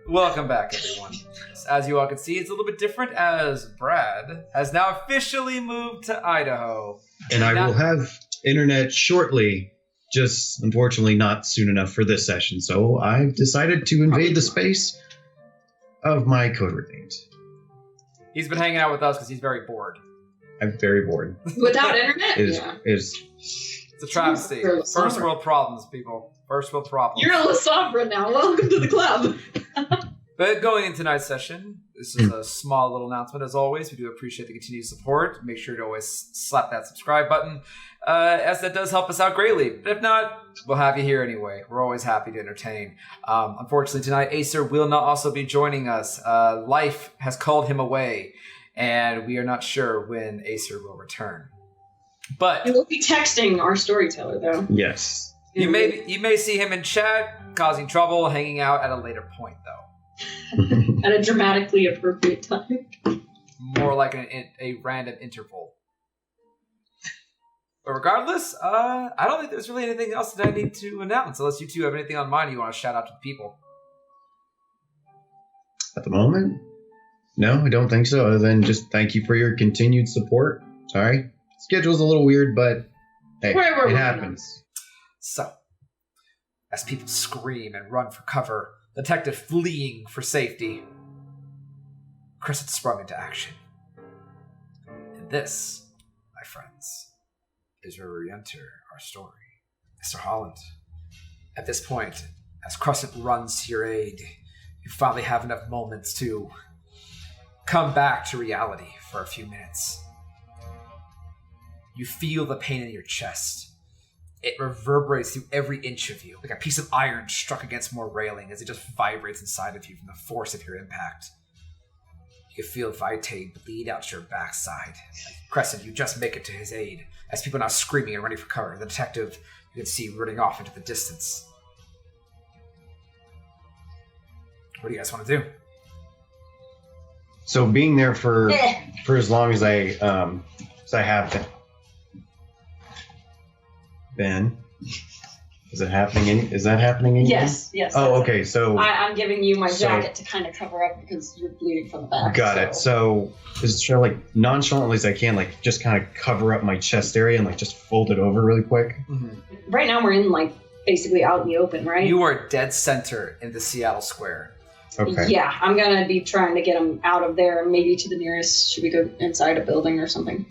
Welcome back, everyone. As you all can see, it's a little bit different as Brad has now officially moved to Idaho. And I will have internet shortly, just unfortunately not soon enough for this session. So I've decided to invade the space of my coterie. He's been hanging out with us because he's very bored. I'm very bored. Without internet? It's a travesty. First world problems, people. First world problems. You're a La Sombra now. Welcome to the club. But going into tonight's session, this is a small little announcement as always. We do appreciate the continued support. Make sure to always slap that subscribe button, as that does help us out greatly. But if not, we'll have you here anyway. We're always happy to entertain. Unfortunately, tonight, Acer will not also be joining us. Life has called him away, and we are not sure when Acer will return. But You will be texting our storyteller, though. Yes. You may see him in chat, causing trouble, hanging out at a later point, though. At a dramatically appropriate time. More like a random interval. But regardless, I don't think there's really anything else that I need to announce, unless you two have anything on mind you want to shout out to the people. At the moment? No, I don't think so, other than just thank you for your continued support. Sorry. Schedule's a little weird, but hey, it happens. So, as people scream and run for cover, detective fleeing for safety, Crescent sprung into action. And this, my friends, is where we enter our story. Mr. Holland, at this point, as Crescent runs to your aid, you finally have enough moments to come back to reality for a few minutes. You feel the pain in your chest. It reverberates through every inch of you, like a piece of iron struck against more railing as it just vibrates inside of you from the force of your impact. You can feel Vitae bleed out your backside. Crescent, you just make it to his aid, as people are now screaming and running for cover. The detective, you can see running off into the distance. What do you guys want to do? So being there for as long as I have been. Is that happening in Yes. Oh, okay, so I'm giving you my jacket to kind of cover up because you're bleeding from the back. Got it. So just try like nonchalantly as I can, like just kind of cover up my chest area and like just fold it over really quick. Mm-hmm. Right now we're in like basically out in the open, right? You are dead center in the Seattle Square. Okay. Yeah, I'm gonna be trying to get them out of there, maybe to the nearest. Should we go inside a building or something?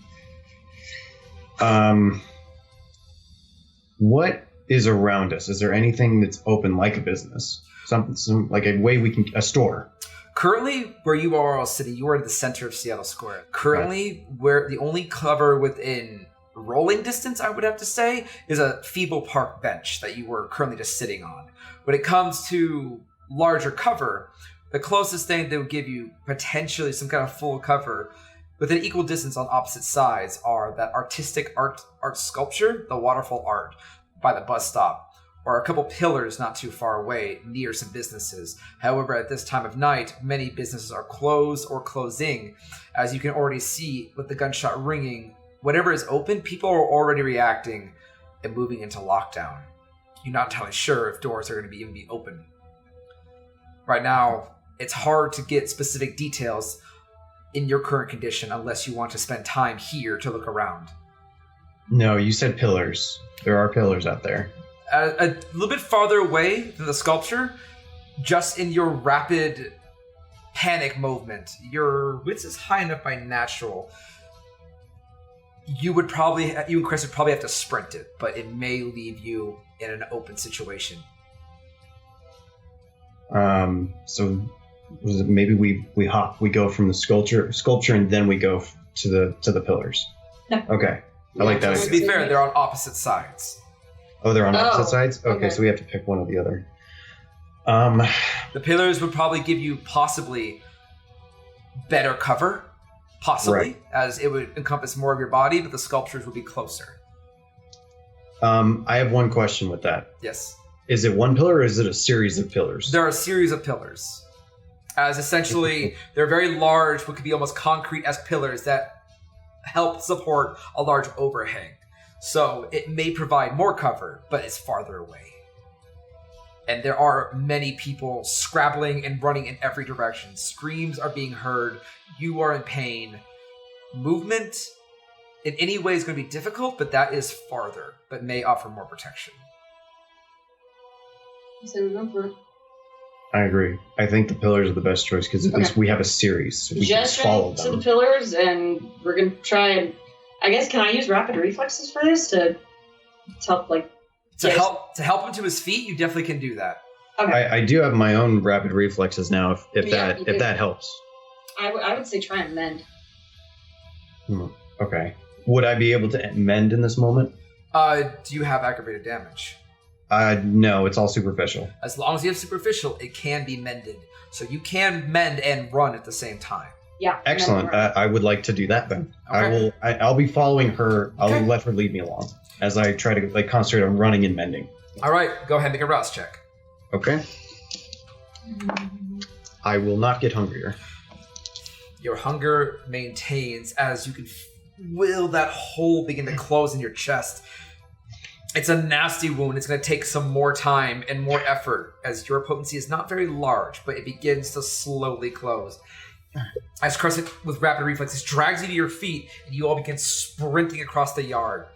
What is around us? Is there anything that's open like a business? Some like a way we can a store? Currently, where you are sitting, you are in the center of Seattle Square. Currently, where the only cover within rolling distance, I would have to say, is a feeble park bench that you were currently just sitting on. When it comes to larger cover, the closest thing that would give you potentially some kind of full cover within equal distance on opposite sides are that artistic art sculpture, the waterfall art by the bus stop, or a couple pillars not too far away near some businesses. However, at this time of night, many businesses are closed or closing. As you can already see with the gunshot ringing, whatever is open, people are already reacting and moving into lockdown. You're not entirely sure if doors are going to even be open. Right now, it's hard to get specific details in your current condition unless you want to spend time here to look around. No, you said pillars. There are pillars out there. A little bit farther away than the sculpture, just in your rapid panic movement, your wits is high enough by natural. You and Chris would probably have to sprint it, but it may leave you in an open situation. So maybe we go from the sculpture and then we go to the pillars. No. Okay. I like that. To be fair, they're on opposite sides. Oh, they're on opposite sides? Okay, so we have to pick one or the other. The pillars would probably give you possibly better cover, right, as it would encompass more of your body, but the sculptures would be closer. I have one question with that. Yes. Is it one pillar or is it a series of pillars? There are a series of pillars. As essentially, they're very large, what could be almost concrete-esque pillars that help support a large overhang. So it may provide more cover, but it's farther away. And there are many people scrabbling and running in every direction. Screams are being heard. You are in pain. Movement in any way is going to be difficult, but that is farther, but may offer more protection. So remember, I agree. I think the pillars are the best choice because at least we have a series, so we can follow to them. the pillars, and we're gonna try and. I guess can I use rapid reflexes for this to help to help him to his feet? You definitely can do that. Okay. I do have my own rapid reflexes now. If that helps. I would say try and mend. Okay. Would I be able to mend in this moment? Do you have aggravated damage? No, it's all superficial. As long as you have superficial, it can be mended. So you can mend and run at the same time. Yeah. Excellent. I would like to do that then. Okay. I'll be following her. I'll Okay. let her lead me along as I try to concentrate on running and mending. All right, go ahead and make a rouse check. Okay. I will not get hungrier. Your hunger maintains as you can will that hole begin to close in your chest. It's a nasty wound. It's going to take some more time and more effort as your potency is not very large, but it begins to slowly close. As Crescent, with rapid reflexes, drags you to your feet and you all begin sprinting across the yard.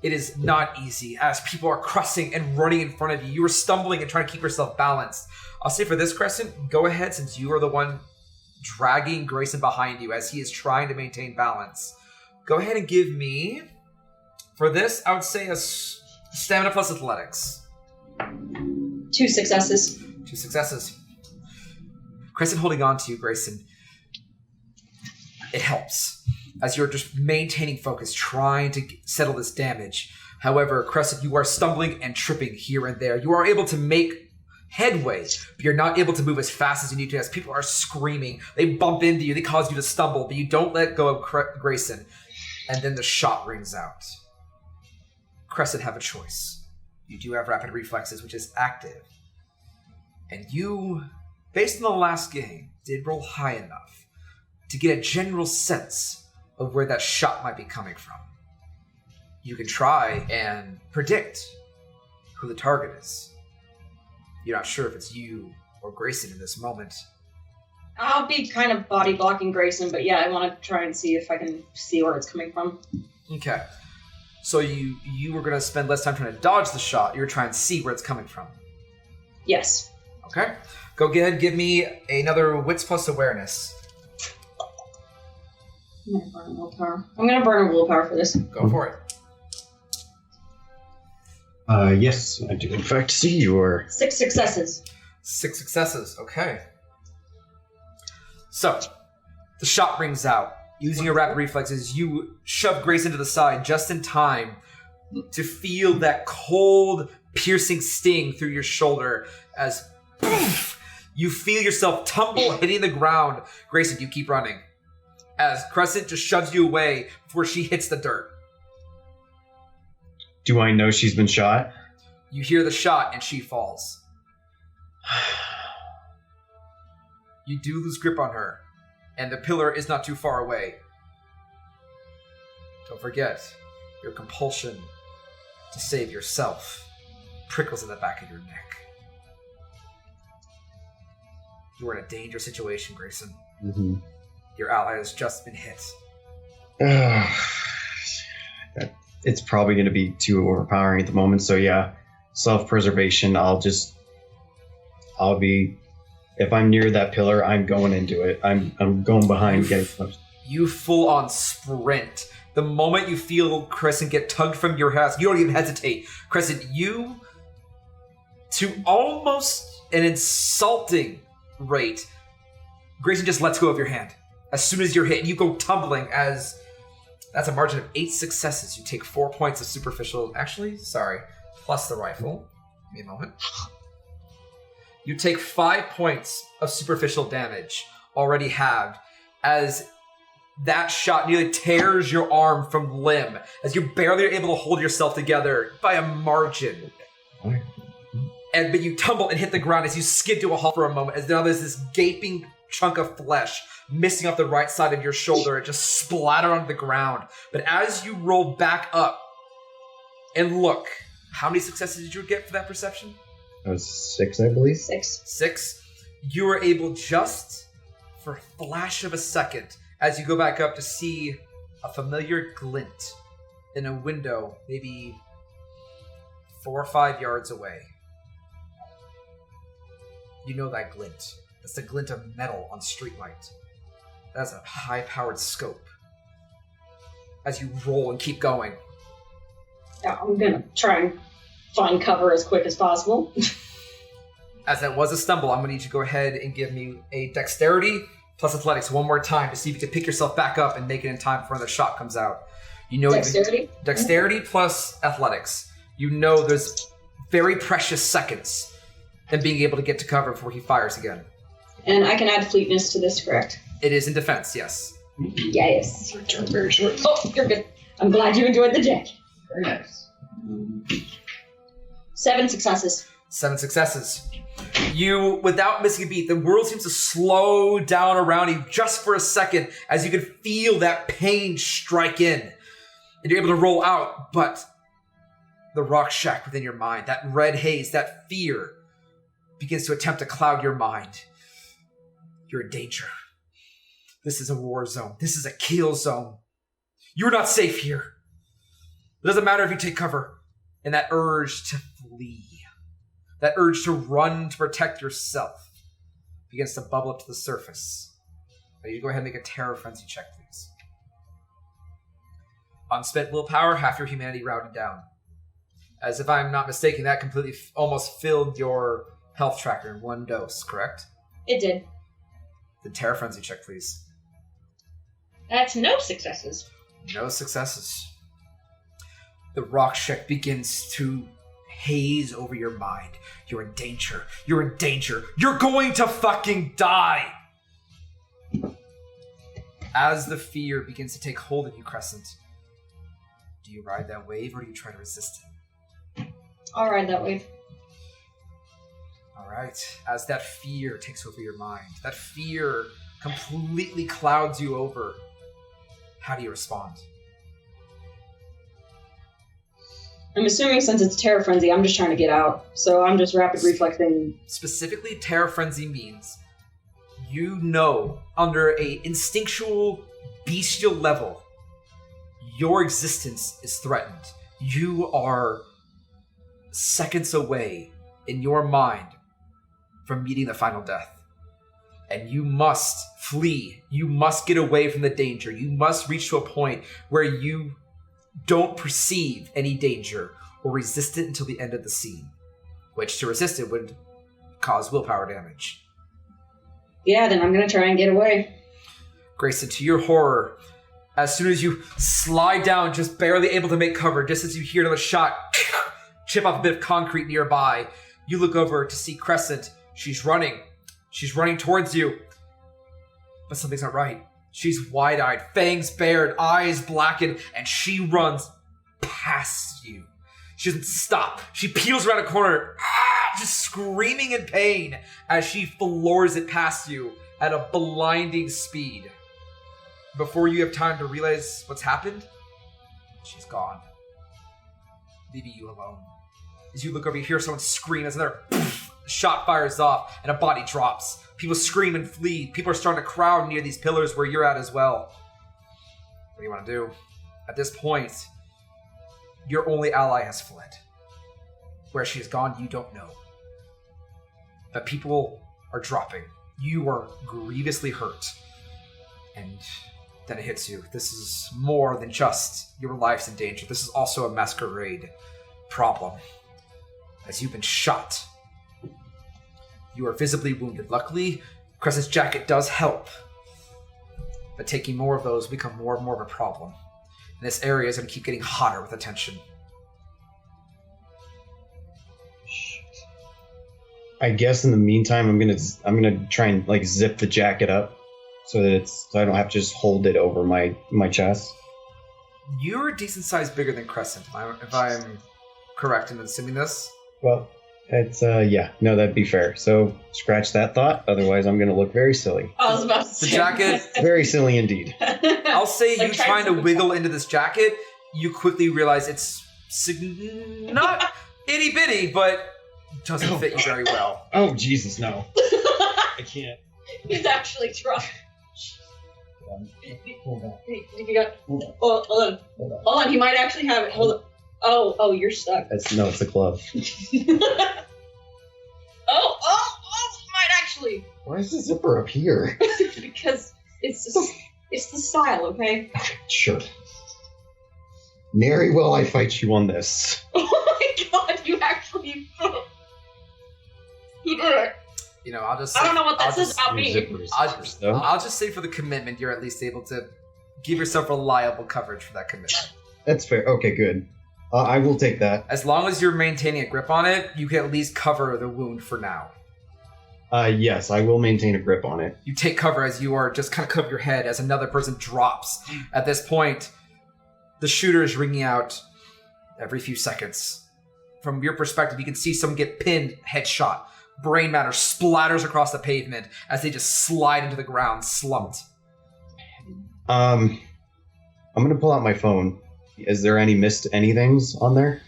It is not easy as people are crossing and running in front of you. You are stumbling and trying to keep yourself balanced. I'll say for this, Crescent, go ahead since you are the one dragging Grayson behind you as he is trying to maintain balance. Go ahead and give me, for this, I would say a stamina plus athletics. 2 successes. 2 successes. Crescent holding on to you, Grayson. It helps as you're just maintaining focus, trying to settle this damage. However, Crescent, you are stumbling and tripping here and there. You are able to make headway, but you're not able to move as fast as you need to as people are screaming. They bump into you. They cause you to stumble, but you don't let go of Grayson. And then the shot rings out. Crescent have a choice. You do have rapid reflexes, which is active. And you, based on the last game, did roll high enough to get a general sense of where that shot might be coming from. You can try and predict who the target is. You're not sure if it's you or Grayson in this moment. I'll be kind of body blocking Grayson, but yeah, I want to try and see if I can see where it's coming from. Okay. So you were going to spend less time trying to dodge the shot. You're trying to see where it's coming from. Yes. Okay. Go ahead, give me another wits plus awareness. I'm going to burn a willpower. I'm going to burn a willpower for this. Go for it. Yes, I do in fact see your... 6 successes. 6 successes. Okay. So, the shot rings out. Using your rapid reflexes, you shove Grayson to the side just in time to feel that cold, piercing sting through your shoulder as you feel yourself tumble, hitting the ground. Grayson, you keep running as Crescent just shoves you away before she hits the dirt. Do I know she's been shot? You hear the shot and she falls. You do lose grip on her, and the pillar is not too far away. Don't forget, your compulsion to save yourself prickles in the back of your neck. You are in a dangerous situation, Grayson. Mm-hmm. Your ally has just been hit. It's probably going to be too overpowering at the moment, so yeah, self-preservation, if I'm near that pillar, I'm going into it. I'm going behind, getting close. You full-on sprint. The moment you feel Crescent get tugged from your house, you don't even hesitate. Crescent, you, to almost an insulting rate, Grayson just lets go of your hand. As soon as you're hit, you go tumbling as... That's a margin of 8 successes. You take 4 points of superficial... Actually, sorry. Plus the rifle. Give me a moment. You take 5 points of superficial damage, already halved, as that shot nearly tears your arm from limb, as you're barely able to hold yourself together by a margin. But you tumble and hit the ground as you skid to a halt for a moment, as now there's this gaping chunk of flesh missing off the right side of your shoulder. It just splattered onto the ground. But as you roll back up and look, how many successes did you get for that perception? That was 6, I believe. 6. 6. You are able just for a flash of a second as you go back up to see a familiar glint in a window maybe 4 or 5 yards away. You know that glint. That's the glint of metal on streetlight. That's a high-powered scope. As you roll and keep going. Yeah, I'm gonna try and find cover as quick as possible. As that was a stumble, I'm going to need you to go ahead and give me a dexterity plus athletics one more time to see if you can pick yourself back up and make it in time before the shot comes out. You know, Dexterity? Dexterity plus athletics. You know there's very precious seconds in being able to get to cover before he fires again. And I can add fleetness to this, correct? It is in defense, yes. Yes. Turn very short. Oh, you're good. I'm glad you enjoyed the jack. Very nice. 7 successes. 7 successes. You, without missing a beat, the world seems to slow down around you just for a second as you can feel that pain strike in. And you're able to roll out, but the rock shack within your mind, that red haze, that fear, begins to attempt to cloud your mind. You're in danger. This is a war zone. This is a kill zone. You're not safe here. It doesn't matter if you take cover. And that urge to flee, that urge to run to protect yourself begins to bubble up to the surface. Now you go ahead and make a terror frenzy check, please. Unspent willpower, half your humanity routed down. As if I'm not mistaken, that completely almost filled your health tracker in one dose, correct? It did. The terror frenzy check, please. That's no successes. No successes. The rock shack begins to haze over your mind. You're in danger. You're in danger. You're going to fucking die! As the fear begins to take hold of you, Crescent, do you ride that wave or do you try to resist it? I'll ride that wave. Alright. As that fear takes over your mind, that fear completely clouds you over, how do you respond? I'm assuming since it's Terror Frenzy, I'm just trying to get out. So I'm just rapid reflexing. Specifically, Terror Frenzy means you know, under a instinctual, bestial level, your existence is threatened. You are seconds away in your mind from meeting the final death. And you must flee. You must get away from the danger. You must reach to a point where you don't perceive any danger or resist it until the end of the scene, which to resist it would cause willpower damage. Yeah, then I'm gonna try and get away. Grayson, to your horror, as soon as you slide down, just barely able to make cover, just as you hear another shot chip off a bit of concrete nearby, you look over to see Crescent. She's running. She's running towards you. But something's not right. She's wide-eyed, fangs bared, eyes blackened, and she runs past you. She doesn't stop. She peels around a corner, just screaming in pain as she floors it past you at a blinding speed. Before you have time to realize what's happened, she's gone, leaving you alone. As you look over, you hear someone scream as another shot fires off and a body drops. People scream and flee. People are starting to crowd near these pillars where you're at as well. What do you want to do? At this point, your only ally has fled. Where she has gone, you don't know. But people are dropping. You are grievously hurt. And then it hits you. This is more than just your life's in danger. This is also a masquerade problem. As you've been shot. You are visibly wounded. Luckily, Crescent's jacket does help. But taking more of those will become more and more of a problem. And this area is going to keep getting hotter with attention. I guess in the meantime, I'm gonna try and like zip the jacket up so that I don't have to just hold it over my chest. You're a decent size bigger than Crescent, if I'm correct in assuming this. Well, it's yeah, no, that'd be fair. So scratch that thought. Otherwise, I'm gonna look very silly. I was about to The say. jacket, Very silly indeed. I'll say Like you trying to something wiggle into this jacket, you quickly realize it's not itty bitty, but doesn't fit you very well. Oh, Jesus, no. I can't. He's actually drunk. Hold on. Hey, you got. Hold on. Oh, hold on. Hold on. Hold on. He might actually have it. Hold on. Oh, you're stuck. No, it's a glove. Oh, might actually. Why is the zipper up here? Because it's the style, okay? Sure. Nary will I fight you on this. Oh my god, you actually. He did it. You know, I'll just say, I don't know what that says about Your me. zippers I'll, first, though. I'll just say for the commitment, you're at least able to give yourself reliable coverage for that commitment. That's fair. Okay, good. I will take that. As long as you're maintaining a grip on it, you can at least cover the wound for now. Yes, I will maintain a grip on it. You take cover as you are just kind of cover your head as another person drops. At this point, the shooter is ringing out every few seconds. From your perspective, you can see someone get pinned, headshot. Brain matter splatters across the pavement as they just slide into the ground, slumped. I'm gonna pull out my phone. Is there any missed anythings on there?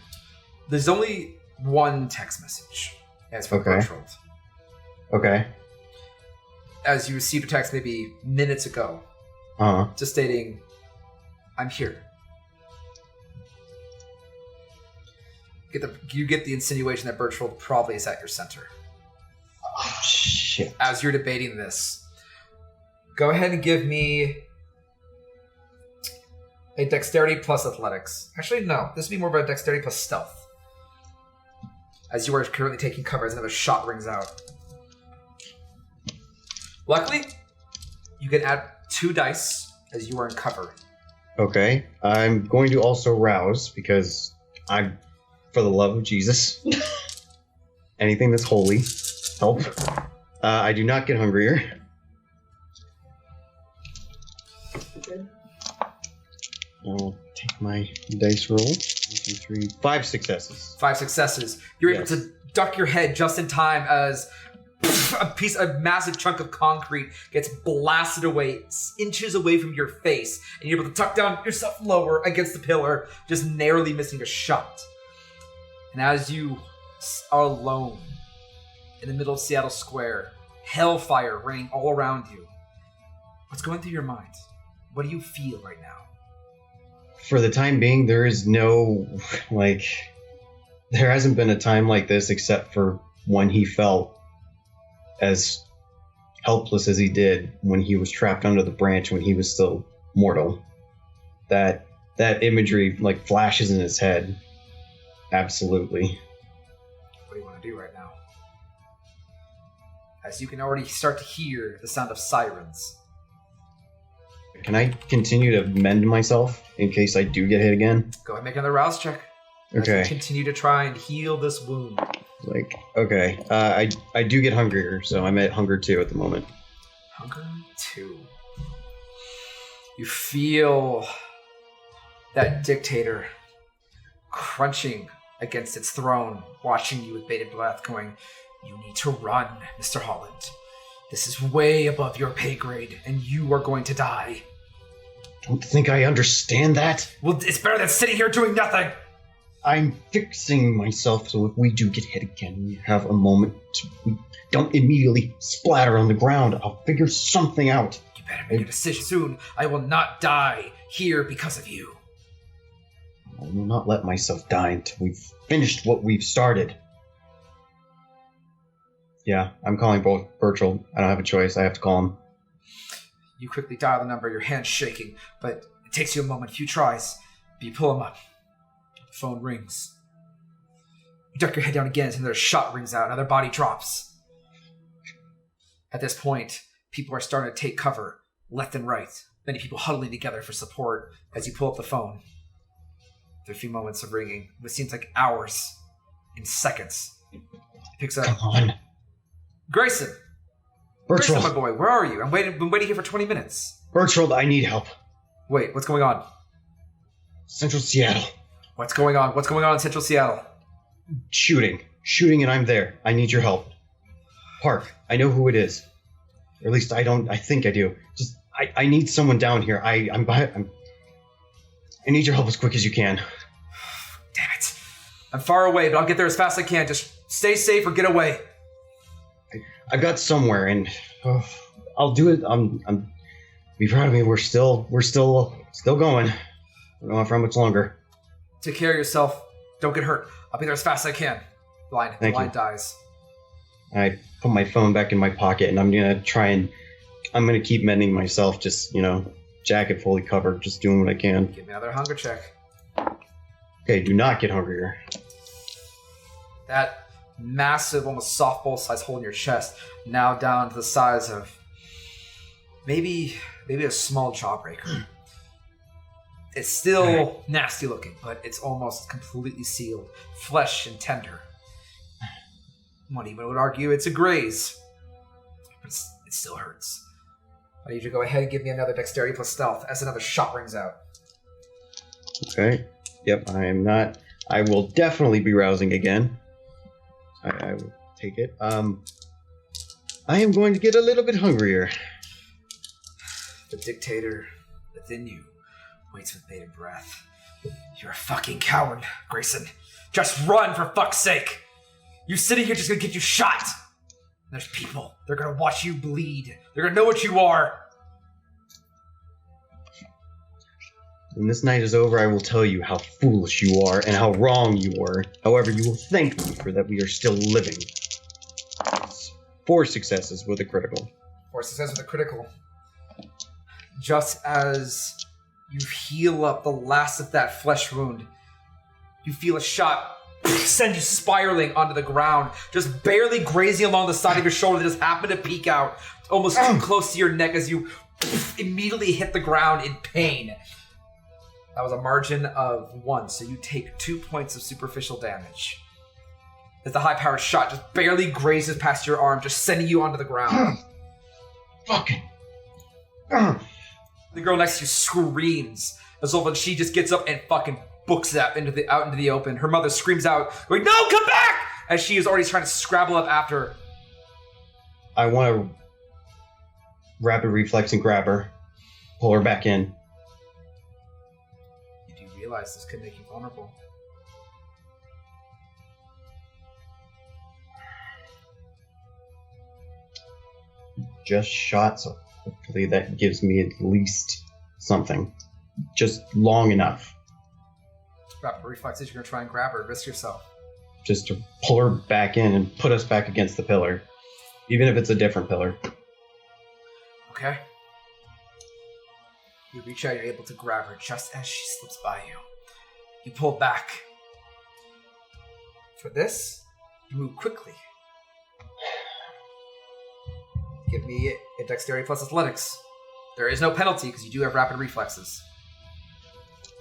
There's only one text message. As for Okay. Bertrand. Okay. As you received a text maybe minutes ago, just stating, "I'm here." You get the insinuation that Bertrand probably is at your center. Oh, shit. As you're debating this, go ahead and give me a dexterity plus athletics. Actually, no. This would be more of a dexterity plus stealth. As you are currently taking cover as another shot rings out. Luckily, you can add 2 dice as you are in cover. Okay. I'm going to also rouse because I'm, for the love of Jesus, anything that's holy, help. I do not get hungrier. Good. I'll take my dice roll. 1, 2, 3, 5 successes. 5 successes. You're able to duck your head just in time as a massive chunk of concrete gets blasted away, inches away from your face, and you're able to tuck down yourself lower against the pillar, just narrowly missing a shot. And as you are alone in the middle of Seattle Square, hellfire raining all around you, what's going through your mind? What do you feel right now? For the time being, there is no, there hasn't been a time like this except for when he felt as helpless as he did when he was trapped under the branch when he was still mortal. That imagery flashes in his head. Absolutely. What do you want to do right now? As you can already start to hear the sound of sirens. Can I continue to mend myself in case I do get hit again? Go ahead and make another rouse check. As Okay. you continue to try and heal this wound. Okay. I do get hungrier, so I'm at hunger 2 at the moment. Hunger 2. You feel that dictator crunching against its throne, watching you with bated breath, going, "You need to run, Mr. Holland. This is way above your pay grade, and you are going to die." Don't think I understand that. Well, it's better than sitting here doing nothing. I'm fixing myself so if we do get hit again, we have a moment we don't immediately splatter on the ground. I'll figure something out. You better make a decision soon. I will not die here because of you. I will not let myself die until we've finished what we've started. Yeah, I'm calling both Bertrand. I don't have a choice. I have to call him. You quickly dial the number, your hand's shaking, but it takes you a moment, a few tries. But you pull him up. The phone rings. You duck your head down again as another shot rings out, another body drops. At this point, people are starting to take cover, left and right. Many people huddling together for support as you pull up the phone. After a few moments of ringing, what seems like hours, in seconds, it picks up. Come on. Grayson! Bertrand. Grayson, my boy, where are you? Been waiting here for 20 minutes. Bertrand, I need help. Wait, what's going on? Central Seattle. What's going on? What's going on in Central Seattle? Shooting, and I'm there. I need your help. Park, I know who it is. Or at least I think I do. Just, I need someone down here. I need your help as quick as you can. Damn it. I'm far away, but I'll get there as fast as I can. Just stay safe or get away. I've got somewhere, and I'll do it. I'm be proud of me. We're still going. I don't know for how much longer. Take care of yourself. Don't get hurt. I'll be there as fast as I can. The line dies. I put my phone back in my pocket, and I'm gonna keep mending myself. Just jacket fully covered, just doing what I can. Give me another hunger check. Okay, do not get hungrier. That massive, almost softball-sized hole in your chest, now down to the size of maybe a small jawbreaker. It's still nasty looking, but it's almost completely sealed, flesh and tender. One even would argue it's a graze, but it still hurts. I need you to go ahead and give me another dexterity plus stealth as another shot rings out. Okay. Yep, I am not. I will definitely be rousing again. I will take it. I am going to get a little bit hungrier. The dictator within you waits with bated breath. You're a fucking coward, Grayson. Just run, for fuck's sake! You sitting here just gonna get you shot! There's people. They're gonna watch you bleed. They're gonna know what you are. When this night is over, I will tell you how foolish you are and how wrong you were. However, you will thank me for that we are still living. 4 successes with a critical. 4 successes with a critical. Just as you heal up the last of that flesh wound, you feel a shot send you spiraling onto the ground, just barely grazing along the side of your shoulder that just happened to peek out almost too close to your neck as you immediately hit the ground in pain. That was a margin of 1, so you take 2 points of superficial damage. As the high-powered shot just barely grazes past your arm, just sending you onto the ground. Fucking. The girl next to you screams as she just gets up and fucking books that out into the open. Her mother screams out, going, "No, come back!" As she is already trying to scrabble up after her. I want to rapid reflex and grab her, pull her back in. You do realize this could make you vulnerable. Just shot, so hopefully that gives me at least something. Just long enough. Rapid reflexes, you're going to try and grab her, risk yourself. Just to pull her back in and put us back against the pillar. Even if it's a different pillar. Okay. You reach out, you're able to grab her just as she slips by you. You pull back. For this, you move quickly. Give me a dexterity plus athletics. There is no penalty because you do have rapid reflexes.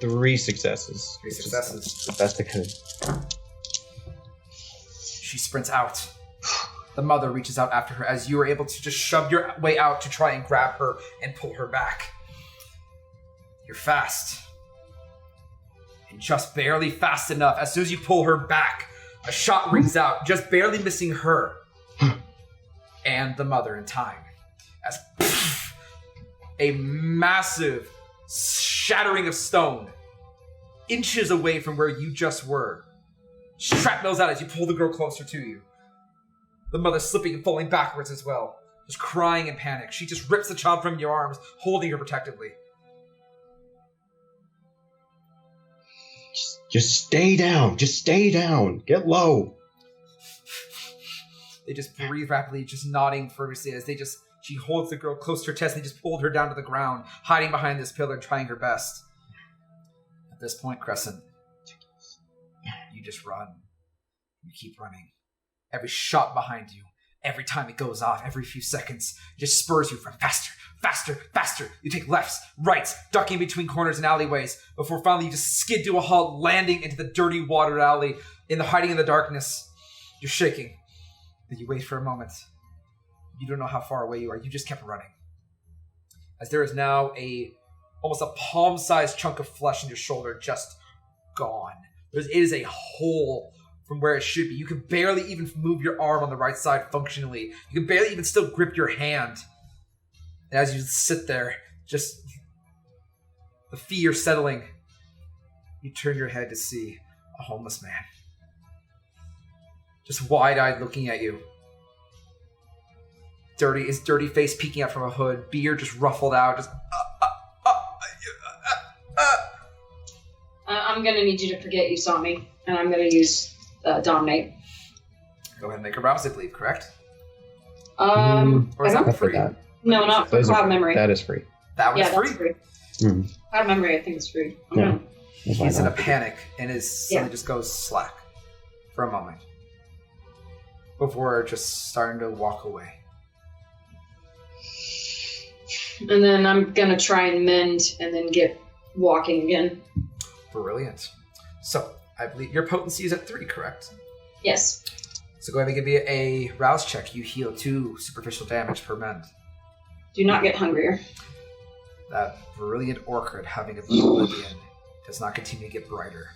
3 successes. 3 successes. The best I could. She sprints out. The mother reaches out after her as you are able to just shove your way out to try and grab her and pull her back. You're fast. And just barely fast enough. As soon as you pull her back, a shot rings out, just barely missing her and the mother in time. As a massive shattering of stone, inches away from where you just were, shrapnels out as you pull the girl closer to you. The mother slipping and falling backwards as well, just crying in panic. She just rips the child from your arms, holding her protectively. Just stay down. Just stay down. Get low. They just breathe rapidly, just nodding fervently as she holds the girl close to her chest and they just pulled her down to the ground, hiding behind this pillar, trying her best. At this point, Crescent, you just run. You keep running. Every shot behind you, every time it goes off, every few seconds, just spurs you from faster, faster, faster. You take lefts, rights, ducking between corners and alleyways, before finally you just skid to a halt, landing into the dirty water alley, hiding in the darkness. You're shaking. Then you wait for a moment. You don't know how far away you are. You just kept running. As there is now almost a palm-sized chunk of flesh in your shoulder just gone. It is a hole from where it should be. You can barely even move your arm on the right side functionally. You can barely even still grip your hand. And as you sit there, just the fear settling, you turn your head to see a homeless man. just wide-eyed looking at you. His dirty face peeking out from a hood, beard just ruffled out, just... I'm gonna need you to forget you saw me, and I'm gonna use Dominate. Go ahead and make a rouse, I believe, correct? Or is I that don't... free? forgot. No, not for Those are Cloud free. Memory. That is free. That one's Yeah, free? that's free. Mm. Cloud Memory, I think, is free. Yeah. That's why He's in a not. panic, and his suddenly just goes slack for a moment. Before just starting to walk away. And then I'm gonna try and mend, and then get walking again. Brilliant. So, I believe your potency is at 3, correct? Yes. So go ahead and give me a rouse check. You heal 2 superficial damage per mend. Do not get hungrier. That brilliant orchid having oblivion does not continue to get brighter.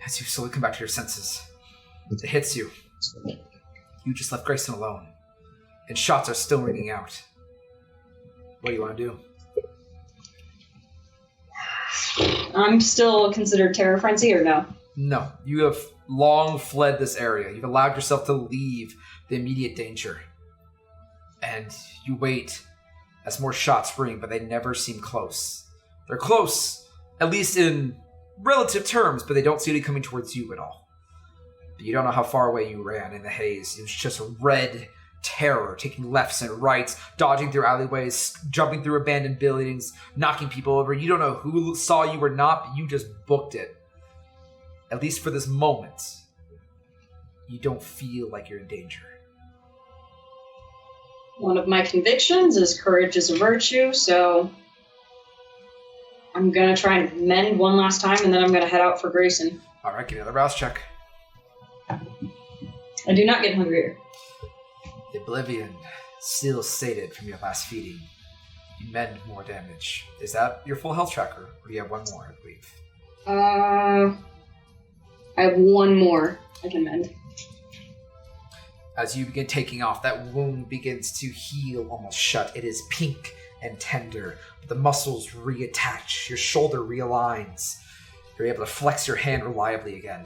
As you slowly come back to your senses, it hits you. You just left Grayson alone, and shots are still ringing out. What do you want to do? I'm still considered Terror Frenzy, or no? No, you have long fled this area. You've allowed yourself to leave the immediate danger. And you wait as more shots ring, but they never seem close. They're close, at least in relative terms, but they don't seem to be coming towards you at all. But you don't know how far away you ran in the haze. It was just red terror, taking lefts and rights, dodging through alleyways, jumping through abandoned buildings, knocking people over. You don't know who saw you or not, but you just booked it. At least for this moment, you don't feel like you're in danger. One of my convictions is courage is a virtue, so I'm going to try and mend one last time, and then I'm going to head out for Grayson. All right, give me another rouse check. I do not get hungrier. The oblivion still sated from your last feeding. You mend more damage. Is that your full health tracker, or do you have one more, I believe? I have one more I can mend. As you begin taking off, that wound begins to heal almost shut. It is pink and tender, but the muscles reattach. Your shoulder realigns. You're able to flex your hand reliably again.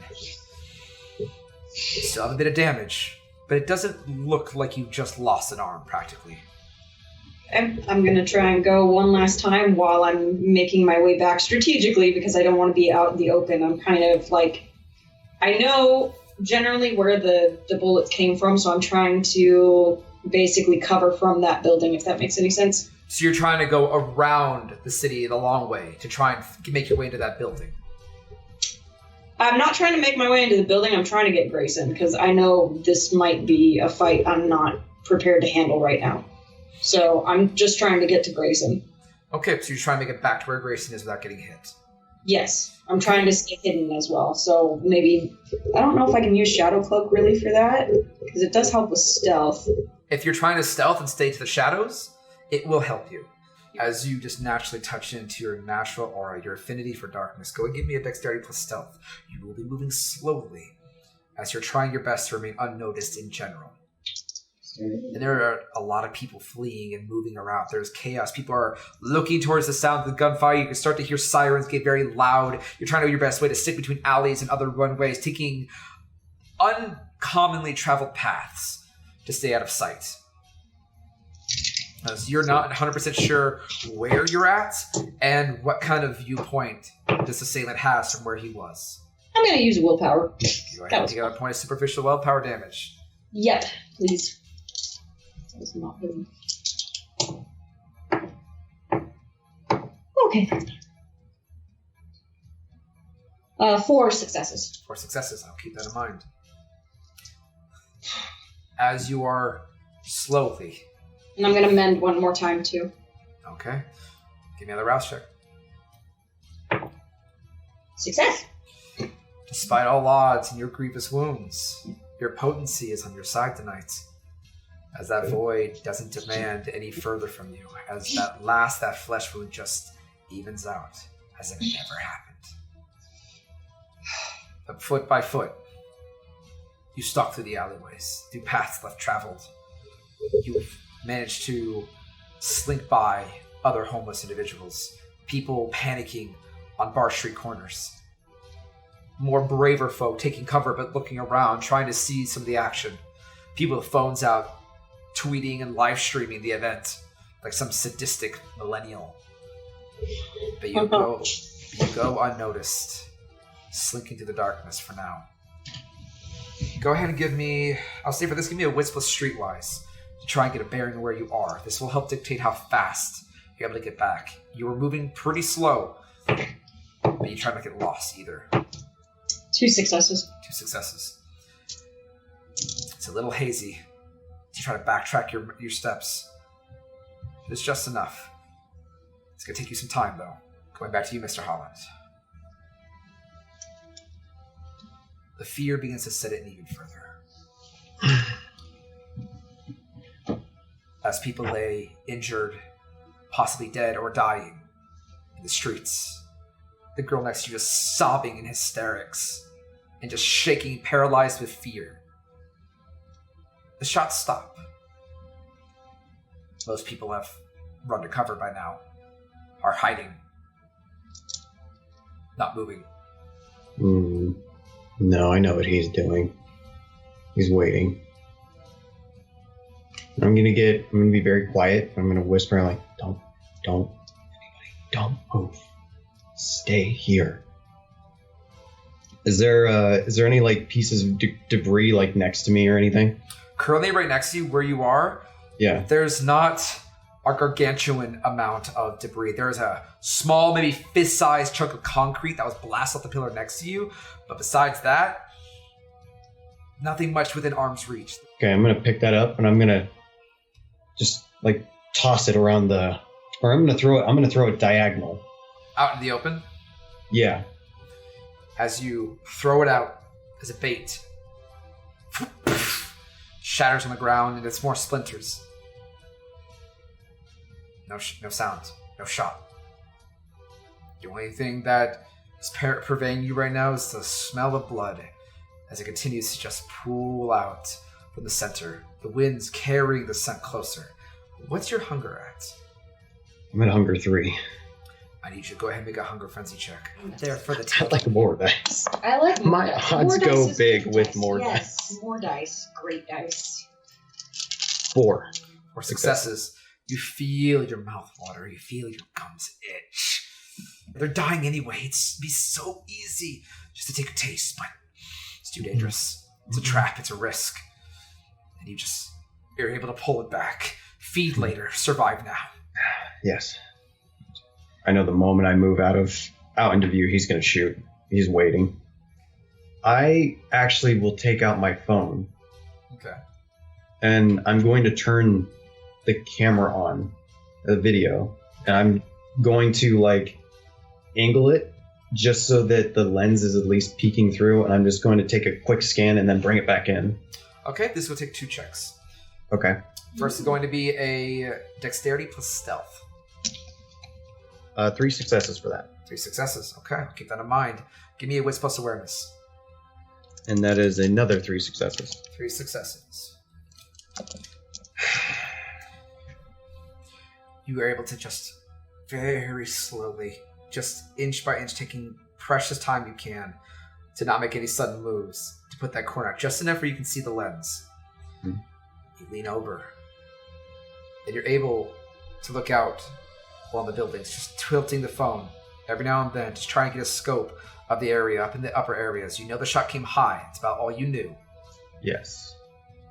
You still have a bit of damage, but it doesn't look like you just lost an arm, practically. I'm going to try and go one last time while I'm making my way back strategically, because I don't want to be out in the open. I'm kind of like... I know generally where the bullets came from, so I'm trying to basically cover from that building, if that makes any sense. So you're trying to go around the city the long way to try and make your way into that building. I'm not trying to make my way into the building, I'm trying to get Grayson, because I know this might be a fight I'm not prepared to handle right now. So I'm just trying to get to Grayson. Okay, so you're trying to make it back to where Grayson is without getting hit. Yes, I'm trying to stay hidden as well, so maybe... I don't know if I can use Shadow Cloak really for that, because it does help with stealth. If you're trying to stealth and stay to the shadows, it will help you. As you just naturally touch into your natural aura, your affinity for darkness. Go and give me a dexterity plus stealth. You will be moving slowly as you're trying your best to remain unnoticed in general. And there are a lot of people fleeing and moving around. There's chaos. People are looking towards the sound of the gunfire. You can start to hear sirens get very loud. You're trying to do your best way to stick between alleys and other runways, taking uncommonly traveled paths to stay out of sight. As you're not 100% sure where you're at and what kind of viewpoint this assailant has from where he was. I'm going to use willpower. Go ahead and take out a point of superficial willpower damage. Yep, please. That was not good. Okay. 4 successes. 4 successes. I'll keep that in mind. As you are slowly... And I'm going to mend one more time, too. Okay. Give me another rouse check. Success! Despite all odds and your grievous wounds, your potency is on your side tonight. As that void doesn't demand any further from you. As that flesh wound just evens out. As if it never happened. But foot by foot, you stalk through the alleyways, through paths left traveled. You've managed to slink by other homeless individuals, people panicking on bar street corners. more braver folk taking cover but looking around, trying to see some of the action. People with phones out, tweeting and live streaming the event like some sadistic millennial. But you go unnoticed, slinking through the darkness for now. Go ahead and give me, I'll say for this, give me a Wits plus Streetwise to try and get a bearing of where you are. This will help dictate how fast you're able to get back. You were moving pretty slow, but you try not to get lost either. 2 successes. 2 successes. It's a little hazy. You try to backtrack your steps. It's just enough. It's going to take you some time, though. Going back to you, Mr. Holland. The fear begins to set in even further. As people lay injured, possibly dead or dying in the streets. The girl next to you just sobbing in hysterics and just shaking, paralyzed with fear. The shots stop. Most people have run to cover by now, are hiding, not moving. No, I know what he's doing. He's waiting. I'm gonna be very quiet. I'm gonna whisper like, don't move. Stay here. Is there any like pieces of debris like next to me or anything? Currently right next to you where you are, Yeah. there's not a gargantuan amount of debris. There is a small, maybe fist-sized chunk of concrete that was blasted off the pillar next to you. But besides that, nothing much within arm's reach. Okay, I'm gonna pick that up and I'm gonna just like toss it around I'm gonna throw it diagonal. Out in the open, Yeah. as you throw it out as a bait, shatters on the ground and it's more splinters. No sound, no shot. The only thing that is pervading you right now is the smell of blood as it continues to just pool out from the center. The wind's carrying the scent closer. What's your hunger at? I'm at hunger 3. I need you to go ahead and make a hunger frenzy check. There for the I like more dice. I like more My dice. odds More go dice is big good with dice. more Yes, more dice. Great dice. 4. or successes. You feel your mouth water. You feel your gums itch. They're dying anyway. It'd be so easy just to take a taste, but it's too dangerous. It's a trap. It's a risk. And you're able to pull it back. Feed later. Survive now. Yes. I know the moment I move out into view, he's going to shoot. He's waiting. I actually will take out my phone. Okay. And I'm going to turn the camera on, the video, and I'm going to like angle it just so that the lens is at least peeking through, and I'm just going to take a quick scan and then bring it back in. Okay, this will take 2 checks. Okay. First is going to be a dexterity plus stealth. 3 successes for that. 3 successes. Okay, I'll keep that in mind. Give me a wits plus awareness. And that is another 3 successes. 3 successes. You are able to just very slowly, just inch by inch, taking precious time you can to not make any sudden moves, to put that corner out just enough where you can see the lens. Hmm. You lean over, and you're able to look out on the buildings, just tilting the phone every now and then, just trying to get a scope of the area up in the upper areas. You know the shot came high. It's about all you knew. Yes.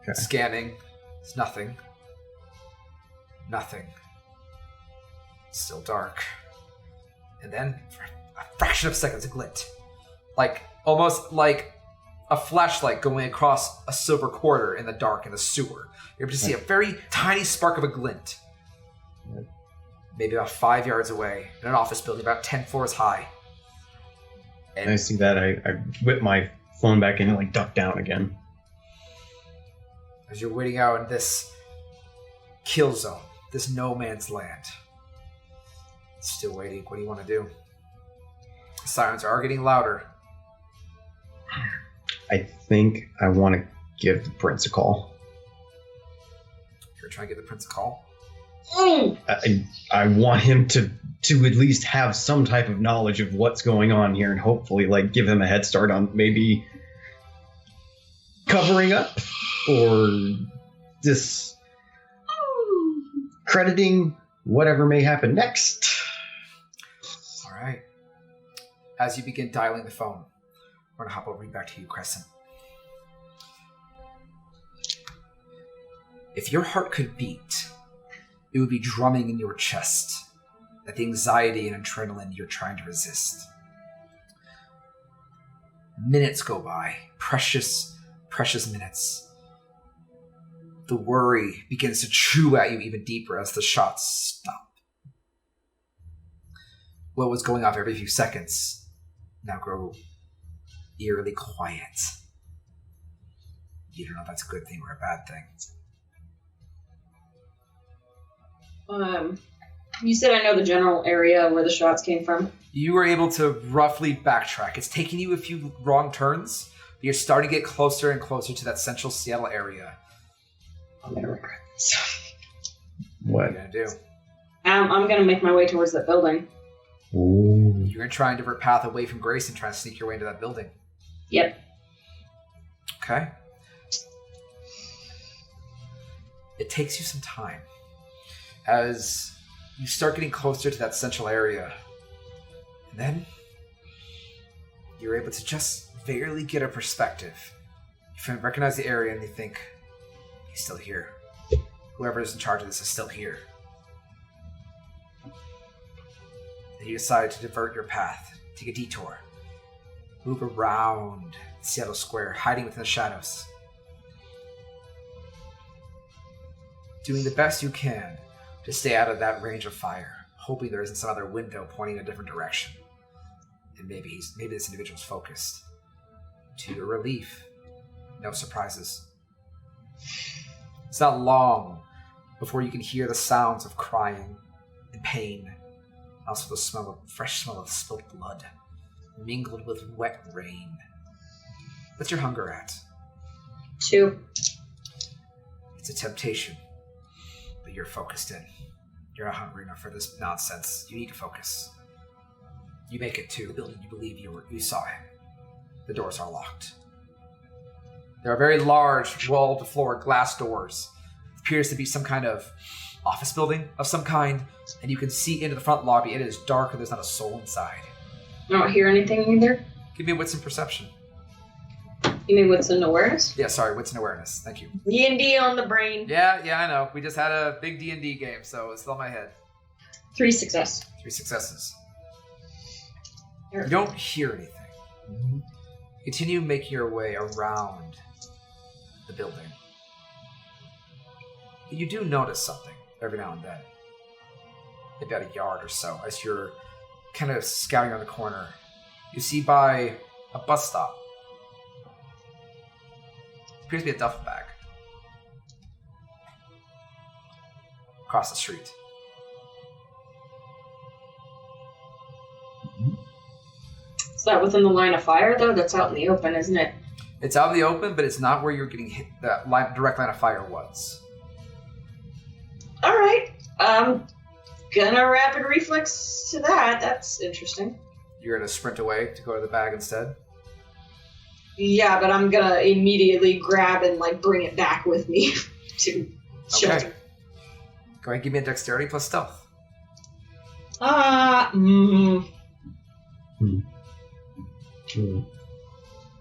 Okay. Scanning. It's nothing. Nothing. It's still dark. And then, for a fraction of seconds, a glint. Like, almost like a flashlight going across a silver corridor in the dark in the sewer. You're able to see a very tiny spark of a glint. Maybe about 5 yards away, in an office building about 10 floors high. And I see that. I whip my phone back in and like duck down again. As you're waiting out in this kill zone, this no man's land. Still waiting. What do you want to do? The sirens are getting louder. I think I want to give the prince a call. You're trying to get the prince a call? I want him to at least have some type of knowledge of what's going on here, and hopefully, like, give him a head start on maybe covering up or discrediting whatever may happen next. All right. As you begin dialing the phone, we're going to hop over back to you, Crescent. If your heart could beat, it would be drumming in your chest at the anxiety and adrenaline you're trying to resist. Minutes go by, precious minutes. The worry begins to chew at you even deeper as the shots stop. What was going off every few seconds now grow eerily quiet. You don't know if that's a good thing or a bad thing. You said I know the general area where the shots came from. You were able to roughly backtrack. It's taken you a few wrong turns, but you're starting to get closer and closer to that central Seattle area. I'm gonna regret this. What are you gonna do? I'm gonna make my way towards that building. Ooh. You're gonna try and divert path away from Grace and try and sneak your way into that building. Yep. Okay. It takes you some time. As you start getting closer to that central area, and then you're able to just barely get a perspective. You recognize the area and you think, he's still here. Whoever is in charge of this is still here. And you decide to divert your path, take a detour, move around Seattle Square, hiding within the shadows. Doing the best you can to stay out of that range of fire, hoping there isn't some other window pointing in a different direction. And maybe this individual's focused. To your relief, no surprises. It's not long before you can hear the sounds of crying and pain, also the fresh smell of spilled blood, mingled with wet rain. What's your hunger at? 2. It's a temptation, but you're focused in. You're not hungry enough for this nonsense. You need to focus. You make it to the building you believe you saw him. The doors are locked. There are very large, wall-to-floor glass doors. It appears to be some kind of office building of some kind, and you can see into the front lobby. It is dark and there's not a soul inside. I don't hear anything either. Give me a wits and perception. You mean wits and awareness? Yeah, sorry, wits and awareness. Thank you. D&D on the brain. Yeah, I know. We just had a big D&D game, so it's still in my head. 3 success. 3 successes. You don't hear anything. Continue making your way around the building. But you do notice something every now and then. Maybe about a yard or so, as you're kind of scouting around the corner. You see by a bus stop. Appears to be a duffel bag. Across the street. Is that within the line of fire, though? That's out in the open, isn't it? It's out in the open, but it's not where you're getting hit. The direct line of fire was. All right. I'm gonna rapid reflex to that. That's interesting. You're gonna sprint away to go to the bag instead? Yeah, but I'm gonna immediately grab and, bring it back with me to shelter. Okay. Go ahead and give me a dexterity plus stealth.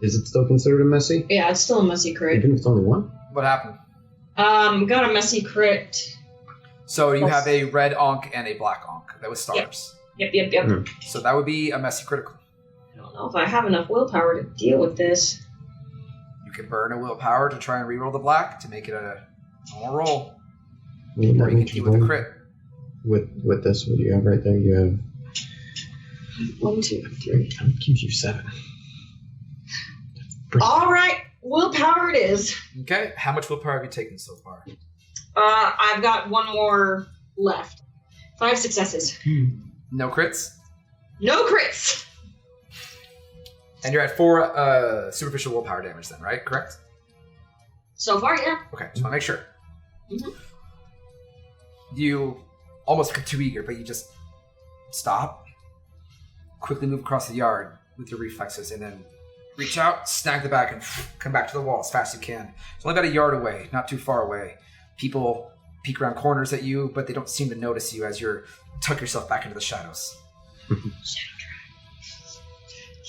Is it still considered a messy? Yeah, it's still a messy crit. Even if it's only 1? What happened? Got a messy crit. So you have a red onk and a black onk. That was stars. Yep. So that would be a messy critical. I don't know if I have enough willpower to deal with this. You can burn a willpower to try and reroll the black to make it a normal roll. Well, Or you can deal with a crit. With this, what do you have right there? You have 1, 2, 3. That gives you 7. All right, willpower it is. Okay, how much willpower have you taken so far? I've got 1 more left. 5 successes. No crits? No crits! And you're at 4 superficial willpower damage then, right? Correct? So far, yeah. Okay, just want to make sure. Mm-hmm. You almost become too eager, but you just stop, quickly move across the yard with your reflexes, and then reach out, snag the bag, and come back to the wall as fast as you can. It's only about a yard away, not too far away. People peek around corners at you, but they don't seem to notice you as you tuck yourself back into the shadows.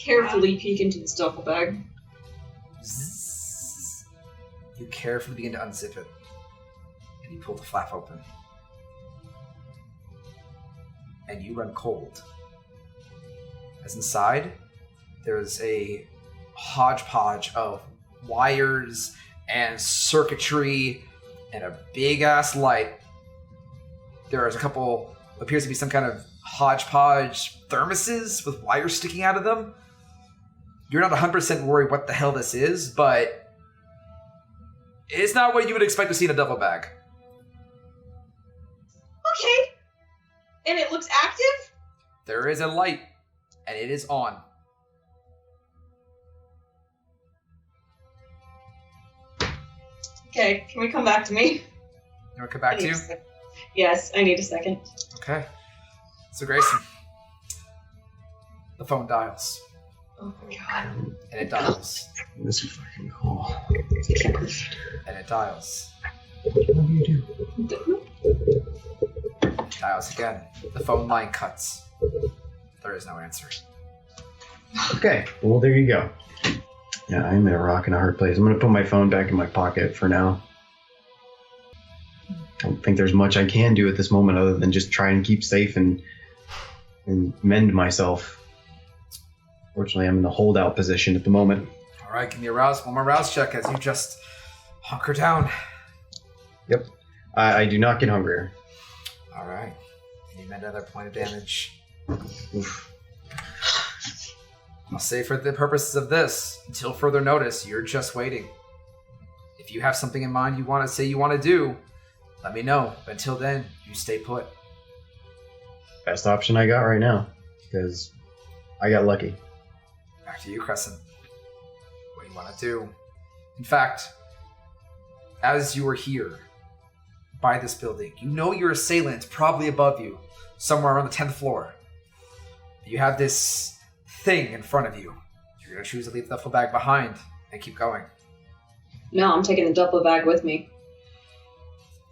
Carefully peek into this duffel bag. Zzz. You carefully begin to unzip it, and you pull the flap open. And you run cold. As inside, there's a hodgepodge of wires and circuitry and a big-ass light. There is a couple, appears to be some kind of hodgepodge thermoses with wires sticking out of them. You're not 100% worried what the hell this is, but it's not what you would expect to see in a duffel bag. Okay. And it looks active? There is a light, and it is on. Okay, can we come back to me? You want to come back to you? Yes, I need a second. Okay. So Grayson, the phone dials. Oh my god. And it dials. This is fucking cool. And it dials. What do you do? Dials again. The phone line cuts. There is no answer. Okay, well, there you go. Yeah, I'm in a rock and a hard place. I'm going to put my phone back in my pocket for now. I don't think there's much I can do at this moment other than just try and keep safe and mend myself. Fortunately, I'm in the holdout position at the moment. All right, give me one more rouse check as you just hunker down. Yep. I do not get hungrier. All right. And you mend another point of damage. Oof. I'll say for the purposes of this, until further notice, you're just waiting. If you have something in mind you want to say you want to do, let me know. But until then, you stay put. Best option I got right now, because I got lucky. Back to you, Crescent. What do you want to do? In fact, as you are here, by this building, you know your assailant is probably above you, somewhere on the 10th floor. You have this thing in front of you. You're going to choose to leave the duffel bag behind and keep going. No, I'm taking the duffel bag with me.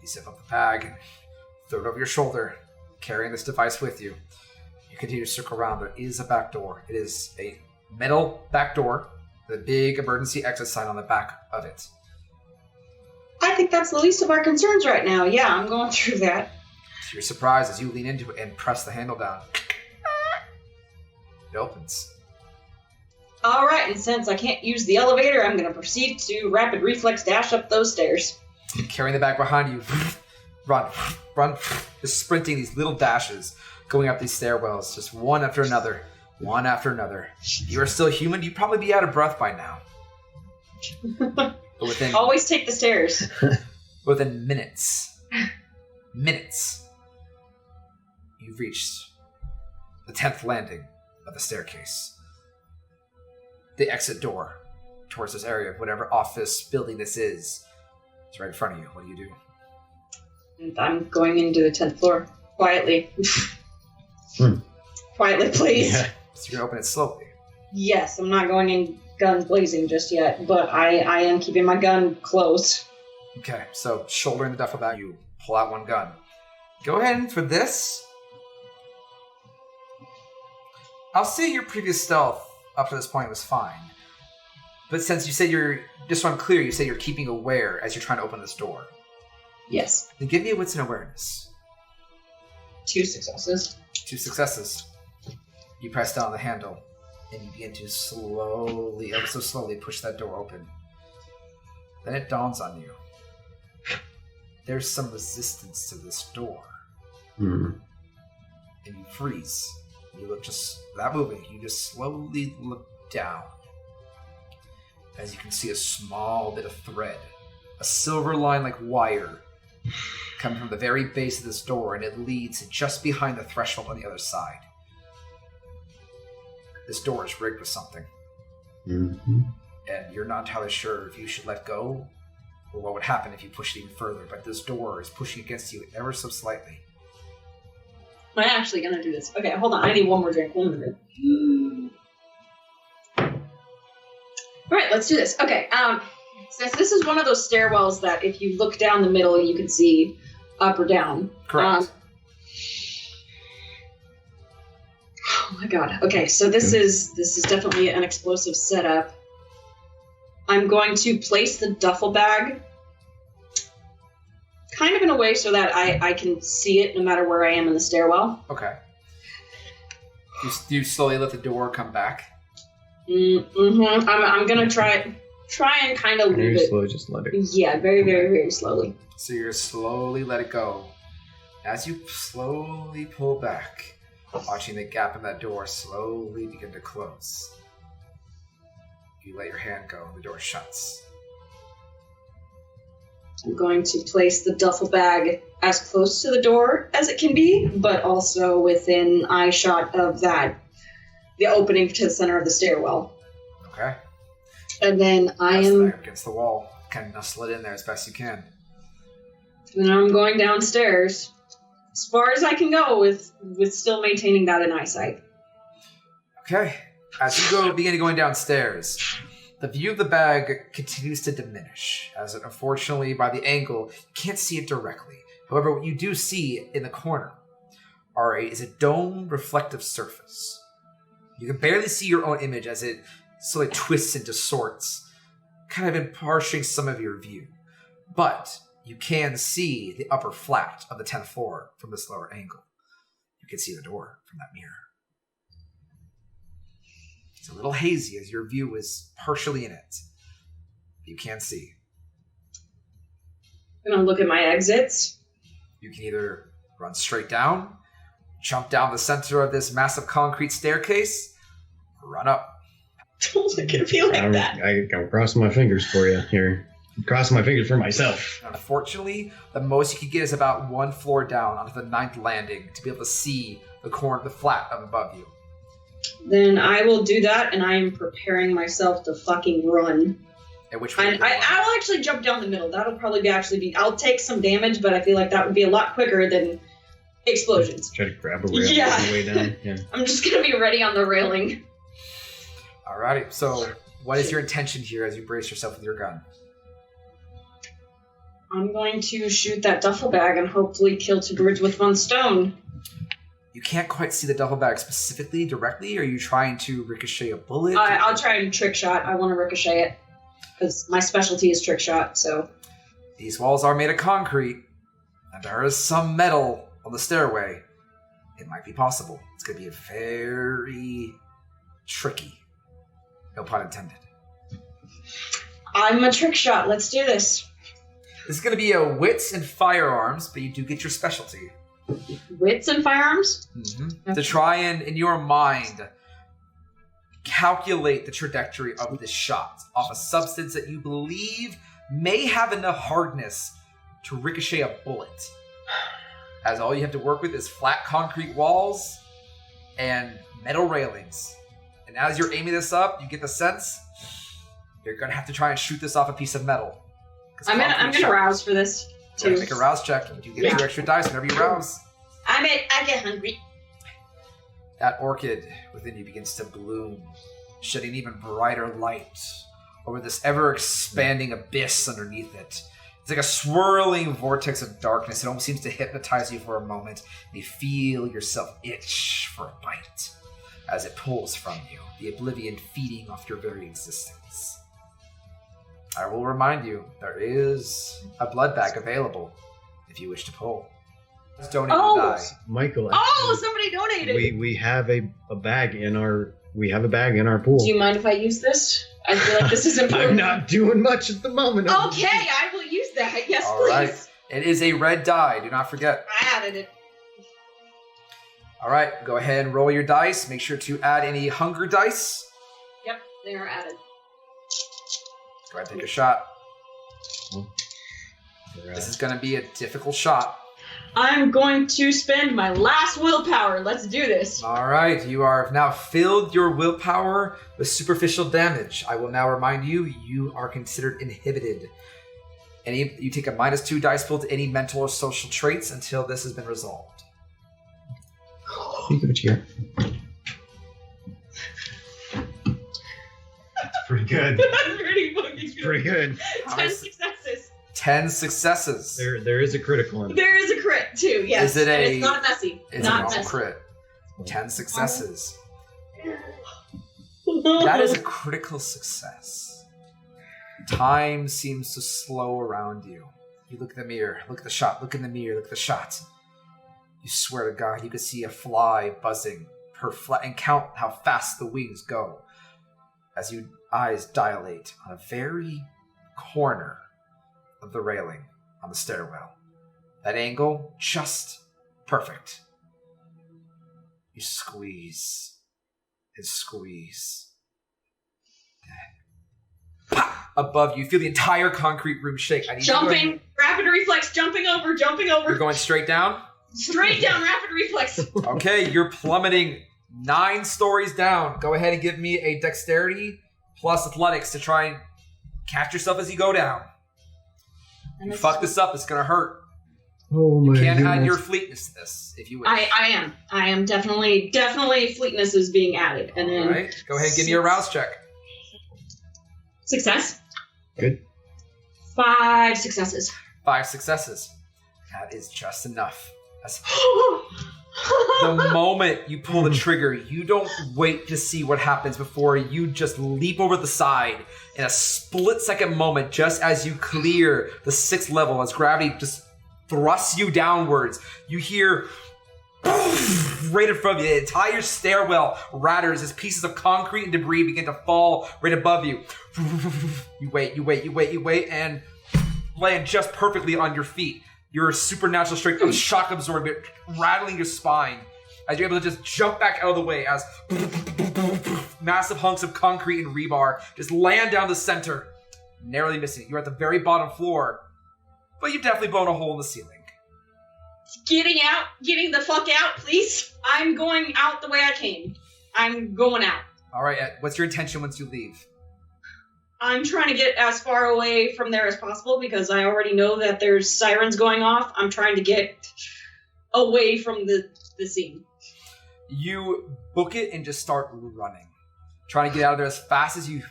You zip up the bag and throw it over your shoulder, carrying this device with you. You continue to circle around. There is a back door. It is a metal back door, the big emergency exit sign on the back of it. I think that's the least of our concerns right now. Yeah, I'm going through that. To your surprise, as you lean into it and press the handle down, it opens. Alright, and since I can't use the elevator, I'm going to proceed to rapid reflex dash up those stairs. Carrying the bag behind you, run, just sprinting these little dashes, going up these stairwells, just one after another. If you are still human, you'd probably be out of breath by now. But Always take the stairs. within minutes, you've reached the 10th landing of the staircase. The exit door towards this area of whatever office building this is right in front of you. What do you do? And I'm going into the 10th floor. Quietly. Quietly, please. Yeah. So you're going to open it slowly. Yes, I'm not going in guns blazing just yet, but I am keeping my gun close. Okay, so shouldering the duffel bag, you pull out one gun. Go ahead and for this, I'll say your previous stealth up to this point was fine. But since you said just so I'm clear, you say you're keeping aware as you're trying to open this door. Yes. Then give me a wits and awareness. 2 successes. 2 successes. You press down the handle, and you begin to ever so slowly push that door open. Then it dawns on you. There's some resistance to this door. Hmm. And you freeze. You look without moving, you just slowly look down. As you can see a small bit of thread, a silver line like wire, coming from the very base of this door, and it leads just behind the threshold on the other side. This door is rigged with something. Mm-hmm. And you're not entirely sure if you should let go or what would happen if you pushed it even further, but this door is pushing against you ever so slightly. Am I actually gonna do this? Okay, hold on. I need one more drink. 1 minute. All right, let's do this. Okay. Since this is one of those stairwells that if you look down the middle, you can see up or down. Correct. Oh my god. Okay, so this is definitely an explosive setup. I'm going to place the duffel bag kind of in a way so that I can see it no matter where I am in the stairwell. Okay. You slowly let the door come back. Mm-hmm. I'm gonna try and kind of leave Very it. slow, just let it. Yeah, very, very, very slowly. So you're slowly let it go. As you slowly pull back, watching the gap in that door slowly begin to close. You let your hand go and the door shuts. I'm going to place the duffel bag as close to the door as it can be, but also within eye shot of the opening to the center of the stairwell. Okay. And then I Press am. there against the wall. Kind of nestle it in there as best you can. And I'm going downstairs as far as I can go with still maintaining that in eyesight. Okay. As you begin going downstairs, the view of the bag continues to diminish, as it, unfortunately, by the angle, you can't see it directly. However, what you do see in the corner is a domed reflective surface. You can barely see your own image as it slowly twists and distorts, kind of imparting some of your view. But you can see the upper flat of the 10th floor from this lower angle. You can see the door from that mirror. It's a little hazy as your view is partially in it. You can see. I'm going to look at my exits. You can either run straight down, jump down the center of this massive concrete staircase, or run up. Don't look at me like that. I'm crossing my fingers for you here. I'm crossing my fingers for myself. Unfortunately, the most you can get is about 1 floor down onto the 9th landing to be able to see the corner, the flat up above you. Then I will do that, and I am preparing myself to fucking run. At which point I'll actually jump down the middle. That'll probably be. I'll take some damage, but I feel like that would be a lot quicker than explosions. Try to grab a rail on the way down. Yeah. I'm just gonna be ready on the railing. Alrighty, so what is your intention here as you brace yourself with your gun? I'm going to shoot that duffel bag and hopefully kill 2 birds with 1 stone. You can't quite see the duffel bag specifically, directly. Are you trying to ricochet a bullet? I'll try and trick shot. I want to ricochet it because my specialty is trick shot. So these walls are made of concrete, and there is some metal on the stairway. It might be possible. It's going to be very tricky. No pun intended. I'm a trick shot. Let's do this. This is going to be a wits and firearms, but you do get your specialty. Wits and firearms? Mm-hmm. To try and, in your mind, calculate the trajectory of this shot off a substance that you believe may have enough hardness to ricochet a bullet. As all you have to work with is flat concrete walls and metal railings. And as you're aiming this up, you get the sense you're going to have to try and shoot this off a piece of metal. I'm gonna rouse for this too. Make a rouse check. You do get 2 extra dice whenever you rouse. I get hungry. That orchid within you begins to bloom, shedding even brighter light over this ever-expanding abyss underneath it. It's like a swirling vortex of darkness. It almost seems to hypnotize you for a moment, and you feel yourself itch for a bite as it pulls from you, the oblivion feeding off your very existence. I will remind you, there is a blood bag available if you wish to pull. Just donate and die. Michael. Somebody donated. We have a bag in our pool. Do you mind if I use this? I feel like this is important. I'm not doing much at the moment. Okay, I will use that. Yes, All please. right. It is a red die. Do not forget. I added it. All right. Go ahead and roll your dice. Make sure to add any hunger dice. Yep, they are added. Go ahead and take a shot. This is going to be a difficult shot. I'm going to spend my last willpower. Let's do this. All right. You have now filled your willpower with superficial damage. I will now remind you, you are considered inhibited. You take a -2 dice pool to any mental or social traits until this has been resolved. You give it here. That's pretty good. That's pretty fucking good. Pretty good. 10 successes. 10 successes. There is a critical in it. There is a crit too. Yes. Is it and a- it's not messy. It's Not an awful messy. crit. 10 successes. That is a critical success. Time seems to slow around you. You look at the mirror, look at the shot, look in the mirror, look at the shot. You swear to God, you could see a fly buzzing per fly and count how fast the wings go as your eyes dilate on a very corner of the railing on the stairwell. That angle, just perfect. You squeeze and squeeze. Pop! Above you, feel the entire concrete room shake. I need Jumping, rapid reflex, jumping over. You're going straight down? Straight down, rapid reflex. Okay, you're plummeting 9 stories down. Go ahead and give me a dexterity plus athletics to try and catch yourself as you go down. And You fuck this up, it's gonna hurt. Oh You my can goodness. add your fleetness to this if you wish. I am definitely fleetness is being added. And then Alright, go ahead and give me a rouse check. success. Good. 5 successes. 5 successes. That is just enough. That's the moment you pull the trigger, you don't wait to see what happens before you just leap over the side in a split-second moment, just as you clear the 6th level, as gravity just thrusts you downwards. You hear right in front of you, the entire stairwell ratters as pieces of concrete and debris begin to fall right above you. You wait, and land just perfectly on your feet. Your supernatural strength of shock absorbing, rattling your spine as you're able to just jump back out of the way as massive hunks of concrete and rebar just land down the center, narrowly missing it. You're at the very bottom floor, but you've definitely blown a hole in the ceiling. Getting the fuck out, please. I'm going out the way I came. I'm going out. All right, what's your intention once you leave? I'm trying to get as far away from there as possible because I already know that there's sirens going off. I'm trying to get away from the scene. You book it and just start running, trying to get out of there as fast as you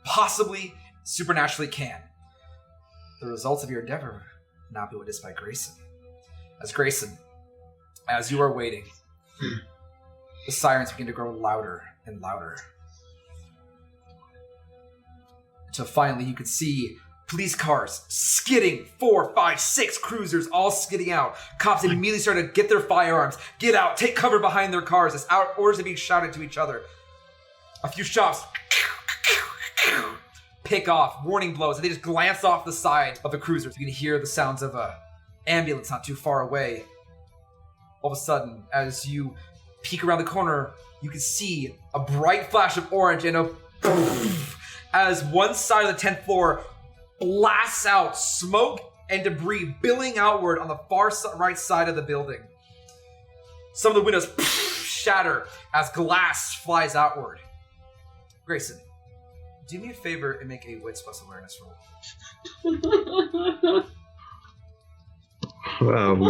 possibly supernaturally can. The results of your endeavor now be witnessed by Grayson. As you are waiting, the sirens begin to grow louder and louder. Until finally you could see police cars skidding, 4, 5, 6 cruisers all skidding out. Cops immediately start to get their firearms, get out, take cover behind their cars as orders are being shouted to each other. A few shots pick off, warning blows, and they just glance off the side of the cruisers. You can hear the sounds of a ambulance not too far away. All of a sudden, as you peek around the corner, you can see a bright flash of orange and a as one side of the 10th floor blasts out, smoke and debris billowing outward on the far right side of the building. Some of the windows shatter as glass flies outward. Grayson, do me a favor and make a wits plus awareness roll.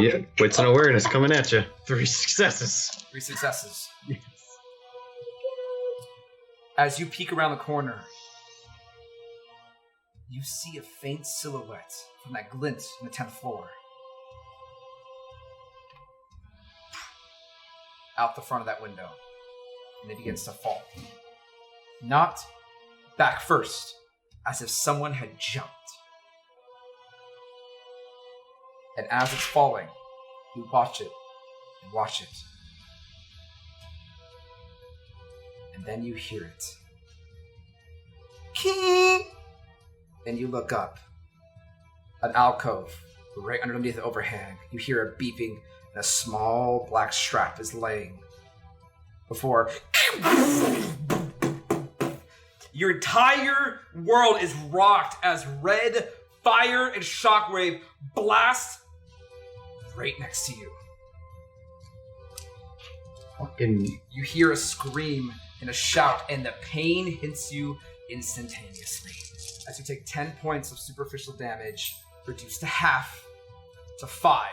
Yeah, wits and awareness coming at you. 3 successes. 3 successes. As you peek around the corner, you see a faint silhouette from that glint on the 10th floor. Out the front of that window. And it begins to fall. Not back first, as if someone had jumped. And as it's falling, you watch it and watch it. And then you hear it. Kee! And you look up. An alcove, right underneath the overhang. You hear a beeping, and a small black strap is laying before. Your entire world is rocked as red fire and shockwave blast right next to you. Fucking. You hear a scream and a shout, and the pain hits you instantaneously. As you take 10 points of superficial damage, reduced to half, to 5.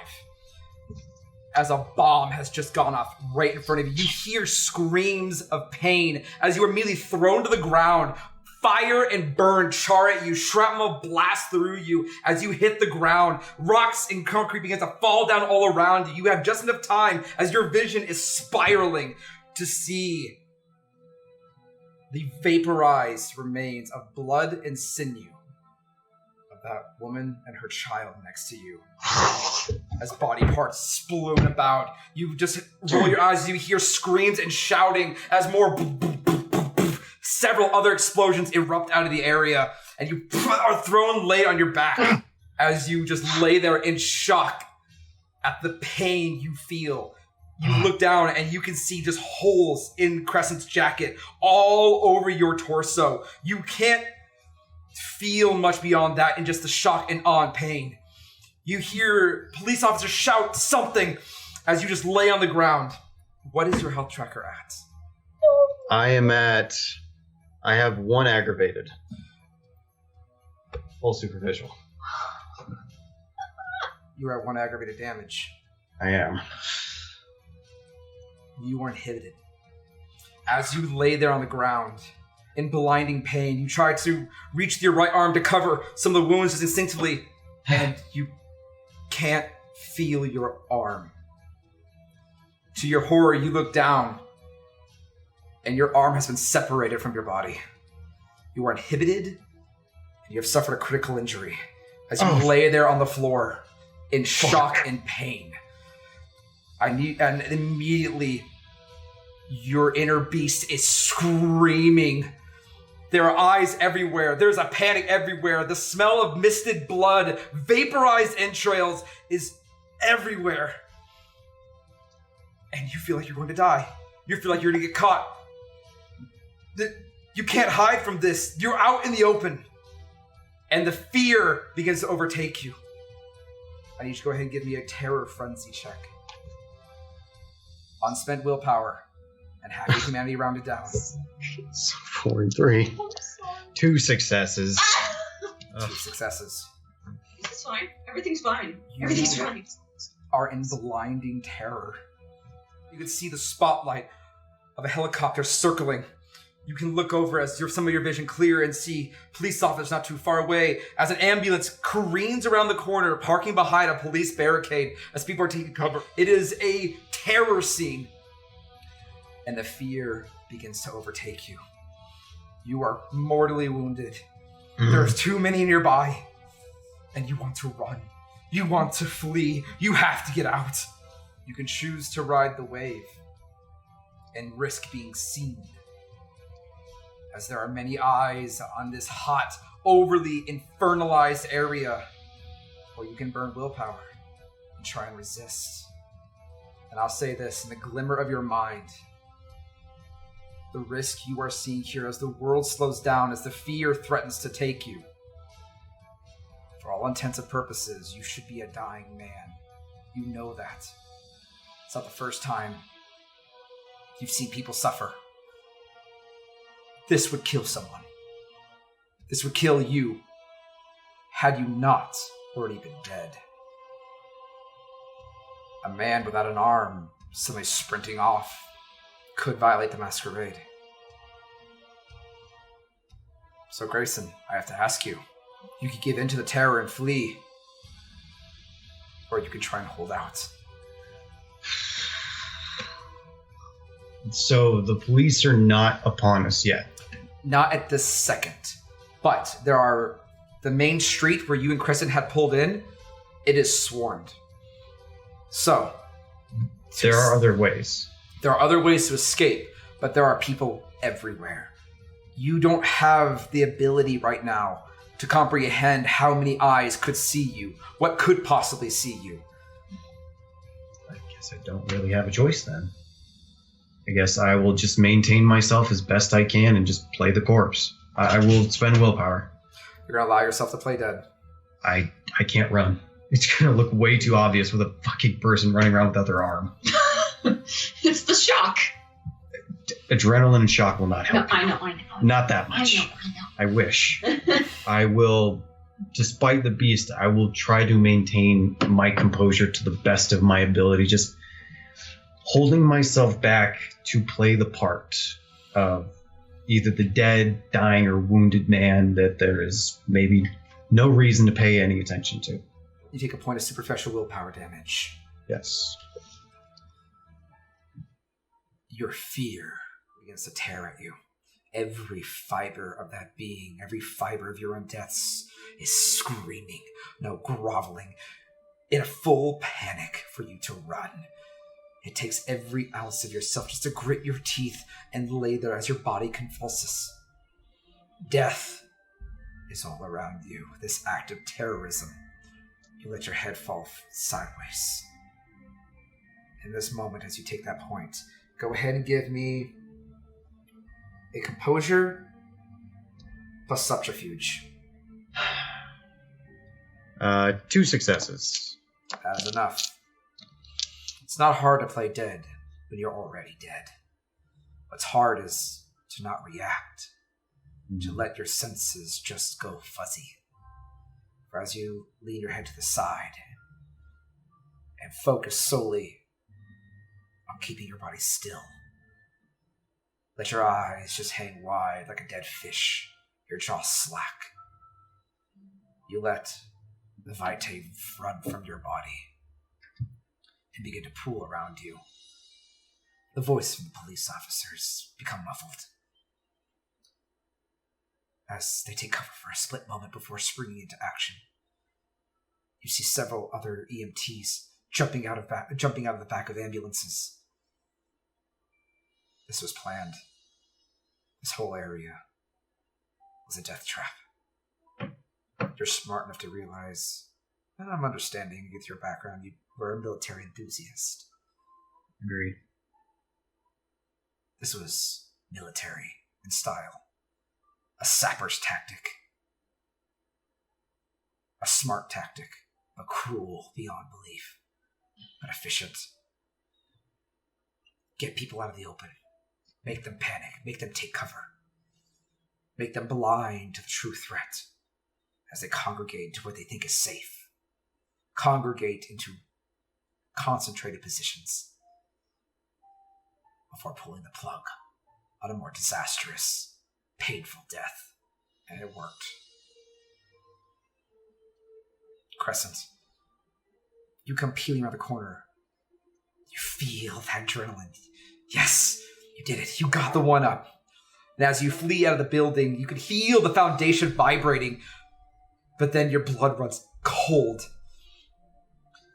As a bomb has just gone off right in front of you. You hear screams of pain as you are immediately thrown to the ground. Fire and burn char at you. Shrapnel blasts through you as you hit the ground. Rocks and concrete begin to fall down all around you. You have just enough time as your vision is spiraling to see the vaporized remains of blood and sinew of that woman and her child next to you. As body parts sploon about, you just roll your eyes as you hear screams and shouting as more several other explosions erupt out of the area, and you are thrown lay on your back as you just lay there in shock at the pain you feel. You look down and you can see just holes in Crescent's jacket all over your torso. You can't feel much beyond that in just the shock and awe and pain. You hear police officers shout something as you just lay on the ground. What is your health tracker at? I have 1 aggravated. Full superficial. You're at 1 aggravated damage. I am. You are inhibited. As you lay there on the ground, in blinding pain, you try to reach with your right arm to cover some of the wounds just instinctively, and you can't feel your arm. To your horror, you look down, and your arm has been separated from your body. You are inhibited, and you have suffered a critical injury as you lay there on the floor in shock and pain. And immediately, your inner beast is screaming. There are eyes everywhere. There's a panic everywhere. The smell of misted blood, vaporized entrails is everywhere. And you feel like you're going to die. You feel like you're going to get caught. You can't hide from this. You're out in the open. And the fear begins to overtake you. I need you to go ahead and give me a terror frenzy check. Unspent willpower. And half your humanity rounded down. 4 and 3. 2 successes. 2 successes. It's fine. Everything's fine. You Everything's fine. are in blinding terror. You can see the spotlight of a helicopter circling. You can look over as some of your vision clear and see police officers not too far away as an ambulance careens around the corner, parking behind a police barricade as people are taking cover. It is a terror scene. And the fear begins to overtake you. You are mortally wounded. There's too many nearby. And you want to run. You want to flee. You have to get out. You can choose to ride the wave and risk being seen. As there are many eyes on this hot, overly infernalized area. Or you can burn willpower and try and resist. And I'll say this, in the glimmer of your mind, the risk you are seeing here as the world slows down, as the fear threatens to take you. For all intents and purposes, you should be a dying man. You know that. It's not the first time you've seen people suffer. This would kill someone. This would kill you, had you not already been dead. A man without an arm, suddenly sprinting off, could violate the Masquerade. So Grayson, I have to ask you, you could give in to the terror and flee, or you can try and hold out. So the police are not upon us yet. Not at this second, but there are the main street where you and Crescent had pulled in, it is swarmed. So there are other ways. There are other ways to escape, but there are people everywhere. You don't have the ability right now to comprehend how many eyes could see you, what could possibly see you. I guess I don't really have a choice then. I guess I will just maintain myself as best I can and just play the corpse. I will spend willpower. You're gonna allow yourself to play dead. I can't run. It's gonna look way too obvious with a fucking person running around without their arm. It's the shock. Adrenaline and shock will not help. No, I know. Not that much. I know. I wish. I will despite the beast, I will try to maintain my composure to the best of my ability, just holding myself back to play the part of either the dead, dying, or wounded man that there is maybe no reason to pay any attention to. You take a point of superficial willpower damage. Yes. Your fear begins to tear at you. Every fiber of that being, every fiber of your own deaths is screaming, no, groveling, in a full panic for you to run. It takes every ounce of yourself just to grit your teeth and lay there as your body convulses. Death is all around you, this act of terrorism. You let your head fall sideways. In this moment, as you take that point, go ahead and give me a composure plus subterfuge. 2 successes. That is enough. It's not hard to play dead when you're already dead. What's hard is to not react, to let your senses just go fuzzy. For as you lean your head to the side and focus solely on keeping your body still, let your eyes just hang wide like a dead fish, your jaw slack. You let the vitae run from your body and begin to pool around you. The voice from the police officers become muffled as they take cover for a split moment before springing into action. You see several other EMTs jumping out of the back of ambulances. This was planned. This whole area was a death trap. You're smart enough to realize, and I'm understanding with your background, you were a military enthusiast. Agreed. This was military in style. A sapper's tactic. A smart tactic, but cruel beyond belief, but efficient. Get people out of the open. Make them panic. Make them take cover. Make them blind to the true threat as they congregate to what they think is safe. Congregate into concentrated positions before pulling the plug on a more disastrous, painful death. And it worked. Crescent, you come peeling around the corner. You feel that adrenaline. Yes, you did it. You got the one up. And as you flee out of the building, you can feel the foundation vibrating, but then your blood runs cold.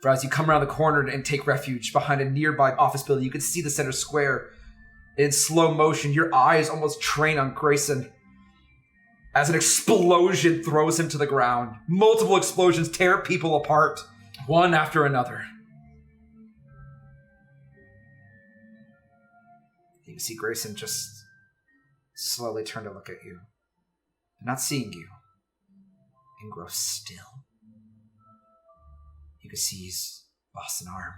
For as you come around the corner and take refuge behind a nearby office building, you can see the center square. In slow motion, your eyes almost train on Grayson as an explosion throws him to the ground. Multiple explosions tear people apart, one after another. You can see Grayson just slowly turn to look at you, not seeing you, and grow still. You can see he's lost an arm.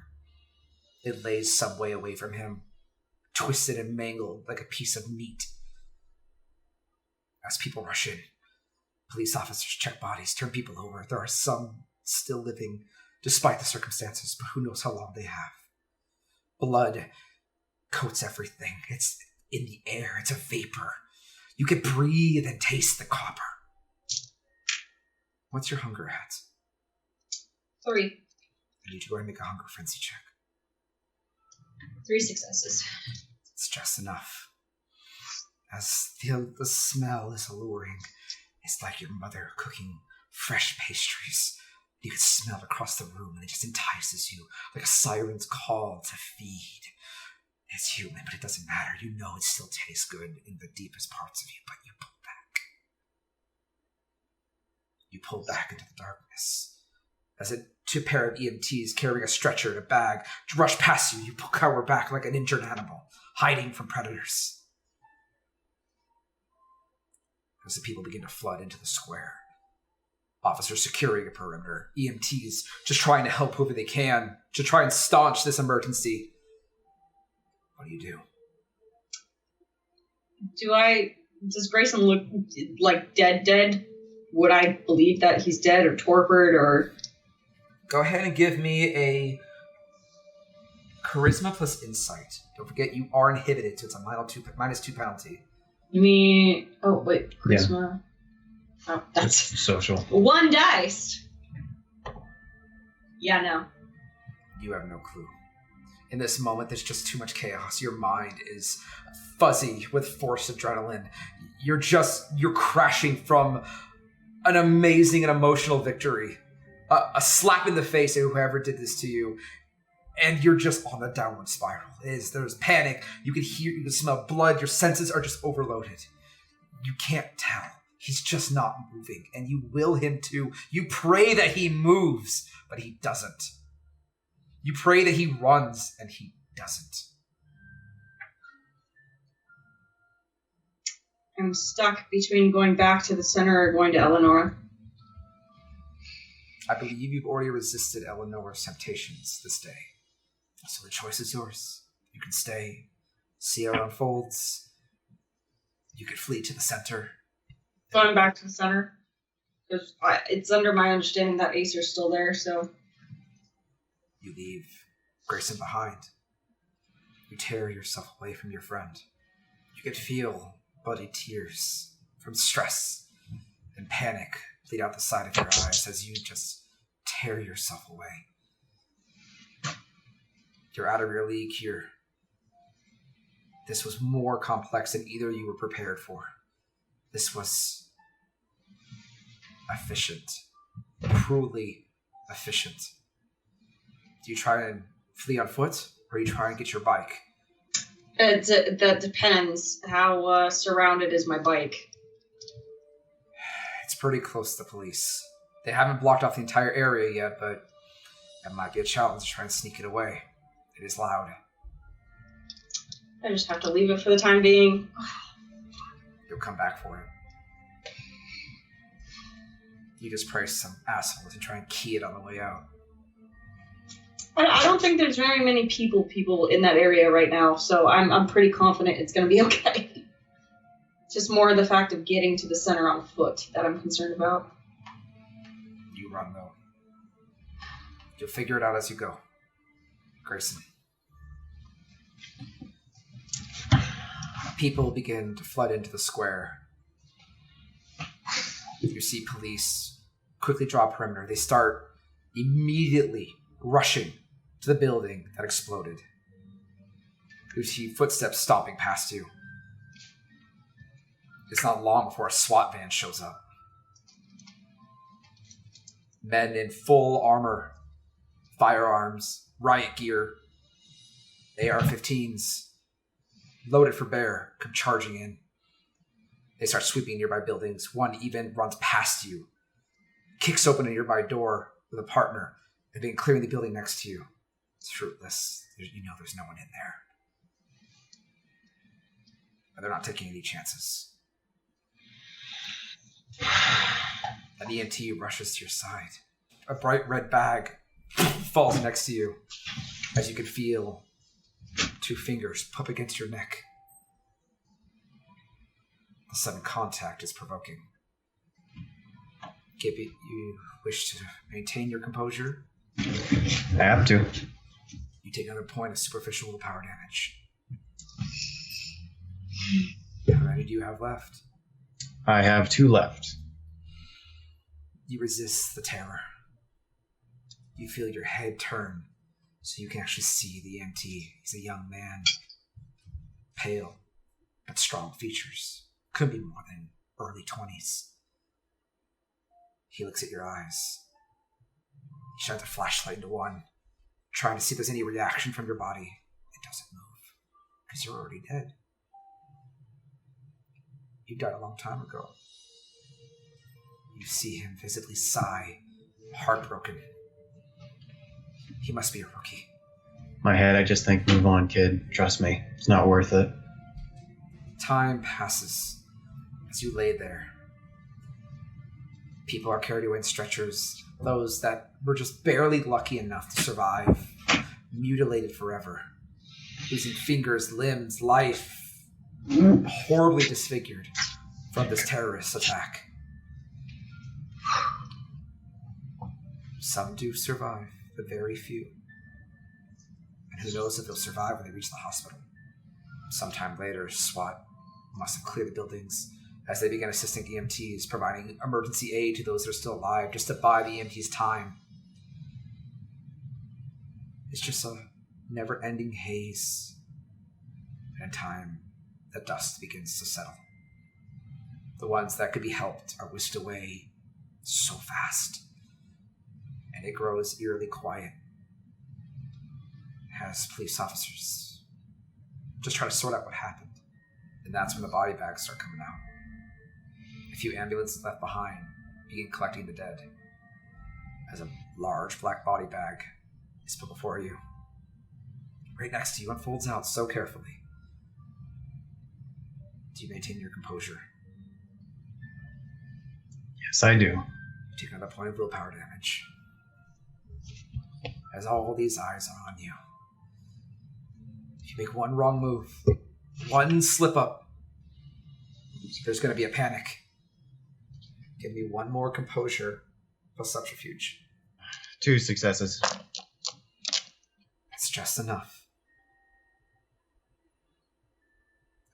It lays some way away from him, twisted and mangled like a piece of meat. As people rush in, police officers check bodies, turn people over. There are some still living, despite the circumstances, but who knows how long they have. Blood coats everything. It's in the air. It's a vapor. You can breathe and taste the copper. What's your hunger at? 3. I need you to go ahead and make a hunger frenzy check. 3 successes. It's just enough. As the smell is alluring, it's like your mother cooking fresh pastries. You can smell it across the room, and it just entices you like a siren's call to feed. It's human, but it doesn't matter. You know it still tastes good in the deepest parts of you, but you pull back. You pull back into the darkness. As two pair of EMTs carrying a stretcher and a bag rush past you, you cower back like an injured animal, hiding from predators. As the people begin to flood into the square, officers securing a perimeter, EMTs just trying to help whoever they can to try and staunch this emergency. What do? Does Grayson look like dead? would I believe that he's dead or torpid or... Go ahead and give me a charisma plus insight. Don't forget you are inhibited, so it's a -2 penalty. You mean... Oh, wait. Charisma... Yeah. Oh, that's... social. 1 dice! Yeah, no. You have no clue. In this moment, there's just too much chaos. Your mind is fuzzy with forced adrenaline. You're crashing from an amazing and emotional victory. A slap in the face of whoever did this to you. And you're just on a downward spiral. There's panic. You can smell blood. Your senses are just overloaded. You can't tell. He's just not moving. And you will him to. You pray that he moves, but he doesn't. You pray that he runs, and he doesn't. I'm stuck between going back to the center or going to Eleanor. I believe you've already resisted Eleanor's temptations this day. So the choice is yours. You can stay, see how it unfolds. You could flee to the center. Going back to the center? Because it's under my understanding that Acer's still there, so... You leave Grayson behind. You tear yourself away from your friend. You could feel bloody tears from stress and panic bleed out the side of your eyes as you just tear yourself away. You're out of your league here. This was more complex than either you were prepared for. This was efficient. Cruelly efficient. Do you try and flee on foot, or you try and get your bike? That depends. How surrounded is my bike? It's pretty close to the police. They haven't blocked off the entire area yet, but that might be a challenge to try and sneak it away. It is loud. I just have to leave it for the time being. You'll come back for it. You just pray some asshole to try and key it on the way out. I don't think there's very many people in that area right now, so I'm pretty confident it's going to be okay. It's just more the fact of getting to the center on foot that I'm concerned about. You run, though. You'll figure it out as you go. Grayson. People begin to flood into the square. You see police quickly draw perimeter. They start immediately rushing to the building that exploded. You see footsteps stomping past you. It's not long before a SWAT van shows up. Men in full armor, firearms, riot gear, AR-15s, loaded for bear, come charging in. They start sweeping nearby buildings. One even runs past you, kicks open a nearby door with a partner, and begin clearing the building next to you. It's fruitless. You know there's no one in there. But they're not taking any chances. An EMT rushes to your side. A bright red bag falls next to you as you can feel 2 fingers pop against your neck. The sudden contact is provoking. Gibby, you wish to maintain your composure? I have to. You take another point of superficial willpower damage. How many do you have left? I have 2 left. You resist the terror. You feel your head turn so you can actually see the EMT. He's a young man. Pale, but strong features. Could be more than early 20s. He looks at your eyes. He shines a flashlight into one, trying to see if there's any reaction from your body. It doesn't move, because you're already dead. You died a long time ago. You see him visibly sigh, heartbroken. He must be a rookie. My head, I just think, move on, kid. Trust me, it's not worth it. Time passes as you lay there. People are carried away in stretchers. Those that were just barely lucky enough to survive, mutilated forever, losing fingers, limbs, life, horribly disfigured from this terrorist attack. Some do survive, but very few. And who knows if they'll survive when they reach the hospital. Sometime later, SWAT must have cleared the buildings as they began assisting EMTs, providing emergency aid to those that are still alive, just to buy the EMTs time. It's just a never-ending haze. And in time, the dust begins to settle. The ones that could be helped are whisked away so fast. And it grows eerily quiet as police officers just try to sort out what happened. And that's when the body bags start coming out. A few ambulances left behind begin collecting the dead as a large black body bag is put before you. Right next to you, unfolds out so carefully. Do you maintain your composure? Yes, I do. You take another point of willpower damage. As all these eyes are on you. If you make one wrong move, one slip up, there's going to be a panic. Give me one more composure plus subterfuge. 2 successes. It's just enough.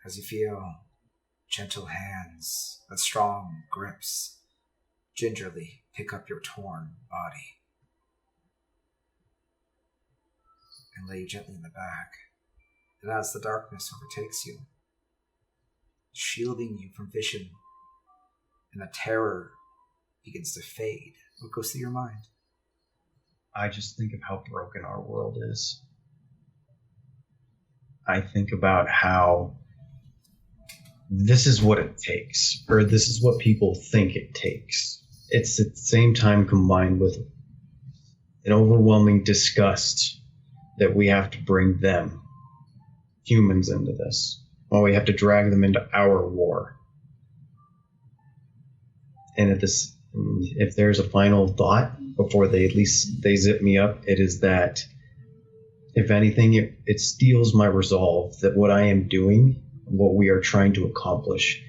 As you feel gentle hands and strong grips gingerly pick up your torn body and lay you gently in the bag. And as the darkness overtakes you, shielding you from vision, and the terror begins to fade, what goes through your mind? I just think of how broken our world is. I think about how this is what it takes, or this is what people think it takes. It's at the same time combined with an overwhelming disgust that we have to bring them, humans, into this. Well, we have to drag them into our war. And if there's a final thought before they zip me up, it is that, if anything, it steals my resolve that what I am doing, what we are trying to accomplish,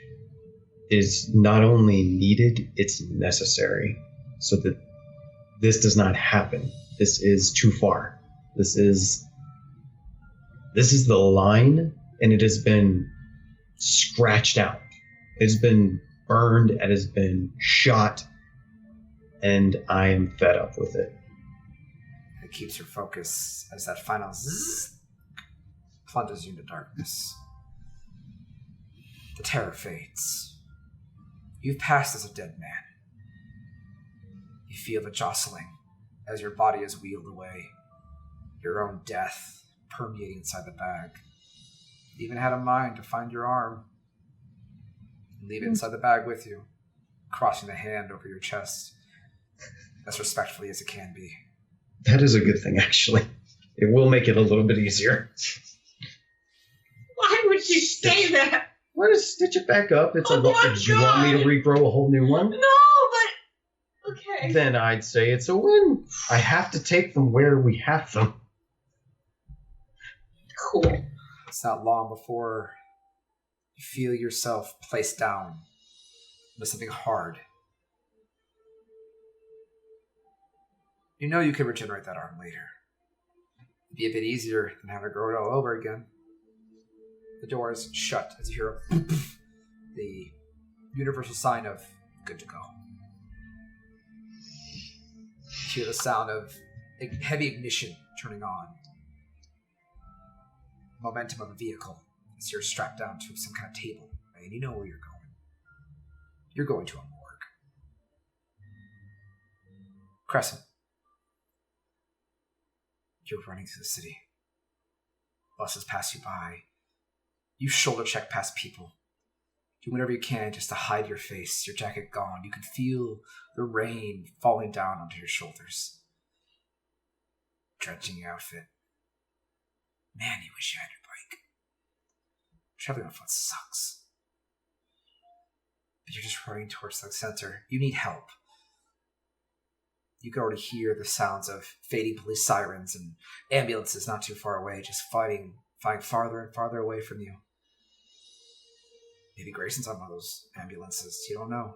is not only needed, it's necessary, so that this does not happen. This is too far. This is the line, and it has been scratched out. It's been burned, it has been shot, and I am fed up with it. It keeps your focus as that final zzz plunges you into darkness. The terror fades. You've passed as a dead man. You feel the jostling as your body is wheeled away, your own death permeating inside the bag. You even had a mind to find your arm and leave it inside the bag with you, crossing the hand over your chest as respectfully as it can be. That is a good thing, actually. It will make it a little bit easier. Why would you say that? Why just stitch it back up? It's Oh a my do you want me to regrow a whole new one? No, but okay. Then I'd say it's a win. I have to take them where we have them. Cool. It's not long before you feel yourself placed down with something hard. You know you can regenerate that arm later. It'd be a bit easier than having to grow it all over again. The door is shut as you hear the universal sign of good to go. You hear the sound of heavy ignition turning on. Momentum of a vehicle as you're strapped down to some kind of table, right? And you know where you're going. You're going to a morgue. Crescent. You're running through the city. Buses pass you by. You shoulder check past people. Do whatever you can just to hide your face, your jacket gone. You can feel the rain falling down onto your shoulders. Drenching your outfit. Man, you wish you had your bike. Traveling on foot sucks. But you're just running towards the center. You need help. You can already hear the sounds of fading police sirens and ambulances not too far away, just flying farther and farther away from you. Maybe Grayson's on one of those ambulances. You don't know.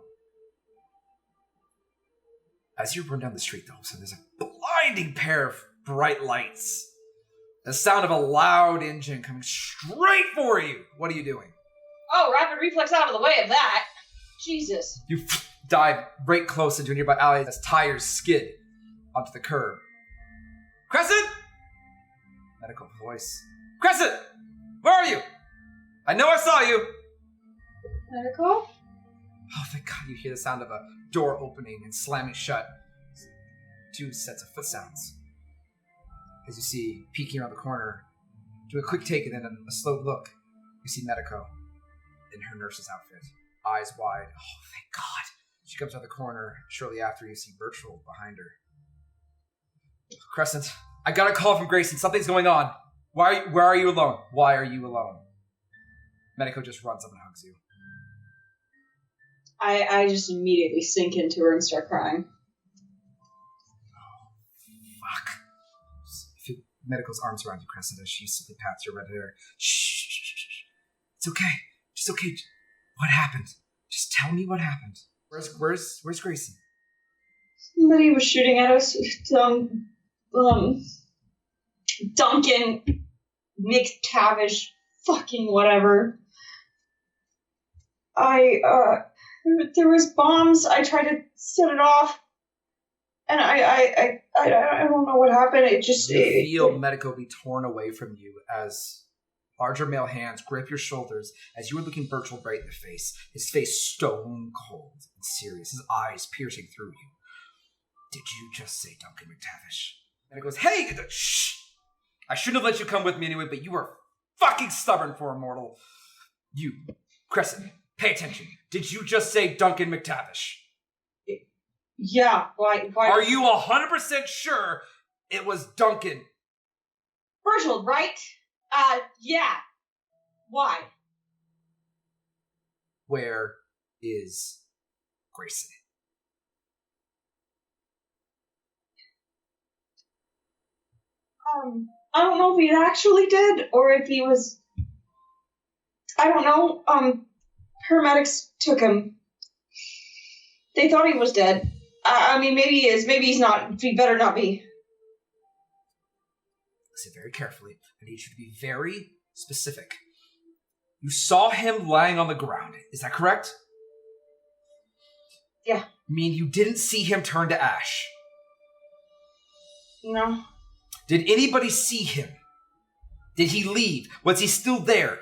As you run down the street, though, so there's a blinding pair of bright lights. The sound of a loud engine coming straight for you. What are you doing? Oh, rapid reflex out of the way of that. Jesus. You dive right close into a nearby alley as tires skid onto the curb. Crescent! Medical voice. Crescent! Where are you? I know I saw you! Medical? Oh, thank God, you hear the sound of a door opening and slamming shut. 2 sets of foot sounds. As you see, peeking around the corner, do a quick take and then a slow look, you see Medico in her nurse's outfit, eyes wide. Oh, thank God. She comes out the corner. Shortly after, you see Bertrand behind her. Crescent, I got a call from Grayson. Something's going on. Where are you alone? Why are you alone? Medico just runs up and hugs you. I just immediately sink into her and start crying. Fuck. Feel Medico's arms around you, Crescent, as she simply pats your red hair. Shh. It's okay. Just okay. What happened? Just tell me what happened. Where's Grayson? Somebody was shooting at us. Duncan McTavish, fucking whatever. There was bombs. I tried to set it off, and I don't know what happened. You feel Medico be torn away from you as larger male hands grip your shoulders as you are looking Bertrand right in the face. His face stone cold and serious, his eyes piercing through you. Did you just say Duncan McTavish? And it goes, hey, shh! I shouldn't have let you come with me anyway, but you were fucking stubborn for a mortal. You, Crescent, pay attention. Did you just say Duncan McTavish? Yeah, why? Are you 100% sure it was Duncan? Bertold, right? Yeah. Why? Where is Grayson? I don't know if he actually did, or if he was... I don't know. Paramedics took him. They thought he was dead. I mean, maybe he is. Maybe he's not. He better not be. Listen very carefully. I need you to be very specific. You saw him lying on the ground. Is that correct? Yeah. I mean, you didn't see him turn to ash. No. Did anybody see him? Did he leave? Was he still there?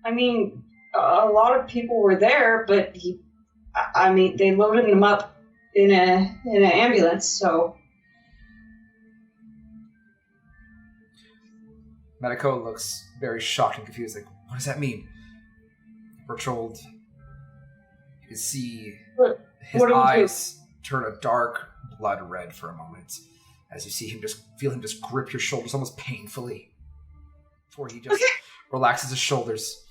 I mean, a lot of people were there, but they loaded him up in an ambulance, so... Medico looks very shocked and confused. Like, what does that mean? Bertrand, you can see his eyes turn a dark blood red for a moment as you see him feel him grip your shoulders almost painfully before he just relaxes his shoulders.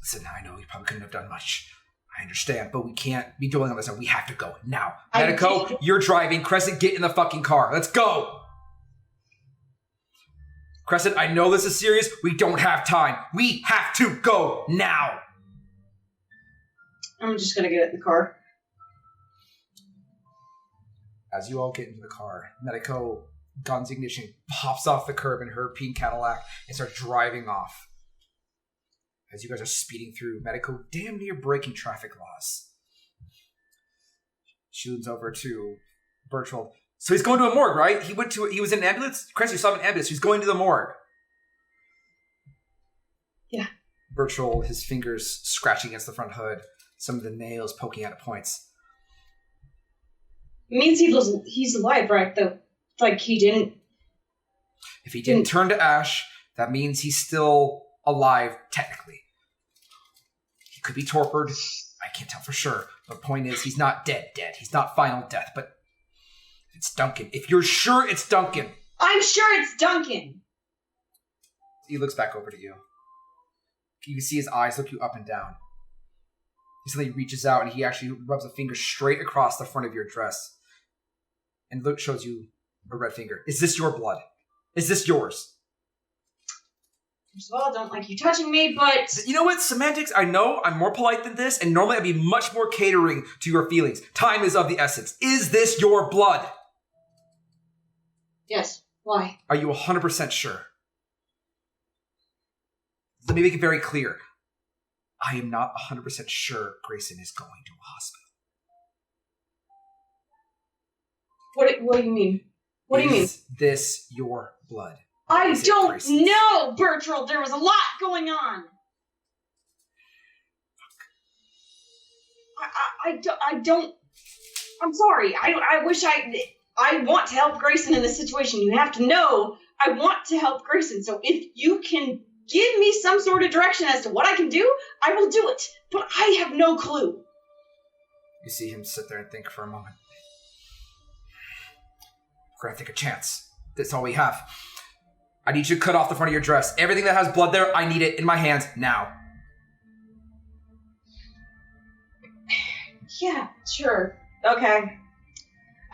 Listen, I know you probably couldn't have done much. I understand, but we can't be dwelling on this. We have to go now. Medico, you're driving. Crescent, get in the fucking car. Let's go. Crescent, I know this is serious. We don't have time. We have to go now. I'm just going to get in the car. As you all get into the car, Medico, guns ignition, pops off the curb in her pink Cadillac and starts driving off. As you guys are speeding through, Medico damn near breaking traffic laws. She leans over to Bertrand. So he's going to a morgue, right? He was in an ambulance? Chris, you saw him in an ambulance. He's going to the morgue. Yeah. Bertrand, his fingers scratching against the front hood, some of the nails poking out at points. It means he's alive, right? Like he didn't... If he didn't turn to ash, that means he's still alive, technically. He could be torpid. I can't tell for sure. The point is, he's not dead. He's not final death, but it's Duncan. If you're sure it's Duncan. I'm sure it's Duncan. He looks back over to you. You can see his eyes look you up and down. He suddenly reaches out and he actually rubs a finger straight across the front of your dress. And shows you a red finger. Is this your blood? Is this yours? First of all, I don't like you touching me, but... You know what? Semantics, I know I'm more polite than this, and normally I'd be much more catering to your feelings. Time is of the essence. Is this your blood? Yes. Why? Are you 100% sure? Let me make it very clear. I am not 100% sure Grayson is going to a hospital. What do you mean? What do you mean? Is this your blood? I don't know, Bertrand. There was a lot going on. I don't. I'm sorry. I wish I want to help Grayson in this situation. You have to know I want to help Grayson. So if you can give me some sort of direction as to what I can do, I will do it. But I have no clue. You see him sit there and think for a moment. We're gonna take a chance. That's all we have. I need you to cut off the front of your dress. Everything that has blood there, I need it in my hands now. Yeah, sure. Okay.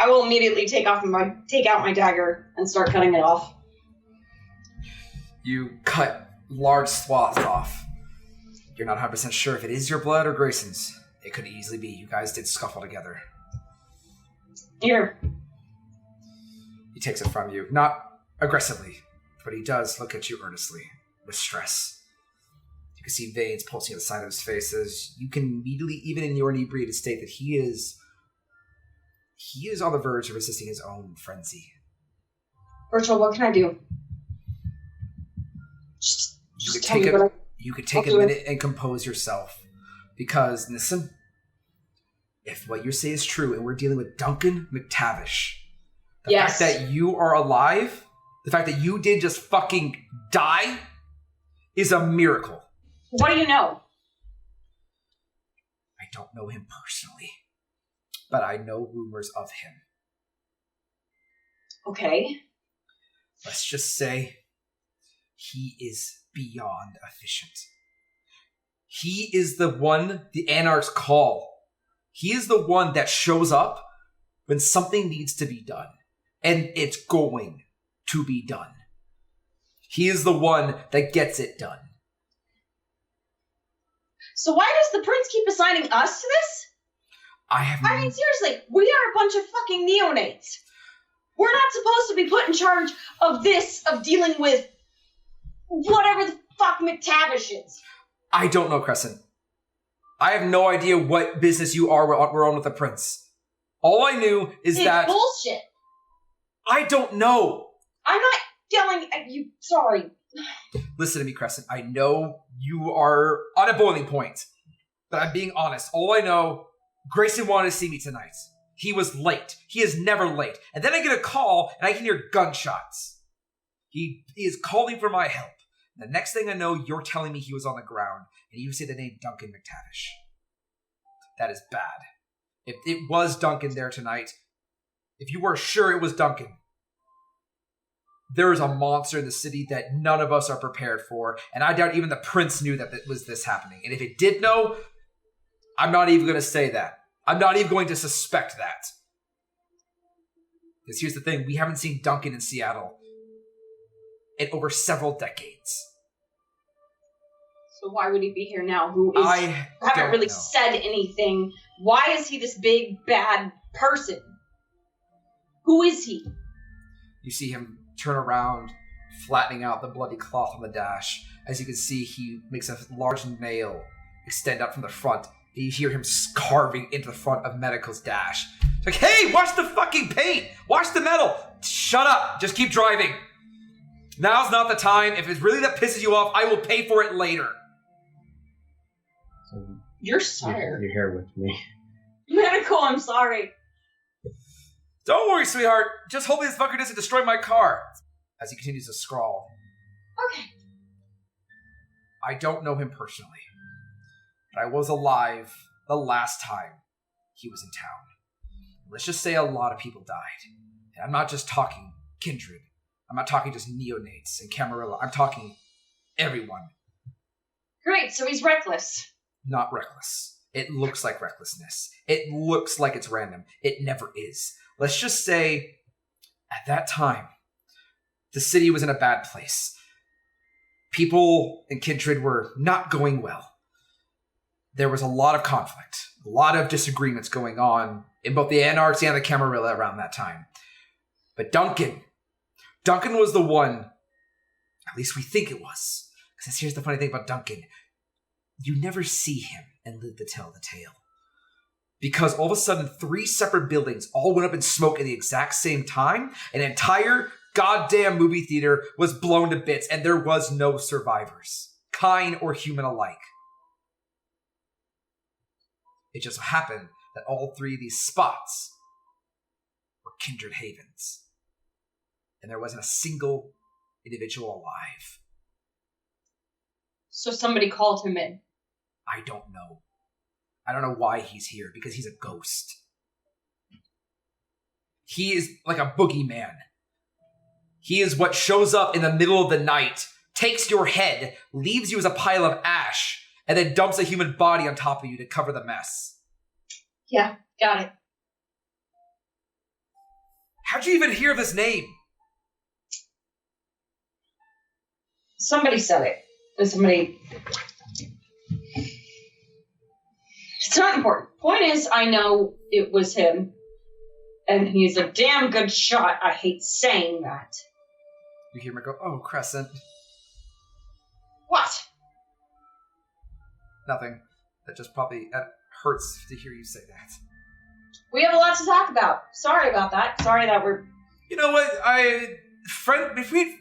I will immediately take out my dagger and start cutting it off. You cut large swaths off. You're not 100% sure if it is your blood or Grayson's. It could easily be. You guys did scuffle together. Here. He takes it from you. Not aggressively, but he does look at you earnestly, with stress. You can see veins pulsing at the side of his face as you can immediately, even in your inebriated state, that he is on the verge of resisting his own frenzy. Virtual, what can I do? You could take a minute and compose yourself. Because, listen, if what you say is true and we're dealing with Duncan McTavish, the fact that you are alive, the fact that you did just fucking die, is a miracle. What do you know? I don't know him personally, but I know rumors of him. Okay. Let's just say he is beyond efficient. He is the one the Anarchs call. He is the one that shows up when something needs to be done. And it's going to be done. He is the one that gets it done. So why does the prince keep assigning us to this? I mean, seriously, we are a bunch of fucking neonates. We're not supposed to be put in charge of this, of dealing with whatever the fuck McTavish is. I don't know, Crescent. I have no idea what business you are we're on with the prince. All I knew is that... It's bullshit. I don't know. I'm not yelling at you. Sorry. Listen to me, Crescent. I know you are on a boiling point, but I'm being honest. All I know, Grayson wanted to see me tonight. He was late. He is never late. And then I get a call, and I can hear gunshots. He is calling for my help. The next thing I know, you're telling me he was on the ground, and you say the name Duncan McTavish. That is bad. If it was Duncan there tonight, if you were sure it was Duncan, there is a monster in the city that none of us are prepared for, and I doubt even the prince knew that it was this happening. And if it did know, I'm not even going to say that. I'm not even going to suspect that. Because here's the thing, we haven't seen Duncan in Seattle in over several decades. So why would he be here now? I haven't really said anything. Why is he this big, bad person? Who is he? You see him turn around, flattening out the bloody cloth on the dash. As you can see, he makes a large nail extend out from the front. You hear him carving into the front of Medical's dash. It's like, hey, watch the fucking paint! Watch the metal! Shut up! Just keep driving. Now's not the time. If it's really that pisses you off, I will pay for it later. So you're sire. You're here with me. Medical, I'm sorry. Don't worry, sweetheart. Just hopefully this fucker doesn't destroy my car. As he continues to scrawl. Okay. I don't know him personally. But I was alive the last time he was in town. Let's just say a lot of people died. And I'm not just talking kindred. I'm not talking just neonates and Camarilla. I'm talking everyone. Great, so he's reckless. Not reckless. It looks like recklessness. It looks like it's random. It never is. Let's just say, at that time, the city was in a bad place. People in Kindred were not going well. There was a lot of conflict, a lot of disagreements going on in both the Anarchs and the Camarilla around that time. But Duncan was the one, at least we think it was. Because here's the funny thing about Duncan. You never see him and live to tell the tale. Because all of a sudden, 3 separate buildings all went up in smoke at the exact same time. An entire goddamn movie theater was blown to bits, and there was no survivors, kind or human alike. It just happened that all 3 of these spots were Kindred havens. And there wasn't a single individual alive. So somebody called him in. I don't know. I don't know why he's here, because he's a ghost. He is like a boogeyman. He is what shows up in the middle of the night, takes your head, leaves you as a pile of ash, and then dumps a human body on top of you to cover the mess. Yeah, got it. How'd you even hear this name? Somebody said it. Somebody... It's not important. Point is, I know it was him. And he's a damn good shot. I hate saying that. You hear me go, oh, Crescent. What? Nothing. That just probably hurts to hear you say that. We have a lot to talk about. Sorry about that. Sorry that we're... You know what?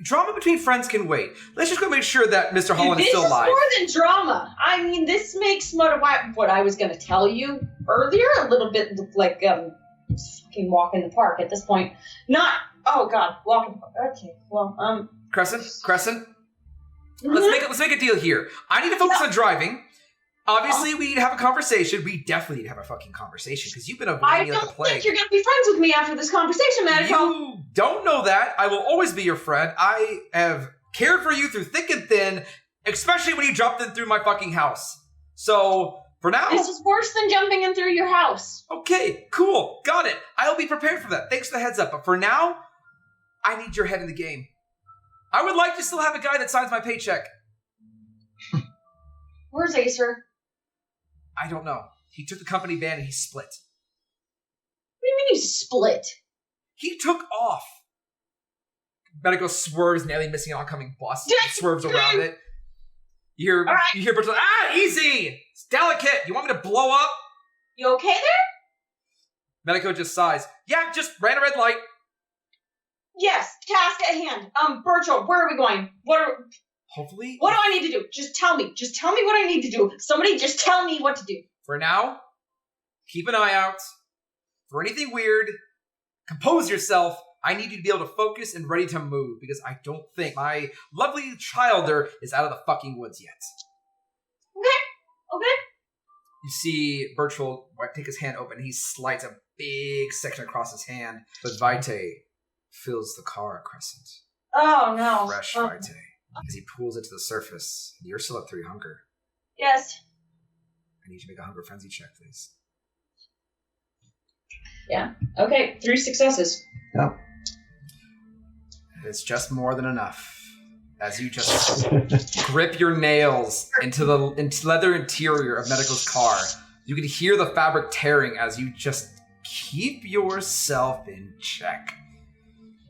Drama between friends can wait. Let's just go make sure that Mr. Holland is still alive. This is more than drama. I mean, this makes what I was going to tell you earlier a little bit look like fucking walk in the park at this point. Not, oh god, walk in the park. Okay, well, Crescent. Let's make a deal here. I need to focus on driving. Obviously, we need to have a conversation. We definitely need to have a fucking conversation, because you've been avoiding me like the plague. I don't think you're going to be friends with me after this conversation, Medical. You don't know that. I will always be your friend. I have cared for you through thick and thin, especially when you dropped in through my fucking house. So, for now... This is worse than jumping in through your house. Okay, cool. Got it. I'll be prepared for that. Thanks for the heads up. But for now, I need your head in the game. I would like to still have a guy that signs my paycheck. Where's Acer? I don't know. He took the company van and he split. What do you mean he split? He took off. Medical swerves, nearly missing an oncoming bus. Swerves around it. You hear Bertolt, easy! It's delicate. You want me to blow up? You okay there? Medico just sighs. Yeah, just ran a red light. Yes, task at hand. Bertolt, where are we going? Hopefully. What do I need to do? Just tell me. Just tell me what I need to do. Somebody just tell me what to do. For now, keep an eye out for anything weird. Compose yourself. I need you to be able to focus and ready to move, because I don't think my lovely childer is out of the fucking woods yet. Okay. You see Bertolt take his hand open. He slides a big section across his hand. But Vitae fills the car, Crescent. Oh, no. Fresh Vitae. As he pulls it to the surface. You're still at 3 hunger. Yes. I need you to make a hunger frenzy check, please. Yeah. Okay, 3 successes. Yep. It's just more than enough. As you just grip your nails into the leather interior of Medical's car, you can hear the fabric tearing as you just keep yourself in check.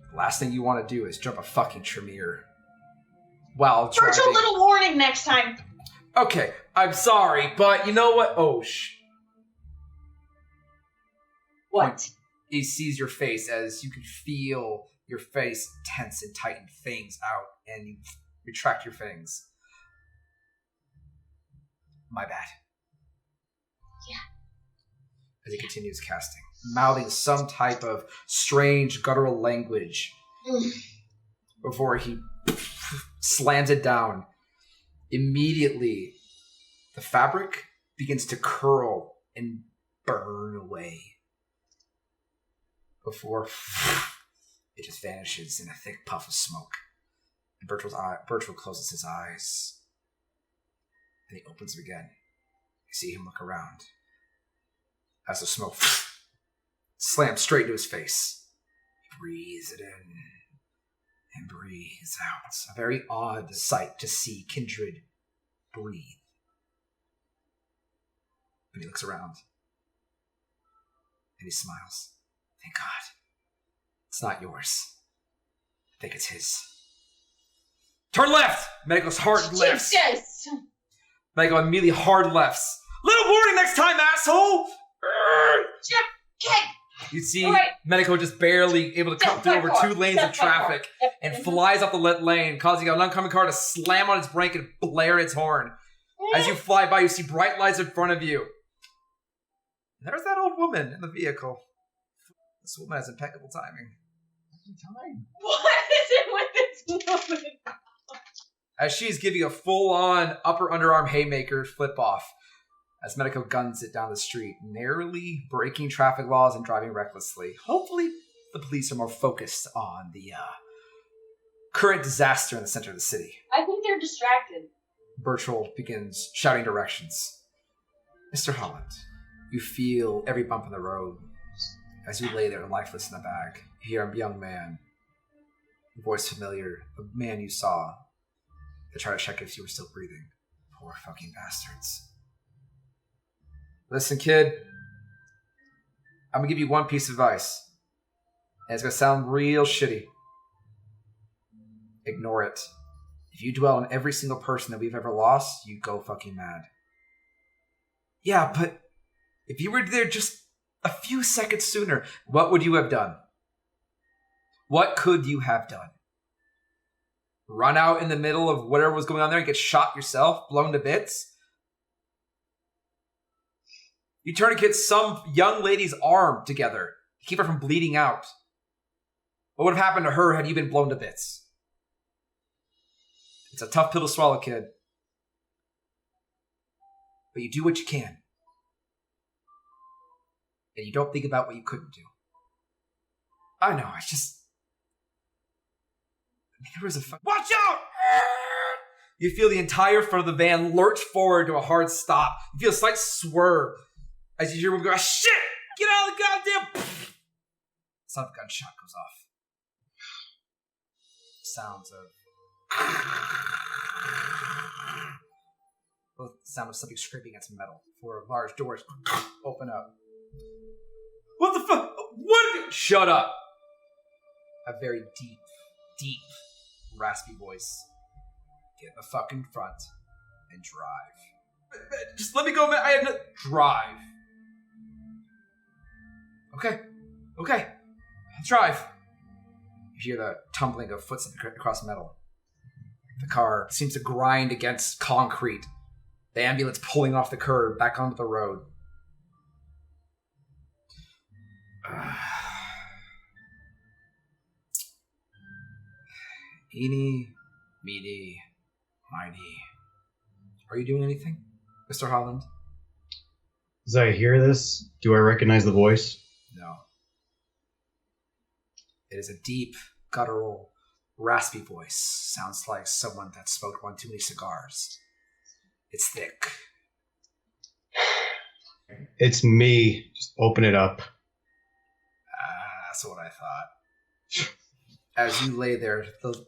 The last thing you want to do is jump a fucking Tremere while driving. Virtual little warning next time. Okay, I'm sorry, but you know what? Oh, What? He sees your face as you can feel your face tense and tighten, fangs out, and you retract your fangs. My bad. Yeah. As he continues casting, mouthing some type of strange guttural language before he slams it down. Immediately, the fabric begins to curl and burn away before it just vanishes in a thick puff of smoke. And Bertolt closes his eyes. And he opens them again. You see him look around as the smoke slams straight into his face. He breathes it in man breathes out. A very odd sight to see kindred breathe. But he looks around. And he smiles. Thank God. It's not yours. I think it's his. Turn left! Medico's hard lefts. Jesus! Medico immediately hard lefts. Little warning next time, asshole! Okay. You see Right. Medico just barely able to cut through over 2 lanes of traffic and flies off the lit lane, causing an oncoming car to slam on its brake and blare its horn. As you fly by, you see bright lights in front of you. There's that old woman in the vehicle. This woman has impeccable timing. What is it with this woman? As she's giving a full-on upper underarm haymaker flip-off, as Medico guns it down the street, narrowly breaking traffic laws and driving recklessly. Hopefully, the police are more focused on the current disaster in the center of the city. I think they're distracted. Bertold begins shouting directions. Mr. Holland, you feel every bump in the road as you lay there lifeless in the bag. You hear a young man, a voice familiar, the man you saw. They try to check if you were still breathing. Poor fucking bastards. Listen, kid. I'm gonna give you one piece of advice. And it's gonna sound real shitty. Ignore it. If you dwell on every single person that we've ever lost, you go fucking mad. Yeah, but if you were there just a few seconds sooner, what would you have done? What could you have done? Run out in the middle of whatever was going on there and get shot yourself, blown to bits? You tourniquet some young lady's arm together to keep her from bleeding out. What would have happened to her had you been blown to bits? It's a tough pill to swallow, kid. But you do what you can. And you don't think about what you couldn't do. I know, there was a watch out! You feel the entire front of the van lurch forward to a hard stop. You feel a slight swerve as you hear one go, shit! Get out of the goddamn... Some gunshot goes off. Sounds of... Both the sound of something scraping against metal before large doors open up. What the fuck? What? Shut up! A very deep, raspy voice. Get in the fucking front and drive. Just let me go, man. I have no... Drive. Okay. I'll drive. You hear the tumbling of footsteps across metal. The car seems to grind against concrete. The ambulance pulling off the curb back onto the road. Eeny, meeny, miny. Are you doing anything, Mr. Holland? As I hear this, do I recognize the voice? No. It is a deep, guttural, raspy voice. Sounds like someone that smoked one too many cigars. It's thick. It's me. Just open it up. That's what I thought. As you lay there, the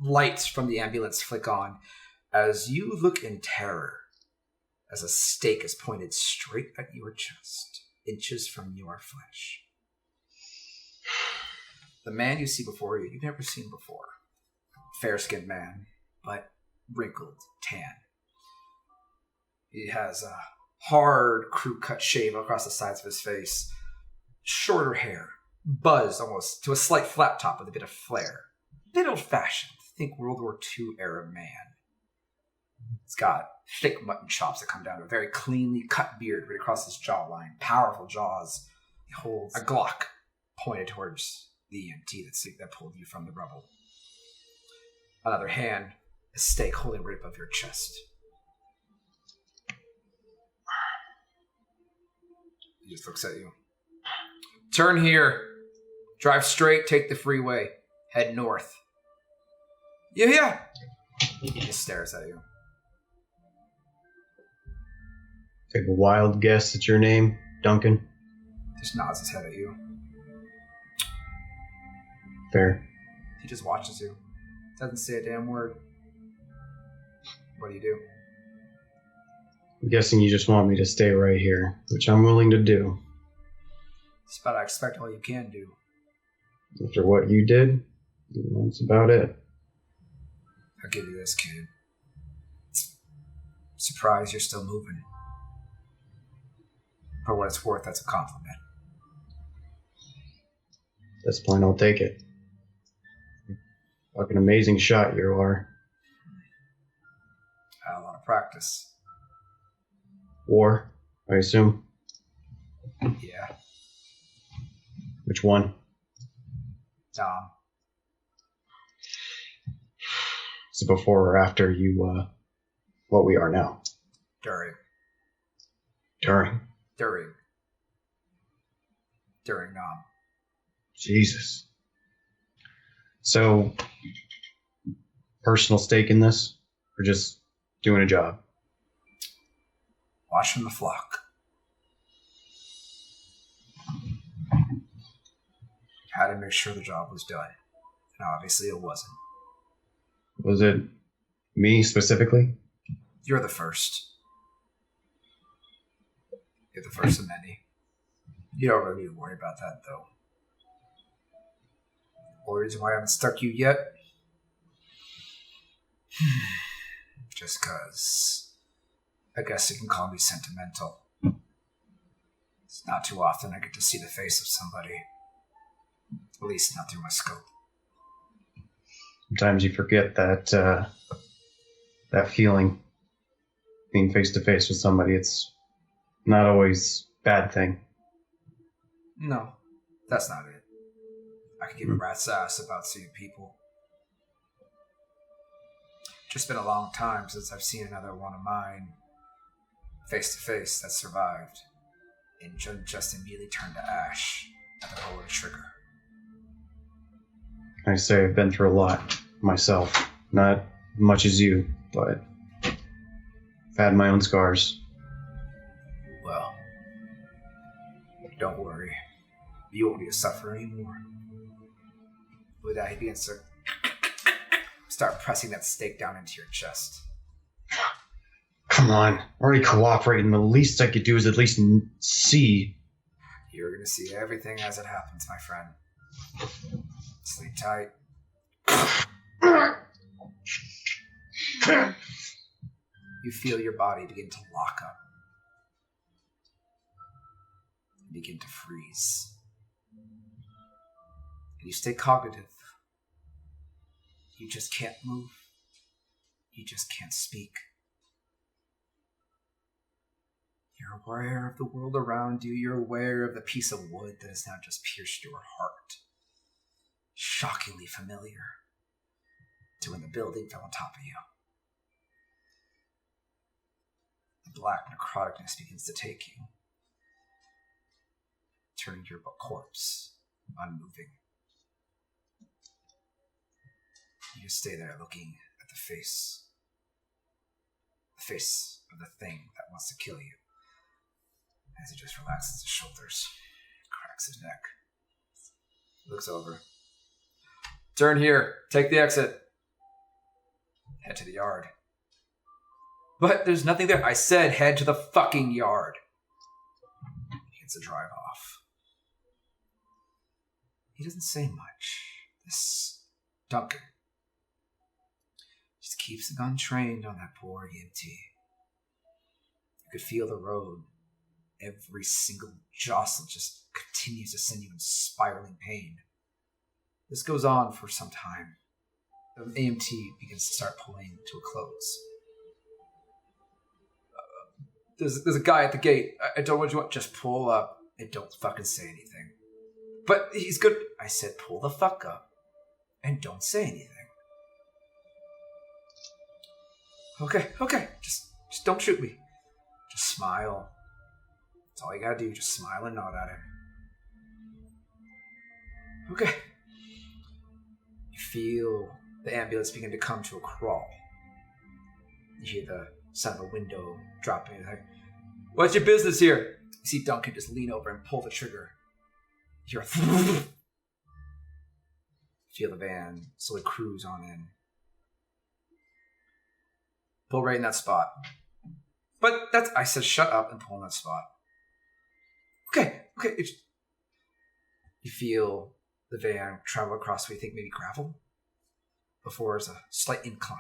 lights from the ambulance flick on. As you look in terror, as a stake is pointed straight at your chest, inches from your flesh. The man you see before you, you've never seen before. Fair-skinned man, but wrinkled, tan. He has a hard, crew-cut shave across the sides of his face. Shorter hair, buzzed almost to a slight flat top with a bit of flair. A bit old-fashioned. Think World War II era man. He's got thick mutton chops that come down to a very cleanly cut beard right across his jawline. Powerful jaws. He holds a Glock pointed towards the EMT that pulled you from the rubble. Another hand, a stake holding right above your chest. He just looks at you. Turn here. Drive straight, take the freeway. Head north. Yeah. He just stares at you. Take a wild guess at your name, Duncan. Just nods his head at you. Fair. He just watches you. Doesn't say a damn word. What do you do? I'm guessing you just want me to stay right here, which I'm willing to do. It's about I expect all you can do. After what you did, that's about it. I'll give you this, kid. Surprised you're still moving. For what it's worth, that's a compliment. At this point, I'll take it. Fucking amazing shot you are. I had a lot of practice. War, I assume. Yeah. Which one? Dom. Is it before or after you, what we are now? During. During. During Dom. Jesus. So, personal stake in this, or just doing a job? Watching the flock. Had to make sure the job was done. And obviously it wasn't. Was it me specifically? You're the first. You're the first of many. You don't really need to worry about that, though. The only reason why I haven't stuck you yet? Just because I guess you can call me sentimental. It's not too often I get to see the face of somebody. At least not through my scope. Sometimes you forget that that feeling, being face to face with somebody. It's not always a bad thing. No, that's not it. I could give a rat's ass about seeing people. Just been a long time since I've seen another one of mine face to face that survived and just immediately turned to ash at the pull of the trigger. I say I've been through a lot myself. Not much as you, but I've had my own scars. Well, don't worry. You won't be a sufferer anymore. With that, he begins to start pressing that stake down into your chest. Come on, already cooperating. The least I could do is at least see. You're going to see everything as it happens, my friend. Sleep tight. You feel your body begin to lock up. Begin to freeze. And you stay cognitive. You just can't move. You just can't speak. You're aware of the world around you. You're aware of the piece of wood that has now just pierced your heart. Shockingly familiar to when the building fell on top of you. The black necroticness begins to take you, turning your corpse unmoving. You just stay there looking at the face of the thing that wants to kill you, as he just relaxes his shoulders, cracks his neck, looks over. Turn here, take the exit. Head to the yard. But there's nothing there. I said head to the fucking yard. He gets a drive off. He doesn't say much. This Duncan just keeps the gun trained on that poor EMT. You could feel the road. Every single jostle just continues to send you in spiraling pain. This goes on for some time. The EMT begins to start pulling to a close. There's a guy at the gate. I don't know what you want. Just pull up and don't fucking say anything. But he's good. I said pull the fuck up and don't say anything. Okay. Just don't shoot me. Just smile. That's all you gotta do. Just smile and nod at him. Okay. You feel the ambulance begin to come to a crawl. You hear the sound of a window dropping. Like, what's your business here? You see Duncan just lean over and pull the trigger. You hear a feel the van slowly cruise on in. Pull right in that spot. But that's... I said shut up and pull in that spot. Okay. You feel the van travel across what you think maybe gravel before there's a slight incline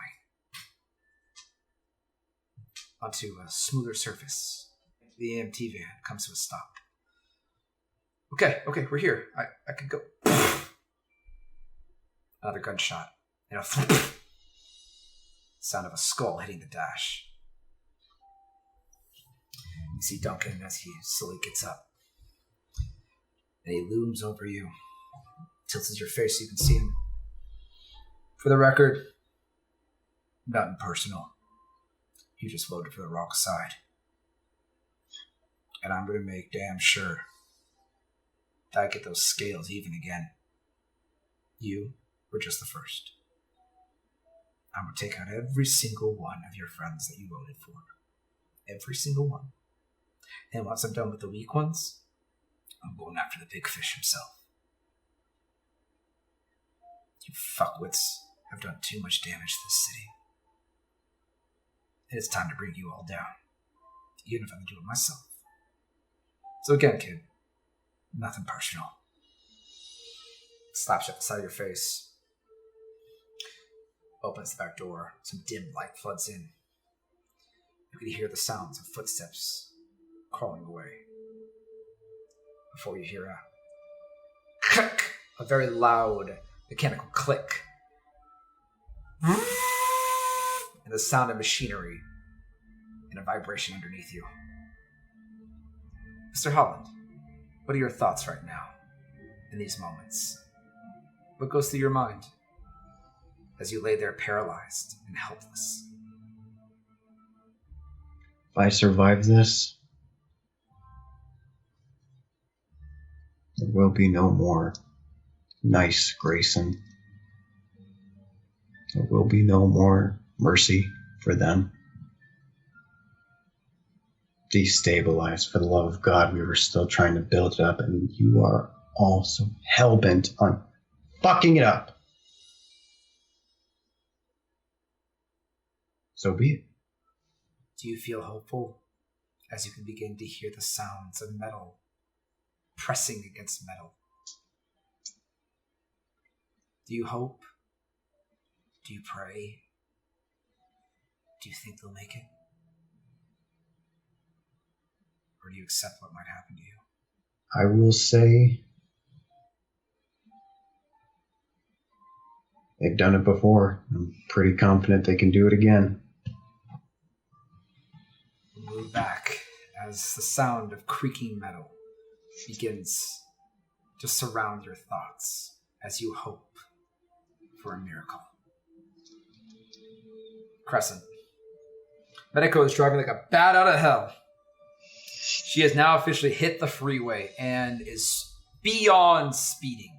onto a smoother surface. The EMT van comes to a stop. Okay, we're here. I could go. Another gunshot. And a sound of a skull hitting the dash. You see Duncan as he slowly gets up. And he looms over you. Tilts your face so you can see him. For the record, nothing personal. You just voted for the wrong side. And I'm going to make damn sure that I get those scales even again. You were just the first. I'm going to take out every single one of your friends that you voted for. Every single one. And once I'm done with the weak ones, I'm going after the big fish himself. You fuckwits have done too much damage to this city. And it's time to bring you all down. Even if I do it myself. So again, kid, nothing personal. Slaps you at the side of your face. Opens the back door. Some dim light floods in. You can hear the sounds of footsteps crawling away. Before you hear a click, a very loud mechanical click. And the sound of machinery and a vibration underneath you. Mr. Holland, what are your thoughts right now in these moments? What goes through your mind as you lay there paralyzed and helpless? If I survive this, there will be no more nice Grayson. There will be no more mercy for them. Destabilized, for the love of God, we were still trying to build it up, and you are all so hell-bent on fucking it up. So be it. Do you feel hopeful as you can begin to hear the sounds of metal pressing against metal? Do you hope? Do you pray? Do you think they'll make it? Or do you accept what might happen to you? I will say they've done it before. I'm pretty confident they can do it again. Move back as the sound of creaking metal begins to surround your thoughts as you hope for a miracle. Crescent. Medico is driving like a bat out of hell. She has now officially hit the freeway and is beyond speeding.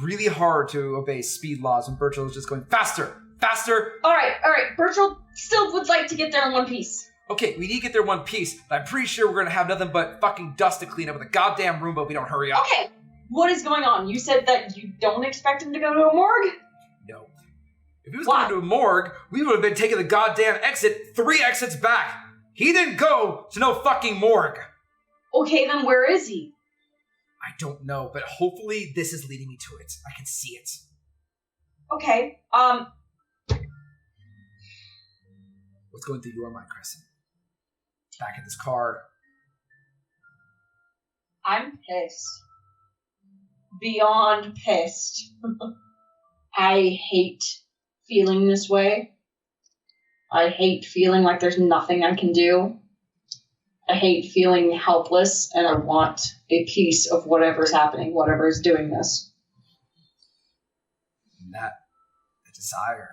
Really hard to obey speed laws when Birchall is just going faster, faster. All right. Birchall still would like to get there in one piece. Okay, we need to get there one piece, but I'm pretty sure we're going to have nothing but fucking dust to clean up with a goddamn Roomba if we don't hurry up. Okay, what is going on? You said that you don't expect him to go to a morgue? No. If he was going to a morgue, we would have been taking the goddamn exit 3 exits back. He didn't go to no fucking morgue. Okay, then where is he? I don't know, but hopefully this is leading me to it. I can see it. Okay, What's going through your mind, Crescent? Back in this car. I'm pissed. Beyond pissed. I hate feeling this way. I hate feeling like there's nothing I can do. I hate feeling helpless, and I want a piece of whatever's happening, whatever's doing this. And that desire,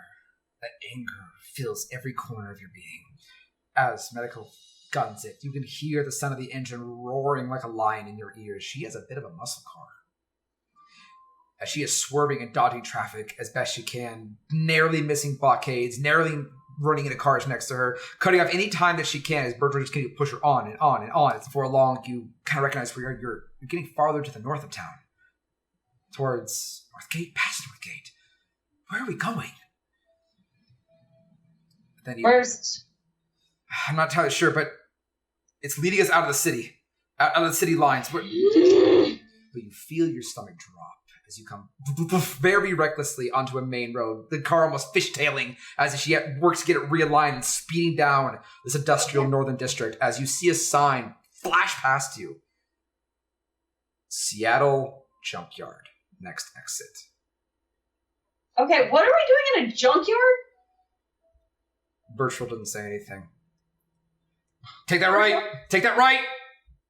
that anger fills every corner of your being. As Medical guns it, you can hear the sound of the engine roaring like a lion in your ears. She has a bit of a muscle car. As she is swerving and dodging traffic as best she can, narrowly missing blockades, narrowly running into cars next to her, cutting off any time that she can as Bertrand just continues to push her on and on and on. It's before long you kind of recognize where you're getting farther to the north of town. Towards Northgate, past Northgate. Where are we going? Then you, Where's... I'm not entirely sure, but it's leading us out of the city. Out of the city lines. But you feel your stomach drop as you come very recklessly onto a main road. The car almost fishtailing as she works to get it realigned and speeding down this industrial northern district as you see a sign flash past you. Seattle Junkyard. Next exit. Okay, what are we doing in a junkyard? Virtual doesn't say anything. Take that right! Take that right!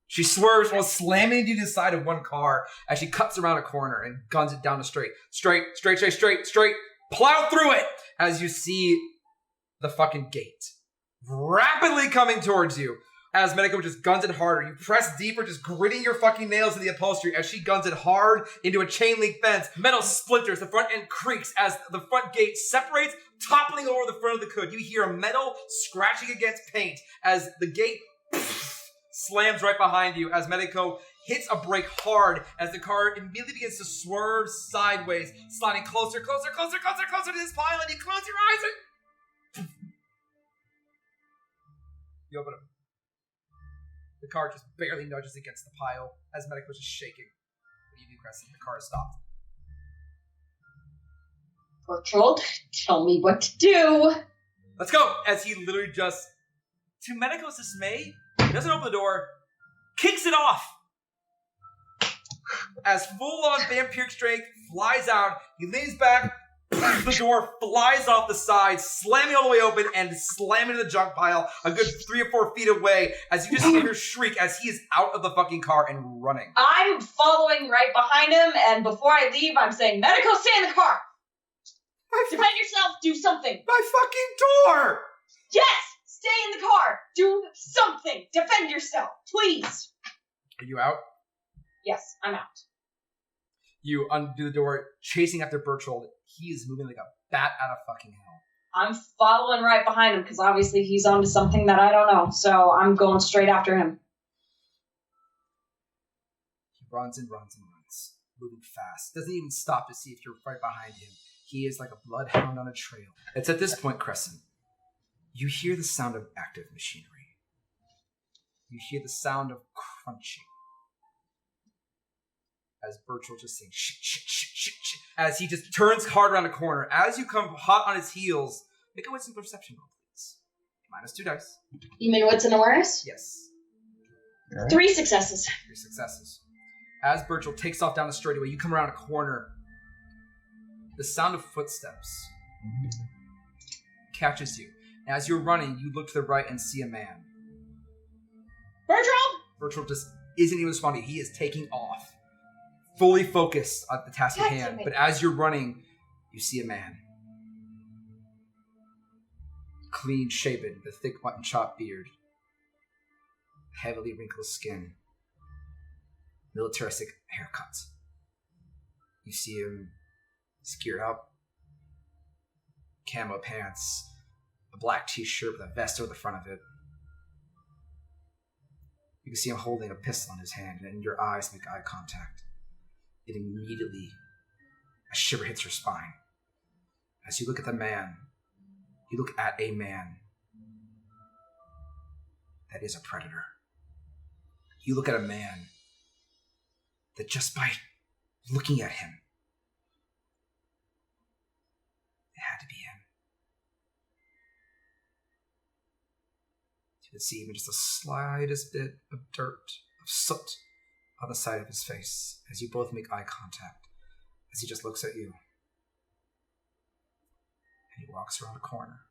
She swerves while slamming into the side of one car as she cuts around a corner and guns it down the straight. Straight. Plow through it as you see the fucking gate rapidly coming towards you. As Medico just guns it harder. You press deeper, just gritting your fucking nails in the upholstery as she guns it hard into a chain link fence. Metal splinters, the front end creaks as the front gate separates, toppling over the front of the hood. You hear a metal scratching against paint as the gate slams right behind you as Medico hits a brake hard as the car immediately begins to swerve sideways, sliding closer to this pile, and you close your eyes and you open them. The car just barely nudges against the pile as Medico is just shaking. What do you do, Crescent? The car is stopped. Bertrand, tell me what to do. Let's go! As he literally just, to Medico's dismay, doesn't open the door, kicks it off. As full-on vampiric strength flies out, he leans back, the door flies off the side, slamming all the way open and slamming into the junk pile a good 3 or 4 feet away as you just hear her shriek as he is out of the fucking car and running. I'm following right behind him, and before I leave, I'm saying, Medico, stay in the car! Defend yourself, do something! My fucking door! Yes! Stay in the car! Do something! Defend yourself, please! Are you out? Yes, I'm out. You undo the door, chasing after Berchtold. He is moving like a bat out of fucking hell. I'm following right behind him because obviously he's onto something that I don't know. So I'm going straight after him. He runs, moving fast. Doesn't even stop to see if you're right behind him. He is like a bloodhound on a trail. It's at this point, Crescent, you hear the sound of active machinery. You hear the sound of crunching. As Bertrand just saying shit, as he just turns hard around the corner. As you come hot on his heels, make a wisdom perception roll, please. -2 dice. You mean what's an awareness? Yes. Right. 3 successes. 3 successes. As Bertrand takes off down the straightaway, you come around a corner. The sound of footsteps catches you. As you're running, you look to the right and see a man. Bertrand! Bertrand just isn't even responding. He is taking off. Fully focused on the task at hand. But as you're running, you see a man. Clean shaven, the thick mutton chop beard. Heavily wrinkled skin. Militaristic haircut. You see him geared up. Camo pants. A black t-shirt with a vest over the front of it. You can see him holding a pistol in his hand, and your eyes make eye contact. It immediately, a shiver hits your spine. As you look at the man, you look at a man that is a predator. You look at a man that just by looking at him, it had to be him. You can see even just the slightest bit of dirt, of soot, on the side of his face as you both make eye contact as he just looks at you. And he walks around a corner.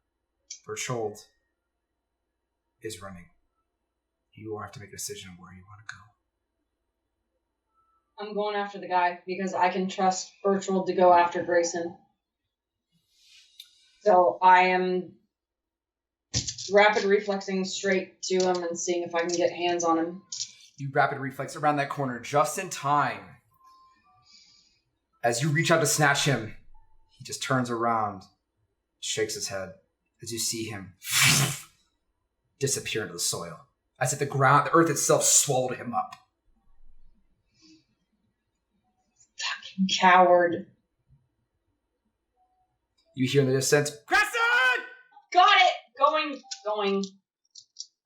Berchtold is running. You have to make a decision on where you want to go. I'm going after the guy because I can trust Bertrand to go after Grayson. So I am rapid reflexing straight to him and seeing if I can get hands on him. You rapid reflex around that corner just in time. As you reach out to snatch him, he just turns around, shakes his head as you see him disappear into the soil. As if the earth itself swallowed him up. Fucking coward. You hear in the distance, Crescent! Got it! Going.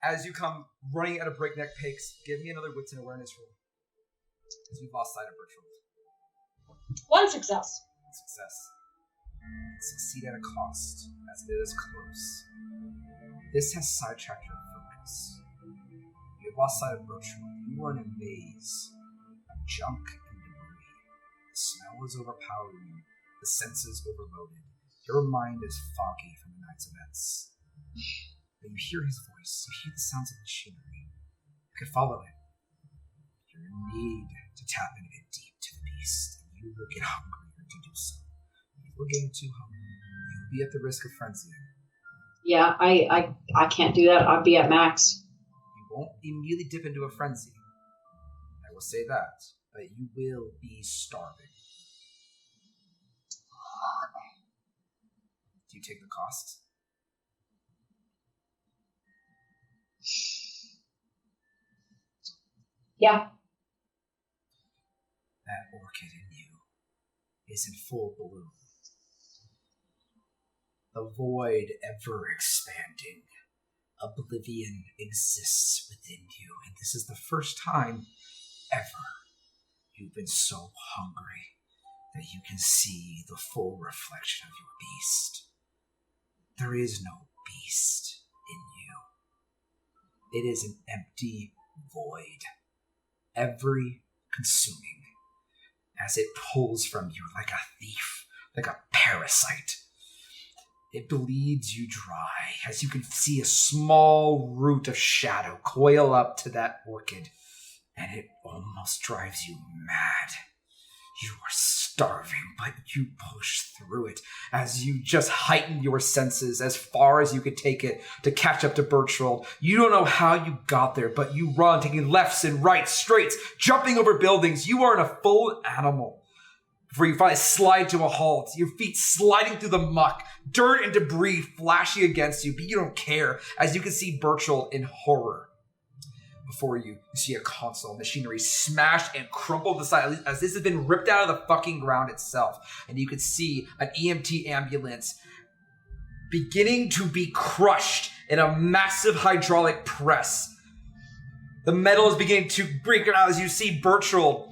As you come running at a breakneck pace, give me another wits and awareness roll. As you've lost sight of Bertram. 1 success. Success. Succeed at a cost, as it is close. This has sidetracked your focus. You have lost sight of Bertram. You are in a maze of junk and debris. The smell is overpowering. The senses overloaded. Your mind is foggy from the night's events. But you hear his voice. You hear the sounds of machinery. You can follow it. You're in need to tap into it deep to the beast, and you will get hungrier to do so. If you're getting too hungry, you'll be at the risk of frenzying. Yeah, I can't do that. I'll be at max. You won't immediately dip into a frenzy. I will say that, but you will be starving. Do you take the cost? Yeah. That orchid in you is in full bloom. The void ever expanding. Oblivion exists within you, and this is the first time ever you've been so hungry that you can see the full reflection of your beast. There is no beast in you. It is an empty void, every consuming, as it pulls from you like a thief, like a parasite. It bleeds you dry, as you can see a small root of shadow coil up to that orchid, and it almost drives you mad. You are starving, but you push through it as you just heighten your senses as far as you could take it to catch up to Bertram. You don't know how you got there, but you run, taking lefts and rights, straights, jumping over buildings. You are in a full animal before you finally slide to a halt, your feet sliding through the muck, dirt and debris flashing against you, but you don't care as you can see Bertram in horror. Before you, you see a console, machinery smashed and crumpled to the side as this has been ripped out of the fucking ground itself. And you can see an EMT ambulance beginning to be crushed in a massive hydraulic press. The metal is beginning to break out as you see Bertram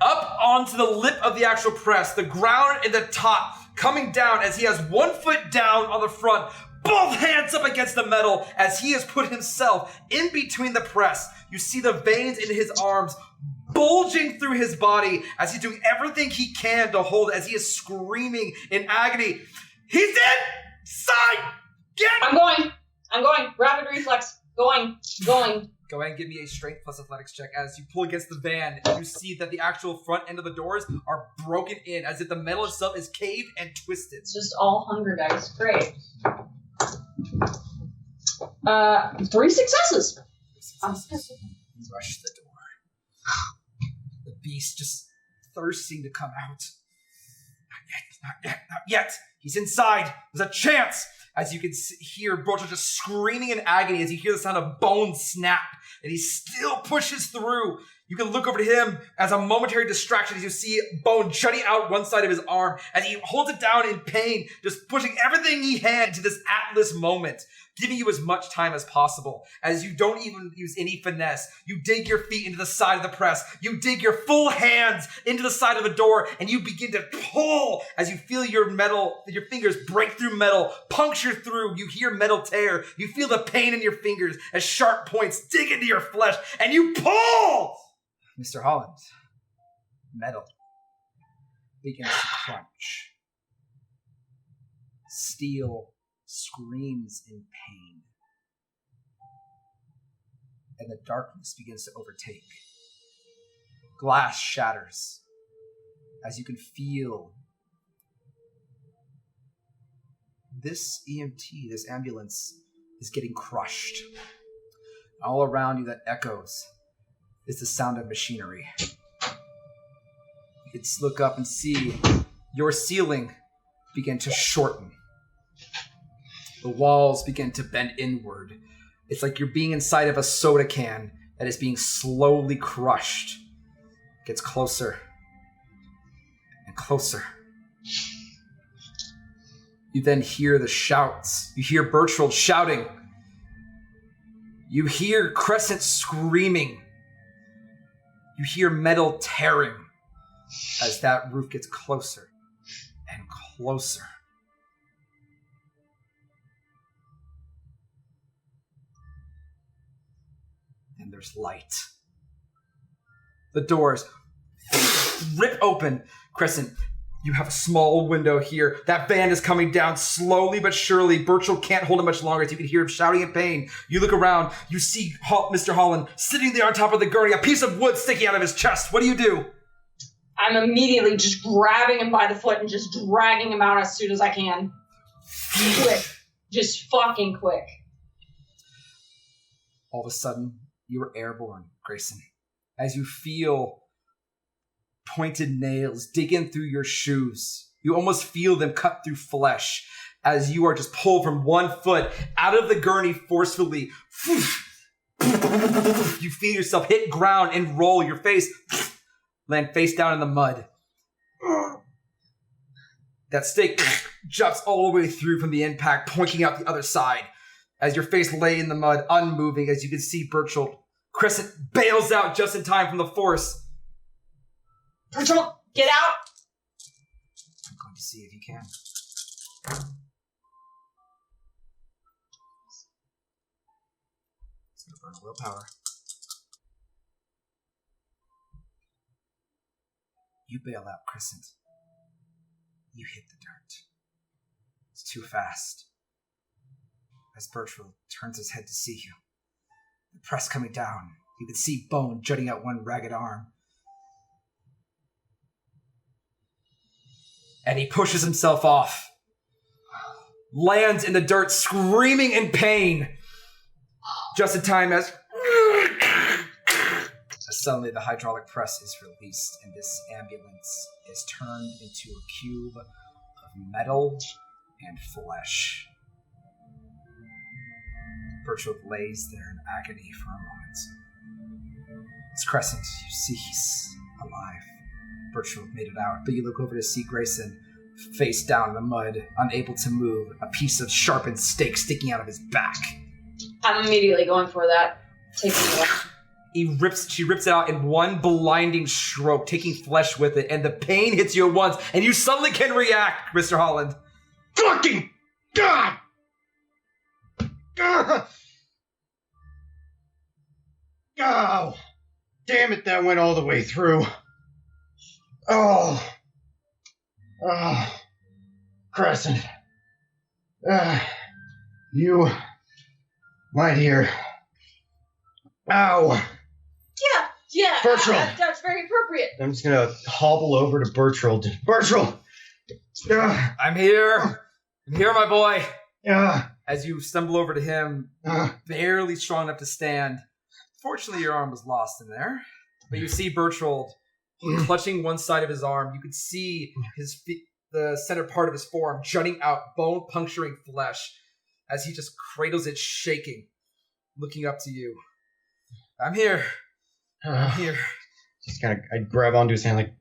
up onto the lip of the actual press, the ground and the top coming down as he has 1 foot down on the front, both hands up against the metal as he has put himself in between the press. You see the veins in his arms bulging through his body as he's doing everything he can to hold as he is screaming in agony. He's inside! I'm going. Rapid reflex. Going. Go ahead and give me a strength plus athletics check as you pull against the van and you see that the actual front end of the doors are broken in as if the metal itself is caved and twisted. It's just all hunger dice. Great. 3 successes. Rush the door. The beast just thirsting to come out. Not yet. He's inside. There's a chance. As you can hear Bertram just screaming in agony as you hear the sound of bones snap, and he still pushes through. You can look over to him as a momentary distraction as you see bone jutting out one side of his arm as he holds it down in pain, just pushing everything he had into this Atlas moment, giving you as much time as possible as you don't even use any finesse. You dig your feet into the side of the press. You dig your full hands into the side of the door and you begin to pull as you feel your fingers break through metal, puncture through. You hear metal tear. You feel the pain in your fingers as sharp points dig into your flesh and you pull! Mr. Holland, metal begins to crunch. Steel screams in pain. And the darkness begins to overtake. Glass shatters as you can feel this EMT, this ambulance, is getting crushed. All around you that echoes is the sound of machinery. You can look up and see your ceiling begin to shorten. The walls begin to bend inward. It's like you're being inside of a soda can that is being slowly crushed. It gets closer and closer. You then hear the shouts. You hear Bertrand shouting. You hear Crescent screaming. You hear metal tearing as that roof gets closer and closer. And there's light. The doors rip open. Crescent, you have a small window here. That van is coming down slowly but surely. Bertrand can't hold it much longer as you can hear him shouting in pain. You look around. You see Mr. Holland sitting there on top of the gurney, a piece of wood sticking out of his chest. What do? I'm immediately just grabbing him by the foot and just dragging him out as soon as I can. Quick. Just fucking quick. All of a sudden, you are airborne, Grayson. As you feel pointed nails digging through your shoes. You almost feel them cut through flesh as you are just pulled from one foot out of the gurney forcefully. You feel yourself hit ground and roll. Your face land face down in the mud. That stake jumps all the way through from the impact, pointing out the other side. As your face lay in the mud, unmoving, as you can see Bertrand. Crescent bails out just in time from the force. Bertrand, get out! I'm going to see if you can. It's going to burn a willpower. You bail out, Crescent. You hit the dirt. It's too fast. As Bertrand turns his head to see you, the press coming down, you can see bone jutting out one ragged arm. And he pushes himself off, lands in the dirt, screaming in pain, just in time as suddenly the hydraulic press is released and this ambulance is turned into a cube of metal and flesh. Bertrand lays there in agony for a moment. It's Crescent. You see he's alive. Bertrand made it out, but you look over to see Grayson face down in the mud, unable to move, a piece of sharpened stake sticking out of his back. I'm immediately going for that. Taking it off. She rips it out in one blinding stroke, taking flesh with it, and the pain hits you at once, and you suddenly can react, Mr. Holland. Fucking God! Oh, damn it, that went all the way through. Oh, Crescent. You, my dear. Ow. Yeah, Bertrand. that's very appropriate. I'm just gonna hobble over to Bertrand. Bertrand! I'm here, my boy. Yeah. As you stumble over to him, barely strong enough to stand. Fortunately, your arm was lost in there. But you see Bertrand clutching one side of his arm. You could see the center part of his forearm jutting out, bone-puncturing flesh, as he just cradles it, shaking, looking up to you. I'm here. I'm here. Just kind of, I grab onto his hand like,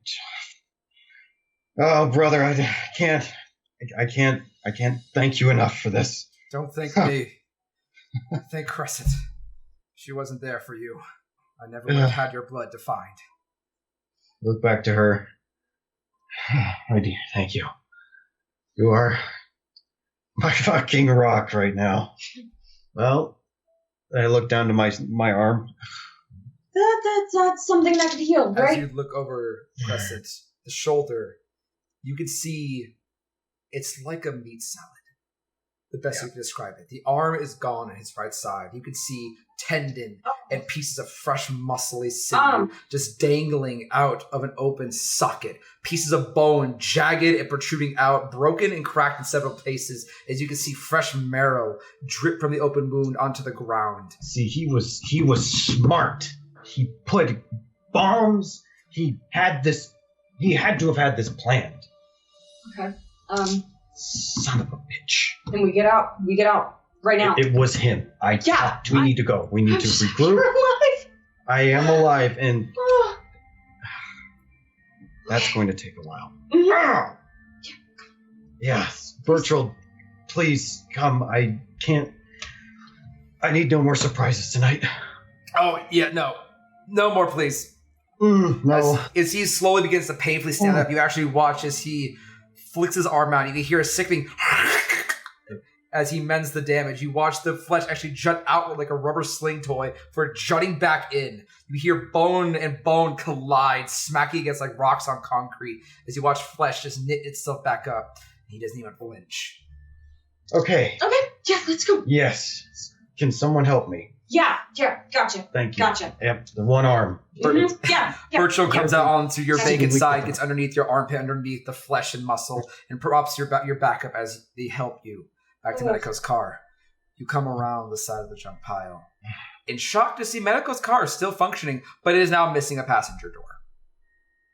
oh, brother, I can't thank you enough for this. Don't thank me. Thank Crescent. She wasn't there for you. I never would have had your blood to find. Look back to her. My dear, thank you. You are my fucking rock right now. Well, I look down to my arm. That's something that could heal, right? As you look over Crescent, the shoulder, you can see it's like a meat salad. The best way to describe it. The arm is gone on his right side. You can see tendon and pieces of fresh muscly sinew just dangling out of an open socket. Pieces of bone, jagged and protruding out, broken and cracked in several places, as you can see fresh marrow drip from the open wound onto the ground. See, he was smart. He put bombs. He had to have had this planned. Okay. Son of a bitch. And we get out right now. It was him. We need to go. We need to regroup. You're alive. I am alive, and that's going to take a while. Mm-hmm. Yes, Bertrand, please come. I can't. I need no more surprises tonight. Oh, yeah, no. No more, please. No. As he slowly begins to painfully stand up, you actually watch as he flicks his arm out. You can hear a sickening as he mends the damage. You watch the flesh actually jut outward like a rubber sling toy for jutting back in. You hear bone and bone collide, smacking against like rocks on concrete as you watch flesh just knit itself back up. He doesn't even flinch. Okay. Okay, yeah, let's go. Yes. Can someone help me? Yeah, gotcha. Thank you. Gotcha. Yep, the one arm. Yeah. Virtual comes out onto your Yeah. vacant side, gets underneath your armpit, underneath the flesh and muscle, and props your back up as they help you back to Medico's car. You come around the side of the junk pile. In shock to see Medico's car is still functioning, but it is now missing a passenger door,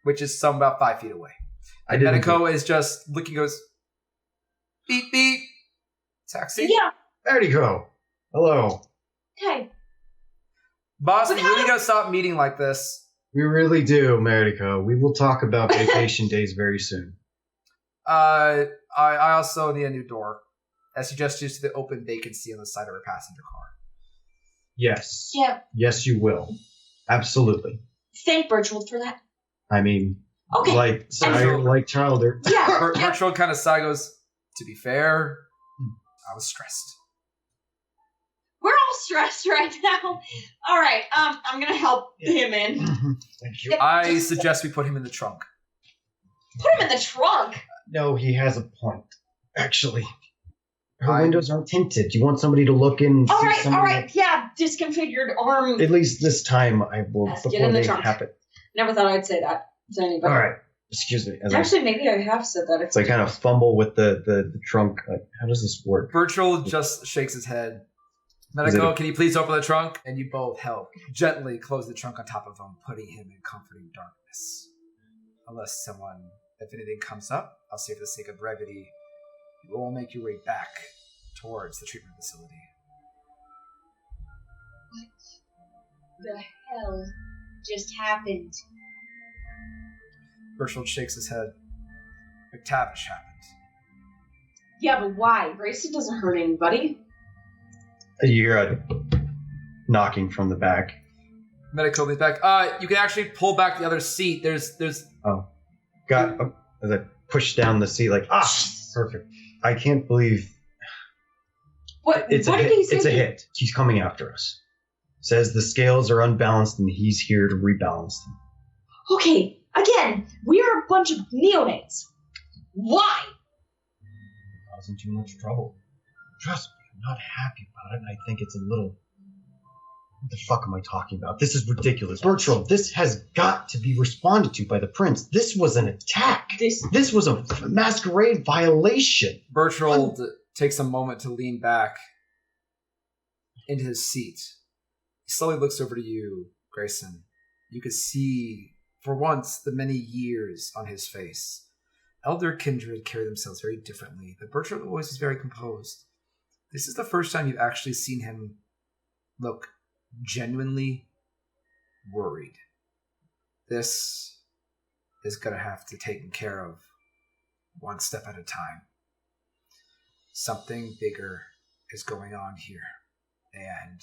which is some about 5 feet away. And Medico is just looking, goes, beep, beep, taxi. Yeah. Medico. Hello. Okay. Boss, we really gotta stop meeting like this. We really do, Medico. We will talk about vacation days very soon. I also need a new door. As he gestures to the open vacancy on the side of her passenger car. Yes. Yeah. Yes, you will. Absolutely. Thank Birchwood for that. I mean, Okay. like Childer. Yeah. Virtual kind of sigh goes, to be fair, I was stressed. We're all stressed right now. All right. I'm gonna help him in. Thank you. I suggest we put him in the trunk. Put him in the trunk. No, he has a point. Actually, her windows aren't tinted. You want somebody to look in? All right. Yeah. Disconfigured arm. At least this time, I will. Yes, get before in the they trunk. happen. Never thought I'd say that to anybody. All right. Excuse me. Actually, maybe I have said that. So I kind of fumble with the trunk. Like, how does this work? Virtual just shakes his head. Medico, can you please open the trunk? And you both help gently close the trunk on top of him, putting him in comforting darkness. Unless if anything comes up, I'll say for the sake of brevity, you will make your way back towards the treatment facility. What the hell just happened? Virtual shakes his head. McTavish happened. Yeah, but why? Grayson doesn't hurt anybody. You hear a knocking from the back. Medico leans back. You can actually pull back the other seat. There's. As I push down the seat, perfect. I can't believe What it's did he say? It's a hit. He's coming after us. Says the scales are unbalanced and he's here to rebalance them. Okay, again, we are a bunch of neonates. Why? Causing too much trouble. Trust me, I'm not happy about it, and I think it's a little... What the fuck am I talking about? This is ridiculous. Bertram, this has got to be responded to by the prince. This was an attack. This was a masquerade violation. Bertrand takes a moment to lean back into his seat. He slowly looks over to you, Grayson. You could see, for once, the many years on his face. Elder kindred carry themselves very differently, but Bertrand always was very composed. This is the first time you've actually seen him look genuinely worried. This is going to have to be taken care of one step at a time. Something bigger is going on here, and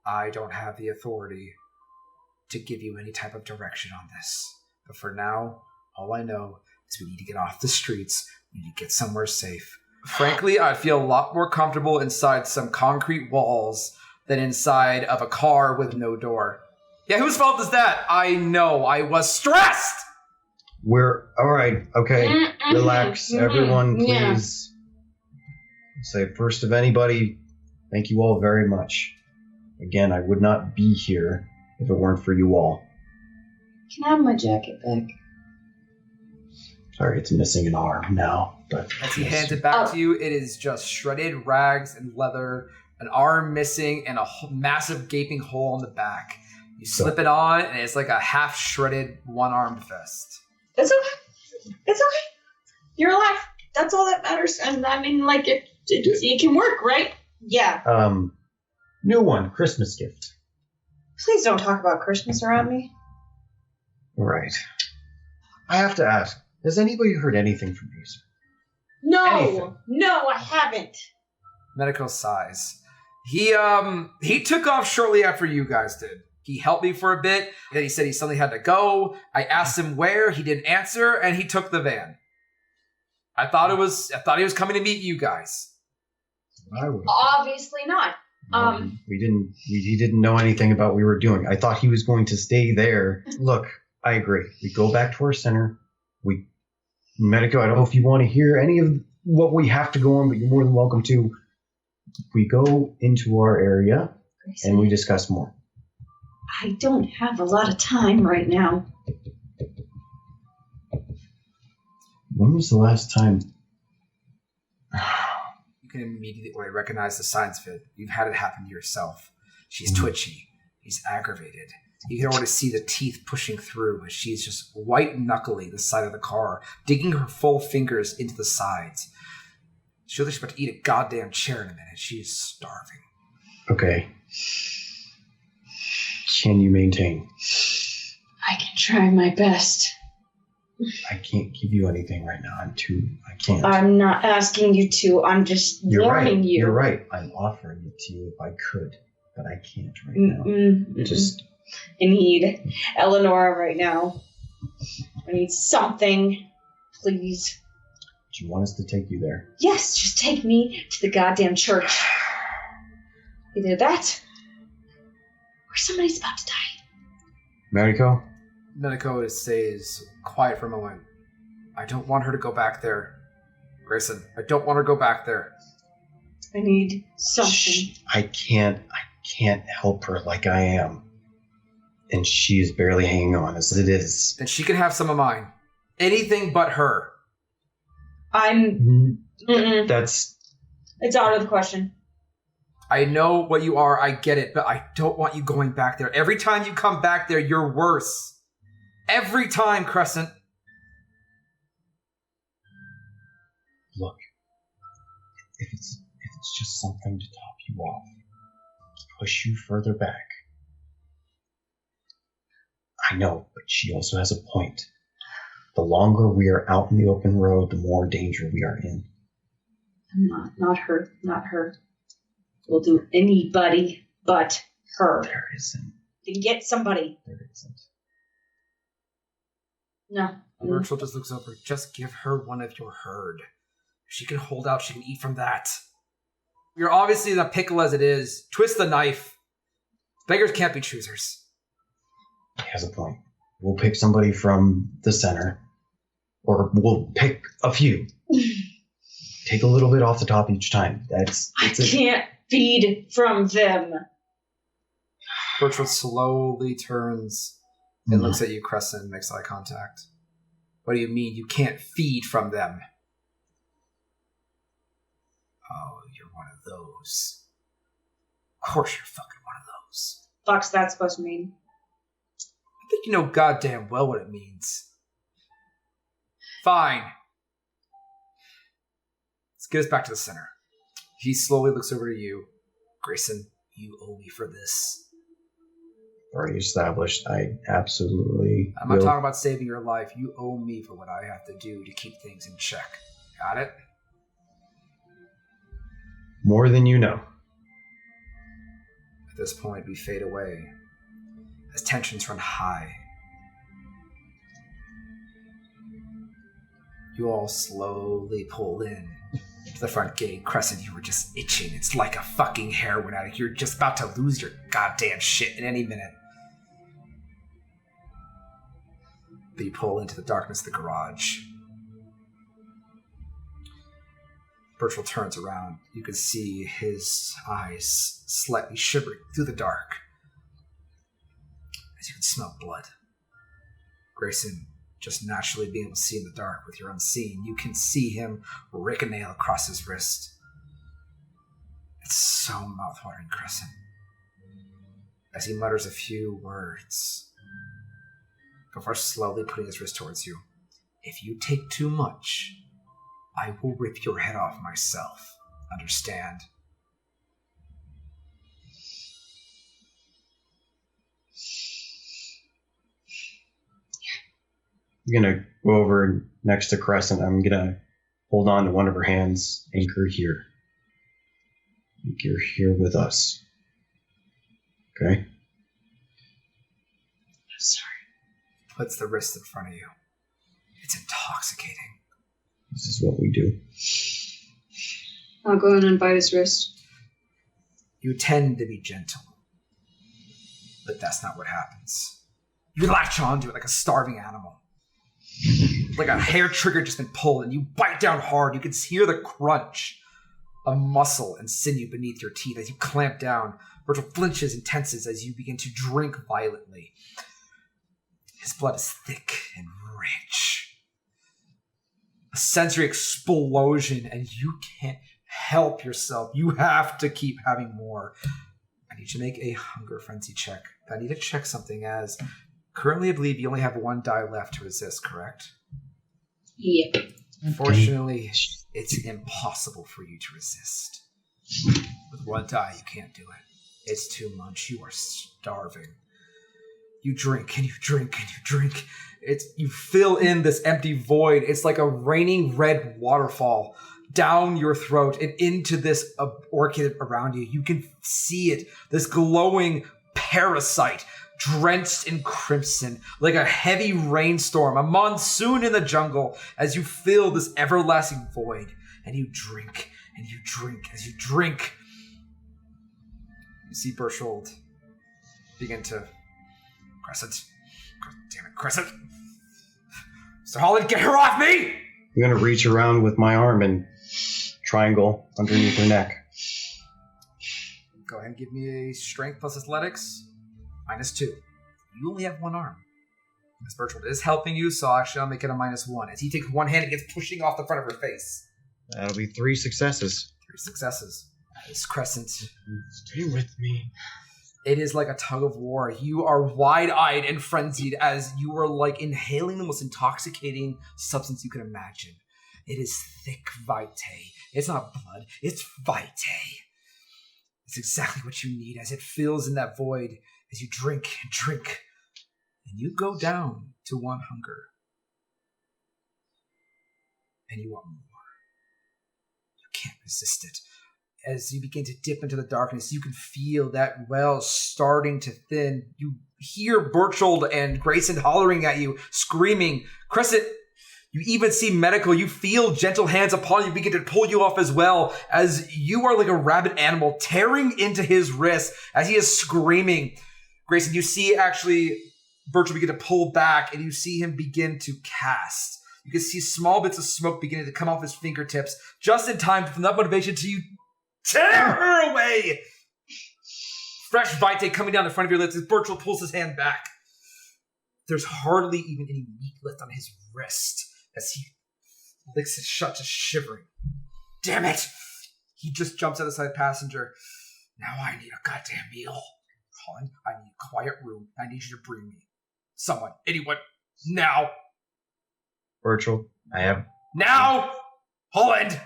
I don't have the authority to give you any type of direction on this. But for now, all I know is we need to get off the streets. We need to get somewhere safe. Frankly, I feel a lot more comfortable inside some concrete walls than inside of a car with no door. Yeah, whose fault is that? I know, I was stressed! We're... Alright, okay. Relax. Everyone, please. Yeah. Say first of anybody, thank you all very much. Again, I would not be here if it weren't for you all. Can I have my jacket back? Sorry, it's missing an arm now, but... As he hands it back to you, it is just shredded rags and leather, an arm missing, and a massive gaping hole in the back. You slip it on, and it's like a half-shredded, one-armed fist. It's okay. It's okay. You're alive. That's all that matters. And I mean, like, it can work, right? Yeah. New one, Christmas gift. Please don't talk about Christmas around me. Right. I have to ask, has anybody heard anything from these? No, Anything. no, I haven't. Medico sighs. He took off shortly after you guys did. He helped me for a bit, then he said he suddenly had to go. I asked him where, he didn't answer, and he took the van. I thought he was coming to meet you guys. I would. Obviously not. He didn't know anything about what we were doing. I thought he was going to stay there. Look, I agree. We go back to our center. Medico, I don't know if you want to hear any of what we have to go on, but you're more than welcome to. We go into our area and we discuss more. I don't have a lot of time right now. When was the last time? You can immediately recognize the signs of it. You've had it happen to yourself. She's twitchy. He's aggravated. You can already see the teeth pushing through as she's just white-knuckling the side of the car, digging her full fingers into the sides. She's about to eat a goddamn chair in a minute. She is starving. Okay. Can you maintain? I can try my best. I can't give you anything right now. I can't. I'm not asking you to. I'm just warning you. You're right. I'm offering it to you if I could, but I can't right now. Just. I need Eleanor right now. I need something. Please. Do you want us to take you there? Yes, just take me to the goddamn church. Either that, or somebody's about to die. Mariko? Medico stays quiet for a moment. I don't want her to go back there. Grayson, I don't want her to go back there. I need something. Shh, I can't help her like I am. And she is barely hanging on as it is. Then she can have some of mine. Anything but her. That's... It's out of the question. I know what you are, I get it, but I don't want you going back there. Every time you come back there, you're worse. Every time, Crescent. Look, if it's just something to top you off, push you further back. I know, but she also has a point. The longer we are out in the open road, the more danger we are in. Not her. We'll do anybody but her. There isn't. Then get somebody. There isn't. No. Virtual just looks over. Just give her one of your herd. If she can hold out, she can eat from that. You're obviously in a pickle as it is. Twist the knife. Beggars can't be choosers. He has a point. We'll pick somebody from the center. Or we'll pick a few. Take a little bit off the top each time. I can't feed from them. Bertram slowly turns and looks at you, Crescent, and makes eye contact. What do you mean you can't feed from them? Oh, you're one of those. Of course you're fucking one of those. Fuck's that supposed to mean? I think you know goddamn well what it means. Fine. Let's get us back to the center. He slowly looks over to you. Grayson, you owe me for this. Already established. I absolutely I'm not talking about saving your life. You owe me for what I have to do to keep things in check. Got it? More than you know. At this point, we fade away as tensions run high. You all slowly pull in to the front gate. Crescent, you were just itching. It's like a fucking heroin addict. You're just about to lose your goddamn shit in any minute. But you pull into the darkness of the garage. Birchall turns around. You can see his eyes slightly shivering through the dark. As you can smell blood. Grayson, just naturally being able to see in the dark with your unseen, you can see him rake a nail across his wrist. It's so mouthwatering, Crescent. As he mutters a few words before slowly putting his wrist towards you. If you take too much, I will rip your head off myself. Understand? I'm gonna go over next to Crescent. I'm gonna hold on to one of her hands, anchor here. You're here with us. Okay? I'm sorry. Puts the wrist in front of you. It's intoxicating. This is what we do. I'll go in and bite his wrist. You tend to be gentle, but that's not what happens. You latch onto it like a starving animal. Like a hair trigger just been pulled, and you bite down hard. You can hear the crunch of muscle and sinew beneath your teeth as you clamp down. Virgil flinches and tenses as you begin to drink violently. His blood is thick and rich. A sensory explosion, and you can't help yourself. You have to keep having more. I need you to make a hunger frenzy check. I need to check something, as currently I believe you only have 1 die left to resist, correct? Yep. Fortunately, it's impossible for you to resist. With 1 die, you can't do it. It's too much. You are starving. You drink and you drink and you drink. You fill in this empty void. It's like a raining red waterfall down your throat and into this orchid around you. You can see it, this glowing parasite drenched in crimson, like a heavy rainstorm, a monsoon in the jungle, as you fill this everlasting void. And you drink and you drink. As you drink, you see Berchtold begin to... Crescent. God damn it, Crescent. Mr. Holland, get her off me! I'm going to reach around with my arm and triangle underneath her neck. Go ahead and give me a strength plus athletics. -2. You only have 1 arm. Miss Berchtold is helping you, so actually I'll make it a -1. As he takes 1 hand and gets pushing off the front of her face. That'll be 3 successes. 3 successes. As Crescent... Stay with me. It is like a tug of war. You are wide-eyed and frenzied as you are like inhaling the most intoxicating substance you can imagine. It is thick vitae. It's not blood, it's vitae. It's exactly what you need as it fills in that void as you drink and drink. And you go down to 1 hunger. And you want more. You can't resist it. As you begin to dip into the darkness, you can feel that well starting to thin. You hear Berchtold and Grayson hollering at you, screaming. Crescent, you even see Medical. You feel gentle hands upon you begin to pull you off as well, as you are like a rabid animal tearing into his wrist as he is screaming. Grayson, you see actually Berchtold begin to pull back, and you see him begin to cast. You can see small bits of smoke beginning to come off his fingertips, just in time for enough motivation to you tear her away! Fresh vitae coming down the front of your lips as Berchtold pulls his hand back. There's hardly even any meat left on his wrist as he licks it shut, just shivering. Damn it! He just jumps out the side passenger. Now I need a goddamn meal. Holland, I need a quiet room. I need you to bring me. Someone, anyone, now! Berchtold, I have... Now! Holland!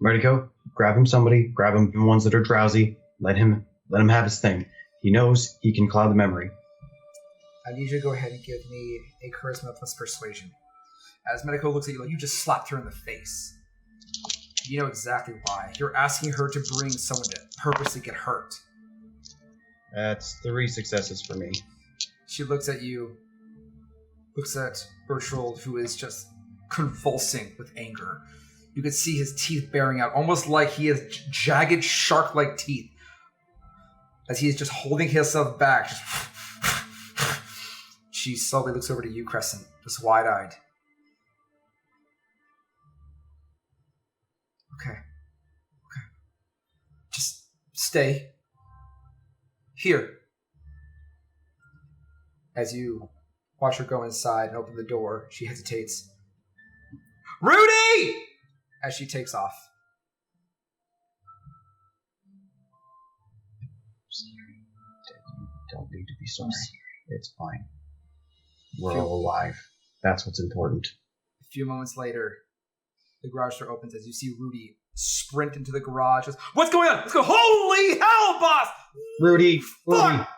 Medico, grab him somebody. Grab him the ones that are drowsy. Let him have his thing. He knows he can cloud the memory. I need you to go ahead and give me a charisma plus persuasion. As Medico looks at you like you just slapped her in the face. You know exactly why. You're asking her to bring someone to purposely get hurt. That's 3 successes for me. She looks at you, looks at Berchtold, who is just convulsing with anger. You can see his teeth bearing out, almost like he has jagged shark-like teeth. As he is just holding himself back. She slowly looks over to you, Crescent, just wide-eyed. Okay. Just stay. Here. As you watch her go inside and open the door, she hesitates. Rudy! As she takes off. You don't need to be sorry. It's fine. We're all alive. That's what's important. A few moments later, the garage door opens as you see Rudy sprint into the garage. Goes, what's going on? Let's go. Holy hell, boss! Rudy! Fuck!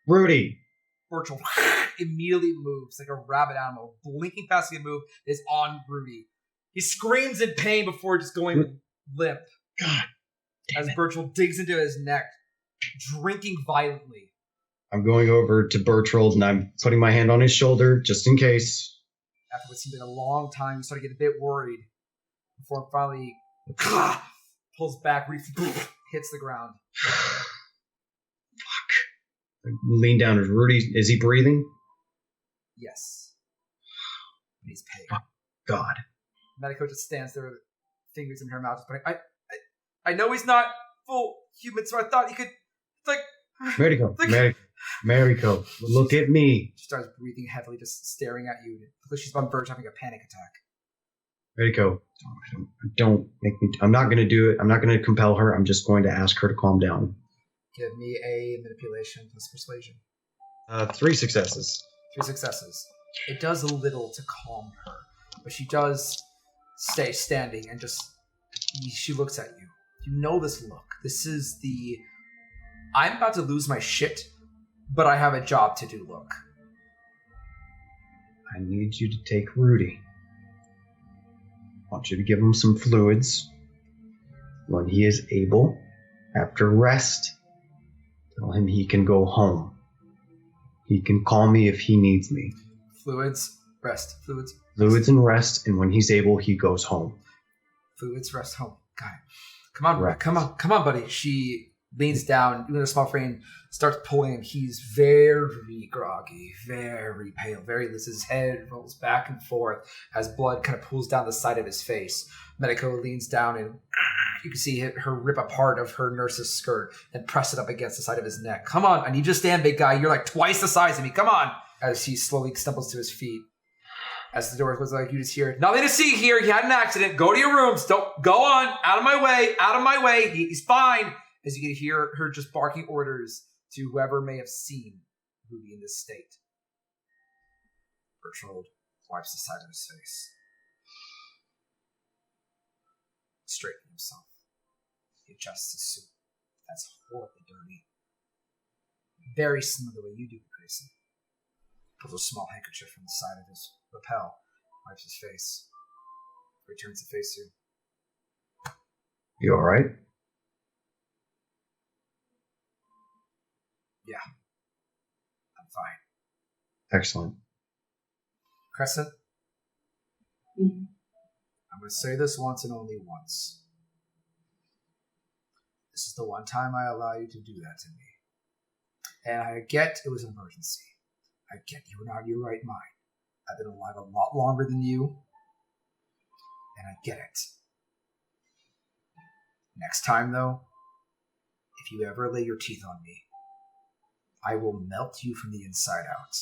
Rudy! Berchtold immediately moves like a rabid animal, blinking past the move, is on Rudy. He screams in pain before just going limp. God damn as it. Bertrand digs into his neck, drinking violently. I'm going over to Bertrand and I'm putting my hand on his shoulder just in case. After what seemed like a long time, you start to get a bit worried before finally pulls back, hits the ground. Fuck. I lean down. Is Rudy? Is he breathing? Yes. He's pale. Oh, God. Medico just stands there with fingers in her mouth, just putting, I know he's not full human, so I thought he could, like... Mariko, look at me. She starts breathing heavily, just staring at you. Like she's on verge of having a panic attack. Mariko, don't make me... I'm not going to do it. I'm not going to compel her. I'm just going to ask her to calm down. Give me a manipulation plus persuasion. 3 successes. 3 successes. It does a little to calm her, but she does stay standing and just... She looks at you. You know this look. This is the... I'm about to lose my shit, but I have a job to do look. I need you to take Rudy. I want you to give him some fluids. When he is able, after rest, tell him he can go home. He can call me if he needs me. Fluids, rest. Fluids. Fluids and rest, and when he's able, he goes home. Fluids, rest, home. Got it. Come on, right. Come on, buddy. She leans down, even a small frame, starts pulling him. He's very groggy, very pale, very loose. His head rolls back and forth as blood kind of pools down the side of his face. Medico leans down and you can see her rip a part of her nurse's skirt and press it up against the side of his neck. Come on, I need you to stand, big guy. You're like twice the size of me. Come on. As he slowly stumbles to his feet. As the door goes, like, you just hear, nothing to see here. He had an accident. Go to your rooms. Don't go on. Out of my way. Out of my way. He's fine. As you can hear her just barking orders to whoever may have seen Rudy in this state. Bertrand wipes the side of his face. Straightening himself. He adjusts his suit. That's horribly dirty. Very similar to the way you do it, Grayson. Pulls a small handkerchief from the side of his lapel, wipes his face, returns to face you. You alright? Yeah. I'm fine. Excellent. Crescent? Mm-hmm. I'm going to say this once and only once. This is the one time I allow you to do that to me. And I get it was an emergency. I get you were not in your right mind. I've been alive a lot longer than you. And I get it. Next time, though, if you ever lay your teeth on me, I will melt you from the inside out.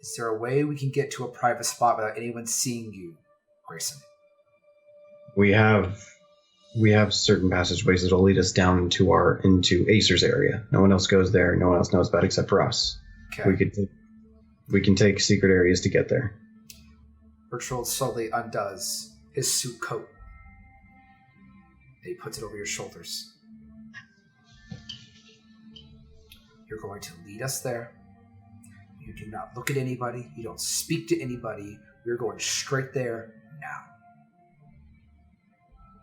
Is there a way we can get to a private spot without anyone seeing you, Grayson? We have certain passageways that'll lead us down into Acer's area. No one else goes there. No one else knows about it except for us. Okay. We can take secret areas to get there. Bertrand slowly undoes his suit coat. And he puts it over your shoulders. You're going to lead us there. You do not look at anybody. You don't speak to anybody. You're going straight there now.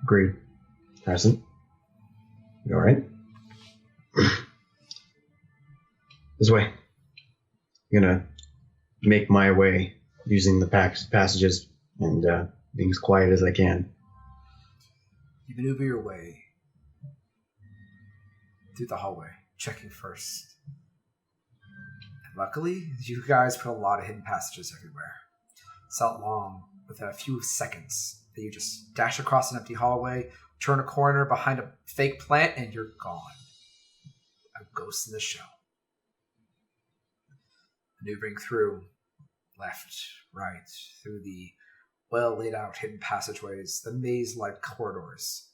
Agreed. Present. You alright? This way. I'm gonna make my way using the passages and being as quiet as I can. You maneuver your way through the hallway, checking first. And luckily, you guys put a lot of hidden passages everywhere. It's not long, within a few seconds, that you just dash across an empty hallway, turn a corner behind a fake plant, and you're gone. A ghost in the shell. Maneuvering through, left, right, through the well laid out hidden passageways, the maze-like corridors.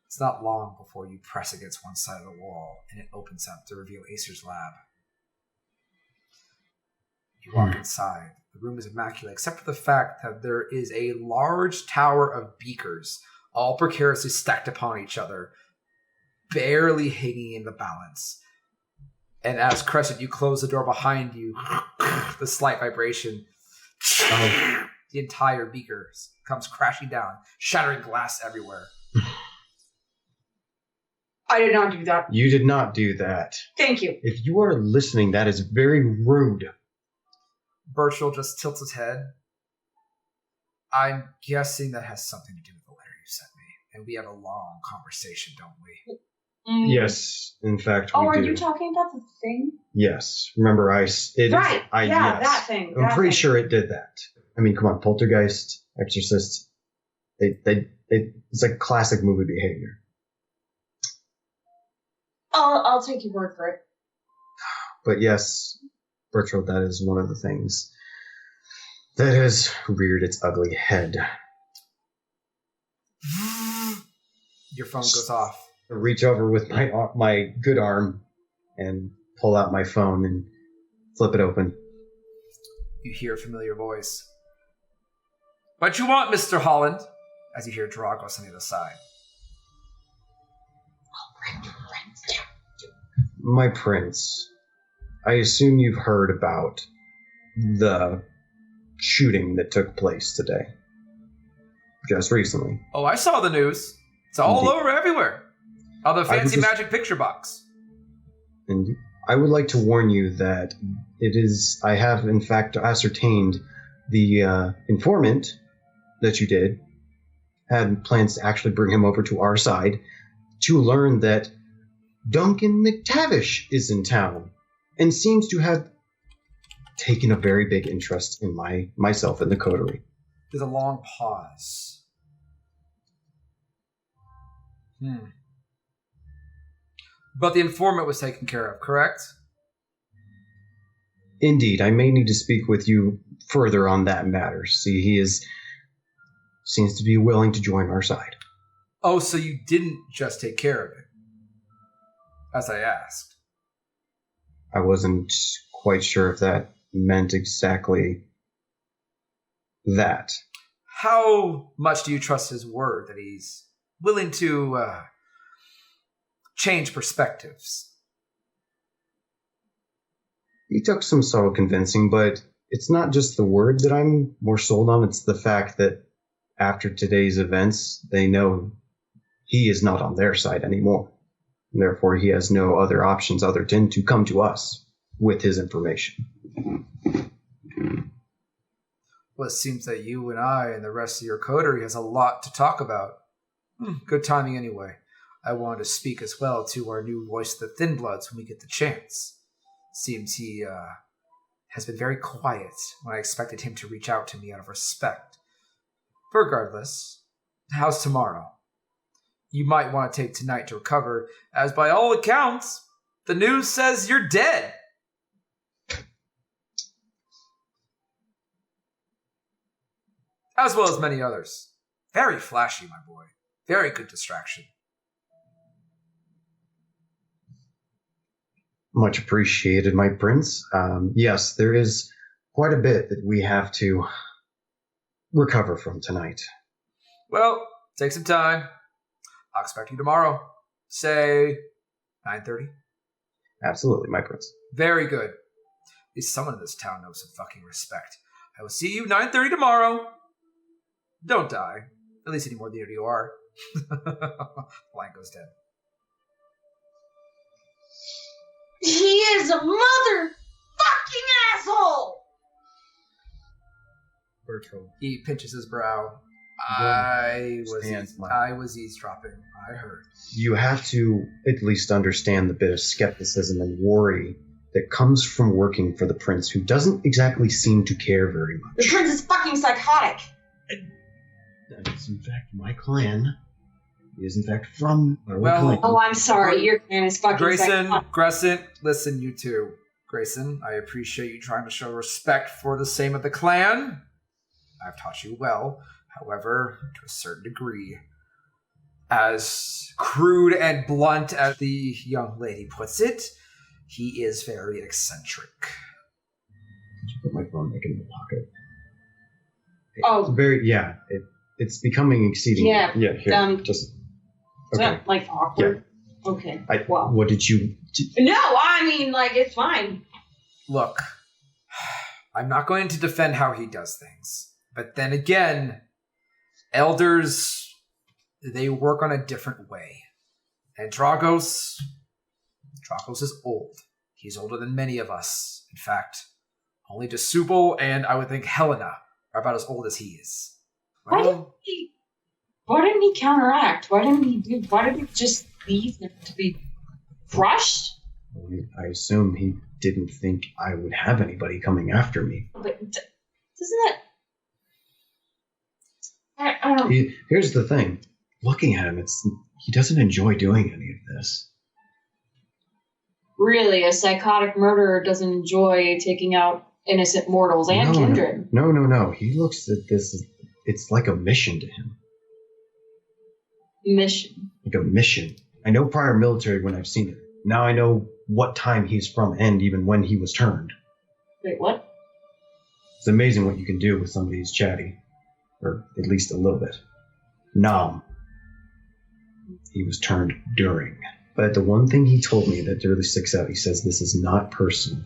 It's not long before you press against one side of the wall, and it opens up to reveal Acer's lab. You walk inside. The room is immaculate, except for the fact that there is a large tower of beakers, all precariously stacked upon each other, barely hanging in the balance. And as Crescent, you close the door behind you, the slight vibration. The entire beaker comes crashing down, shattering glass everywhere. I did not do that. You did not do that. Thank you. If you are listening, that is very rude. Birchall just tilts his head. I'm guessing that has something to do with the letter you sent me. And we had a long conversation, don't we? Yes, in fact, we do. Oh, are you talking about the thing? Yes. Remember, Right. yes. That thing. I'm pretty sure it did that. I mean, come on, poltergeist, exorcist. It's like classic movie behavior. I'll take your word for it. But yes, Bertrand, that is one of the things that has reared its ugly head. Your phone goes off. I reach over with my good arm and pull out my phone and flip it open. You hear a familiar voice. What you want, Mr. Holland? As you hear Dragos on the other side. My prince, I assume you've heard about the shooting that took place today. Just recently. Oh, I saw the news. It's all Indeed. over everywhere. On the fancy just- magic picture box. And I would like to warn you that I have in fact ascertained the informant that you did had plans to actually bring him over to our side to learn that Duncan McTavish is in town and seems to have taken a very big interest in myself and the coterie. There's a long pause. But the informant was taken care of, correct? Indeed, I may need to speak with you further on that matter. See, he seems to be willing to join our side. Oh, so you didn't just take care of it, as I asked. I wasn't quite sure if that meant exactly that. How much do you trust his word that he's willing to change perspectives? He took some subtle convincing, but it's not just the word that I'm more sold on. It's the fact that after today's events, they know he is not on their side anymore. And therefore, he has no other options other than to come to us with his information. Well, it seems that you and I and the rest of your coterie has a lot to talk about. Good timing anyway. I wanted to speak as well to our new voice of the Thin Bloods when we get the chance. Seems he has been very quiet when I expected him to reach out to me out of respect. But regardless, how's tomorrow? You might want to take tonight to recover, as by all accounts, the news says you're dead. As well as many others. Very flashy, my boy. Very good distraction. Much appreciated, my prince. Yes, there is quite a bit that we have to recover from tonight. Well, take some time. I'll expect you tomorrow. Say 9:30. Absolutely, my prince. Very good. At least someone in this town knows some fucking respect. I will see you 9:30 tomorrow. Don't die. At least any more than you are. Blanco's dead. He is a mother fucking asshole! Bertrand. He pinches his brow. Yeah. I was eavesdropping. I heard. You have to at least understand the bit of skepticism and worry that comes from working for the prince, who doesn't exactly seem to care very much. The prince is fucking psychotic. That is, in fact, my clan. He is, in fact, from our Well- clan. Oh, I'm sorry. Your clan is fucking Grayson, psychotic. Grayson, listen, you two. Grayson, I appreciate you trying to show respect for the same of the clan. I've taught you well, however, to a certain degree. As crude and blunt as the young lady puts it, he is very eccentric. Put my phone back in my pocket. Oh. It's becoming exceedingly. Yeah, Here, just. Is Okay. that, like, awkward? Okay. Well. What did you? No, I mean, like, it's fine. Look, I'm not going to defend how he does things, But then again, elders, they work on a different way. And Dragos is old. He's older than many of us. In fact, only Desubal and I would think Helena are about as old as he is. Why didn't he counteract? Why didn't he just leave them to be crushed? I assume he didn't think I would have anybody coming after me. But doesn't that... I don't... Here's the thing. Looking at him, he doesn't enjoy doing any of this. Really, a psychotic murderer doesn't enjoy taking out innocent mortals and kindred. No. He looks at this, it's like a mission to him. Mission? Like a mission. I know prior military when I've seen it. Now I know what time he's from and even when he was turned. Wait, what? It's amazing what you can do with somebody who's chatty. Or at least a little bit. Nom. He was turned during. But the one thing he told me that really sticks out, he says this is not personal.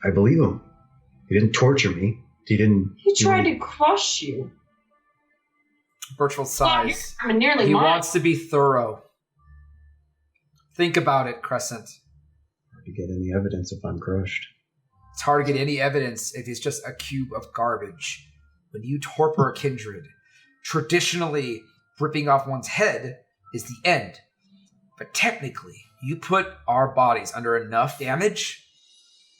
I believe him. He didn't torture me. He tried to crush you. Virtual size. I mean, nearly he mine. wants to be thorough. Think about it, Crescent. Hard to get any evidence if I'm crushed. It's hard to get any evidence if he's just a cube of garbage. When you torpor a kindred, traditionally ripping off one's head is the end. But technically, you put our bodies under enough damage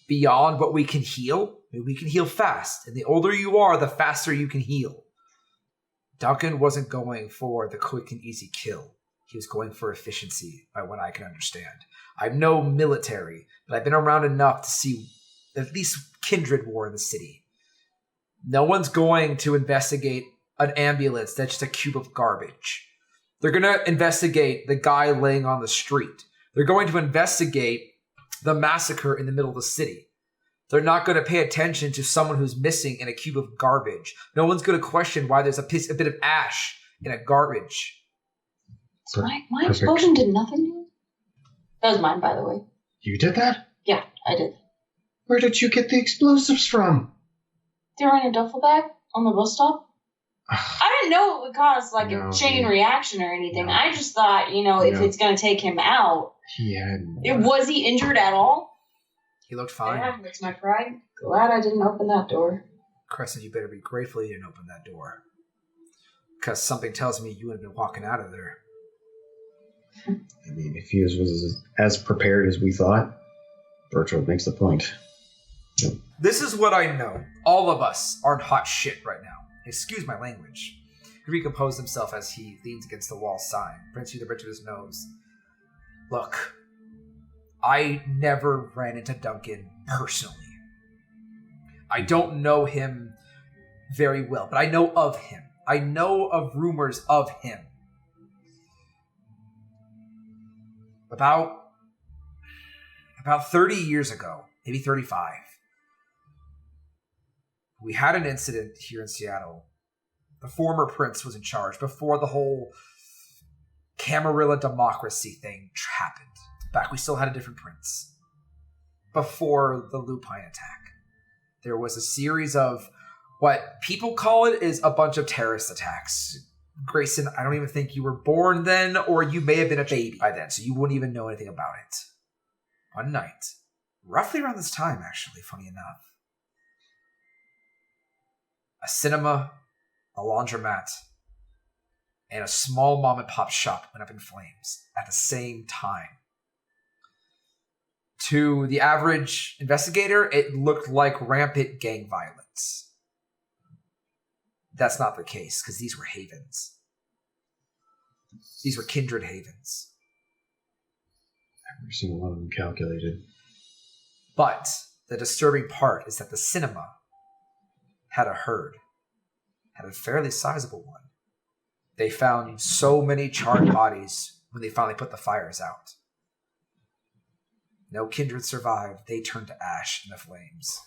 beyond what we can heal. I mean, we can heal fast, and the older you are, the faster you can heal. Duncan wasn't going for the quick and easy kill. He was going for efficiency, by what I can understand. I'm no military, but I've been around enough to see at least kindred war in the city. No one's going to investigate an ambulance that's just a cube of garbage. They're going to investigate the guy laying on the street. They're going to investigate the massacre in the middle of the city. They're not going to pay attention to someone who's missing in a cube of garbage. No one's going to question why there's a bit of ash in a garbage. So my explosion did nothing to you? That was mine, by the way. You did that? Yeah, I did. Where did you get the explosives from? They were in a duffel bag on the bus stop. I didn't know it would cause like a chain reaction or anything. No. I just thought, if it's going to take him out. Was he injured at all? He looked fine. Yeah, that's my pride. Glad I didn't open that door. Crescent, you better be grateful you didn't open that door. Because something tells me you would have been walking out of there. I mean, if he was as prepared as we thought, Bertram makes the point. Yep. This is what I know. All of us are in hot shit right now. Excuse my language. He recomposed himself as he leans against the wall, sighing, prints through the bridge of his nose. Look, I never ran into Duncan personally. I don't know him very well, but I know of him. I know of rumors of him. About 30 years ago, maybe 35, we had an incident here in Seattle. The former prince was in charge before the whole Camarilla democracy thing happened. Back, we still had a different prince. Before the Lupine attack, there was a series of what people call it is a bunch of terrorist attacks. Grayson, I don't even think you were born then, or you may have been a baby by then, so you wouldn't even know anything about it. One night, roughly around this time, actually, funny enough, a cinema, a laundromat, and a small mom-and-pop shop went up in flames at the same time. To the average investigator, it looked like rampant gang violence. That's not the case, because these were havens. These were kindred havens. I've never seen a lot of them calculated. But the disturbing part is that the cinema had a herd, had a fairly sizable one. They found so many charred bodies when they finally put the fires out. No kindred survived. They turned to ash in the flames,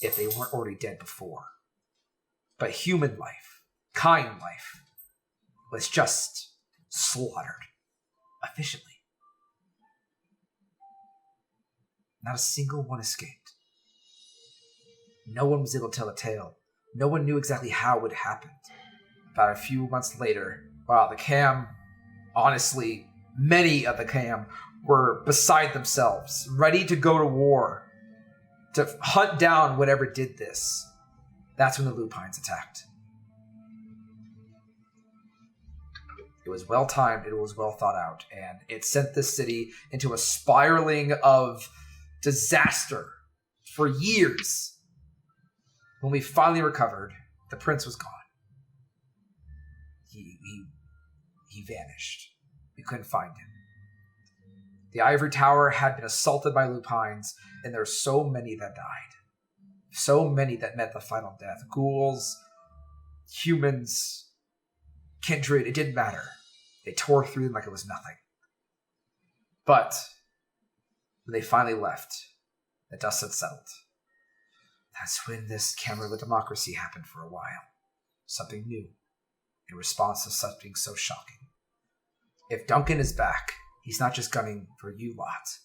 if they weren't already dead before. But human life, kind life, was just slaughtered efficiently. Not a single one escaped. No one was able to tell a tale No one knew exactly how it happened. About a few months later, while the Cam, honestly, many of the Cam were beside themselves, ready to go to war, to hunt down whatever did this, that's when the Lupines attacked. It was well timed, it was well thought out, and it sent this city into a spiraling of disaster for years. When we finally recovered, the prince was gone. He vanished. We couldn't find him. The Ivory Tower had been assaulted by Lupines, and there were so many that died. So many that met the final death. Ghouls, humans, kindred, it didn't matter. They tore through them like it was nothing. But when they finally left, the dust had settled. That's when this Camarilla democracy happened for a while. Something new, in response to something so shocking. If Duncan is back, he's not just gunning for you lot.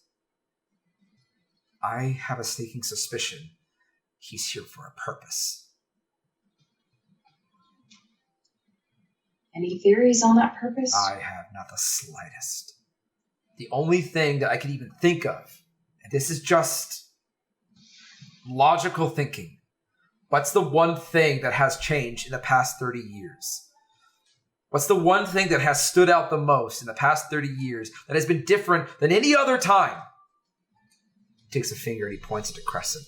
I have a sneaking suspicion he's here for a purpose. Any theories on that purpose? I have not the slightest. The only thing that I could even think of, and this is just logical thinking, what's the one thing that has changed in the past 30 years? What's the one thing that has stood out the most in the past 30 years that has been different than any other time? He takes a finger and he points it to Crescent.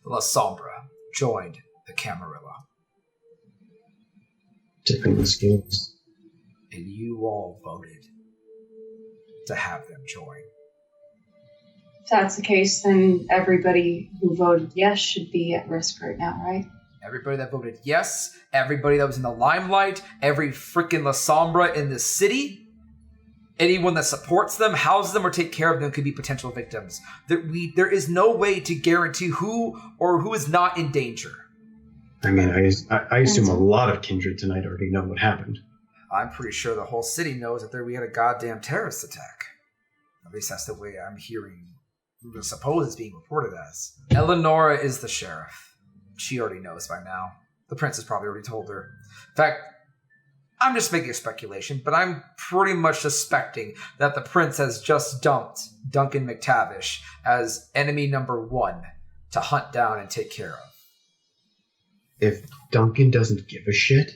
The La Sombra joined the Camarilla. Different the skills. And you all voted to have them join. If that's the case, then everybody who voted yes should be at risk right now, right? Everybody that voted yes, everybody that was in the limelight, every freaking La Sombra in this city, anyone that supports them, houses them, or take care of them could be potential victims. There is no way to guarantee who or who is not in danger. I mean, I assume a lot of kindred tonight already know what happened. I'm pretty sure the whole city knows that we had a goddamn terrorist attack. At least that's the way I'm hearing. I suppose it's being reported as. Eleonora is the sheriff. She already knows by now. The prince has probably already told her. In fact, I'm just making a speculation, but I'm pretty much suspecting that the prince has just dumped Duncan McTavish as enemy number 1 to hunt down and take care of. If Duncan doesn't give a shit,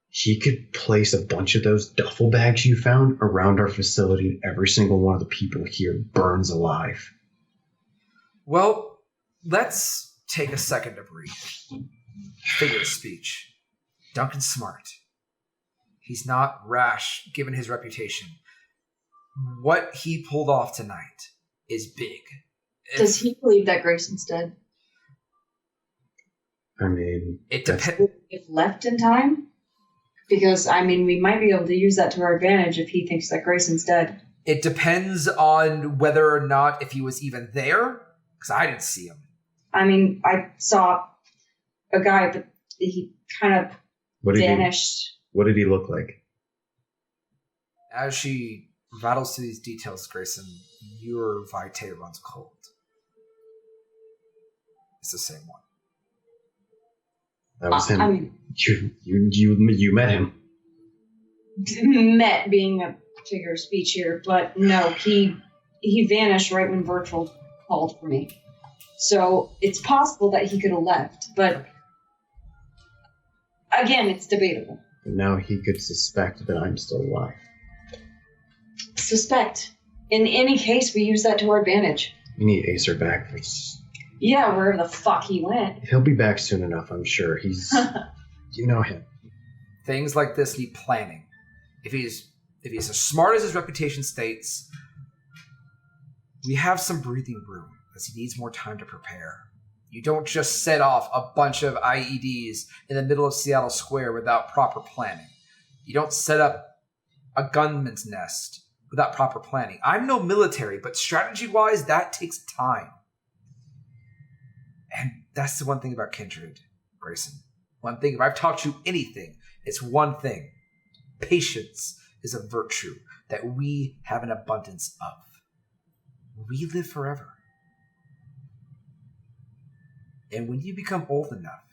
he could place a bunch of those duffel bags you found around our facility and every single one of the people here burns alive. Well, let's take a second to breathe. Figure of speech. Duncan's smart. He's not rash, given his reputation. What he pulled off tonight is big. Does he believe that Grayson's dead? I mean, It depends. If left in time? Because, I mean, we might be able to use that to our advantage if he thinks that Grayson's dead. It depends on whether or not if he was even there, because I didn't see him. I mean, I saw a guy, but he kind of vanished. What did he look like? As she rattles through these details, Grayson, your vitae runs cold. It's the same one. That was him. I mean, you met him. met being a figure of speech here, but no, he vanished right when Virtual called for me. So it's possible that he could have left, but again, it's debatable. And now he could suspect that I'm still alive. Suspect. In any case, we use that to our advantage. We need Acer back. Yeah, wherever the fuck he went. He'll be back soon enough, I'm sure. He's... you know him. Things like this need planning. If he's as smart as his reputation states, we have some breathing room, as he needs more time to prepare. You don't just set off a bunch of IEDs in the middle of Seattle Square without proper planning. You don't set up a gunman's nest without proper planning. I'm no military, but strategy-wise, that takes time. And that's the one thing about Kindred, Grayson. One thing, if I've taught you anything, it's one thing. Patience is a virtue that we have an abundance of. We live forever. And when you become old enough,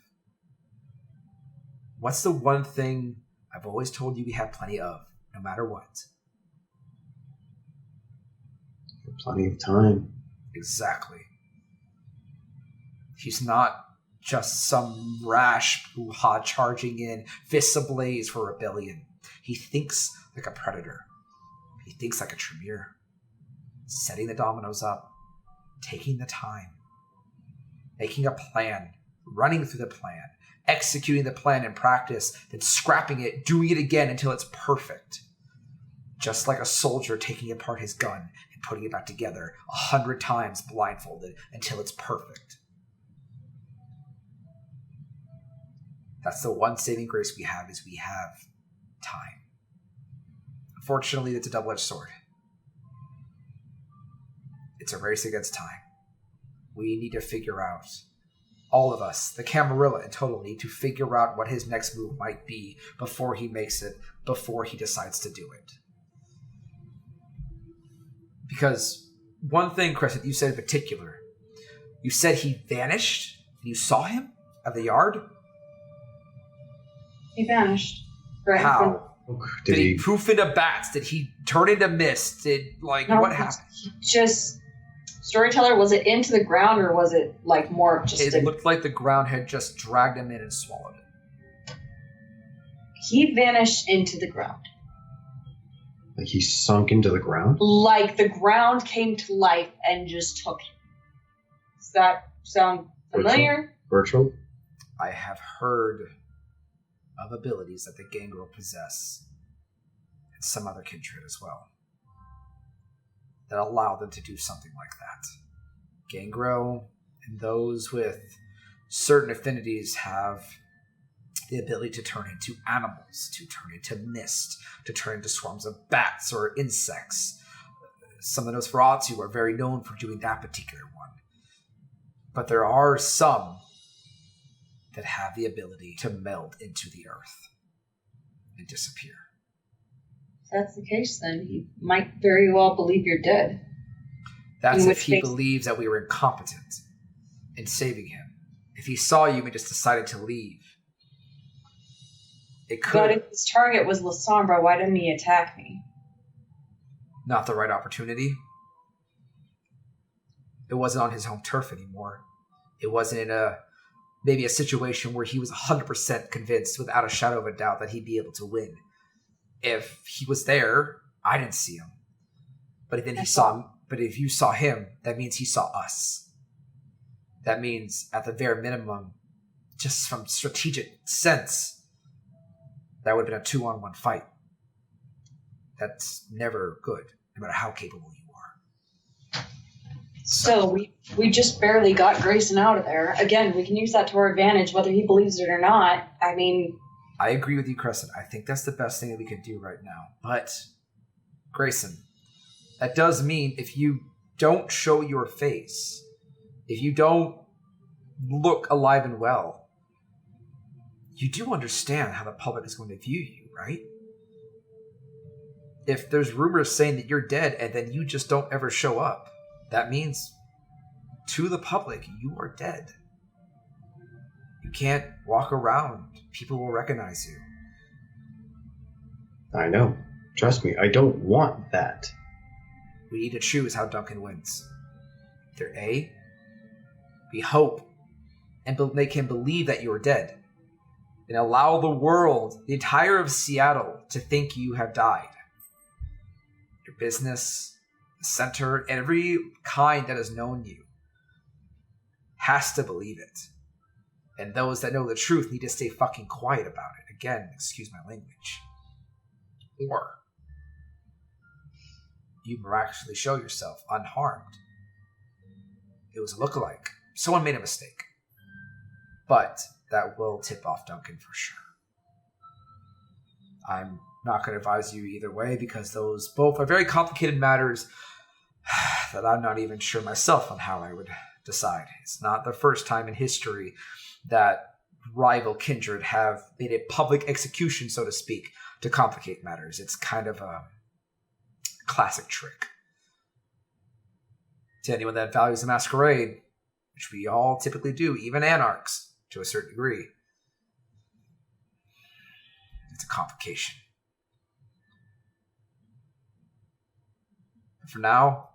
what's the one thing I've always told you we have plenty of, no matter what? Plenty of time. Exactly. He's not just some rash hoo-ha charging in, fists ablaze for rebellion. He thinks like a predator. He thinks like a Tremere. Setting the dominoes up, taking the time, making a plan, running through the plan, executing the plan in practice, then scrapping it, doing it again until it's perfect. Just like a soldier taking apart his gun and putting it back together 100 times blindfolded until it's perfect. That's the one saving grace we have, is we have time. Unfortunately, it's a double-edged sword. It's a race against time. We need to figure out, all of us, the Camarilla in total, need to figure out what his next move might be before he makes it, before he decides to do it. Because one thing, Chris, that you said in particular, you said he vanished. You saw him at the yard? He vanished. Right. How? Did he poof into bats? Did he turn into mist? What happened? Just, storyteller, was it into the ground or was it like more just... It looked like the ground had just dragged him in and swallowed it. He vanished into the ground. Like he sunk into the ground? Like the ground came to life and just took him. Does that sound familiar? Virtual? I have heard of abilities that the Gangrel possess, and some other kindred as well, that allow them to do something like that. Gangrel and those with certain affinities have the ability to turn into animals, to turn into mist, to turn into swarms of bats or insects. Some of those Nosferatu are very known for doing that particular one. But there are some that have the ability to meld into the earth and disappear. If that's the case, then he might very well believe you're dead. That's if he believes that we were incompetent in saving him. If he saw you and just decided to leave, it could... But if his target was La Sombra, why didn't he attack me? Not the right opportunity. It wasn't on his home turf anymore. It wasn't in maybe a situation where he was 100% convinced without a shadow of a doubt that he'd be able to win. If he was there, I didn't see him. But then But if you saw him, that means he saw us. That means, at the bare minimum, just from strategic sense, that would have been a 2-on-1 fight. That's never good, no matter how capable you are. So we just barely got Grayson out of there. Again, we can use that to our advantage, whether he believes it or not. I mean... I agree with you, Crescent. I think that's the best thing that we can do right now. But, Grayson, that does mean if you don't show your face, if you don't look alive and well, you do understand how the public is going to view you, right? If there's rumors saying that you're dead and then you just don't ever show up, that means to the public, you are dead. You can't walk around. People will recognize you. I know. Trust me, I don't want that. We need to choose how Duncan wins. Either A, we hope and make him believe that you're dead, and allow the world, the entire of Seattle, to think you have died. Your business, the center, every kind that has known you has to believe it. And those that know the truth need to stay fucking quiet about it. Again, excuse my language. Or you miraculously show yourself unharmed. It was a lookalike. Someone made a mistake. But that will tip off Duncan for sure. I'm not going to advise you either way because those both are very complicated matters that I'm not even sure myself on how I would decide. It's not the first time in history that rival kindred have made a public execution, so to speak, to complicate matters. It's kind of a classic trick. To anyone that values the Masquerade, which we all typically do, even anarchs, to a certain degree. It's a complication. But for now,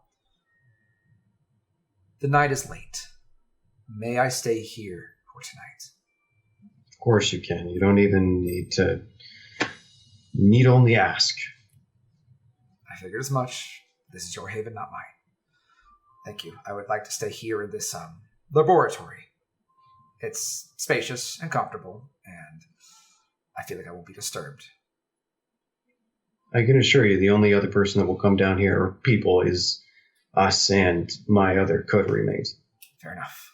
the night is late. May I stay here for tonight? Of course you can. You don't even need to. You need only ask. I figured as much. This is your haven, not mine. Thank you. I would like to stay here in this laboratory. It's spacious and comfortable, and I feel like I won't be disturbed. I can assure you the only other person that will come down here, or people, is us and my other coterie mates. Fair enough.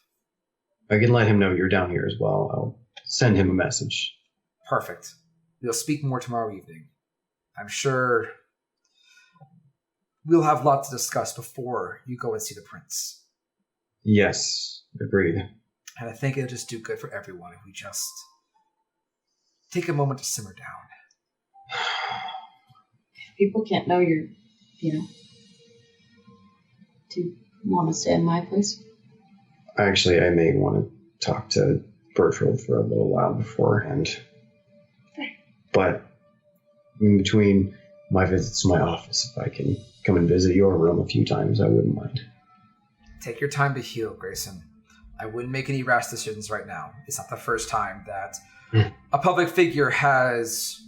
I can let him know you're down here as well. I'll send him a message. Perfect. We'll speak more tomorrow evening. I'm sure we'll have lots to discuss before you go and see the prince. Yes, agreed. And I think it'll just do good for everyone if we just take a moment to simmer down. If people can't know you're, do you want to stay in my place? Actually, I may want to talk to Berthold for a little while beforehand. But in between my visits to my office, if I can come and visit your room a few times, I wouldn't mind. Take your time to heal, Grayson. I wouldn't make any rash decisions right now. It's not the first time that a public figure has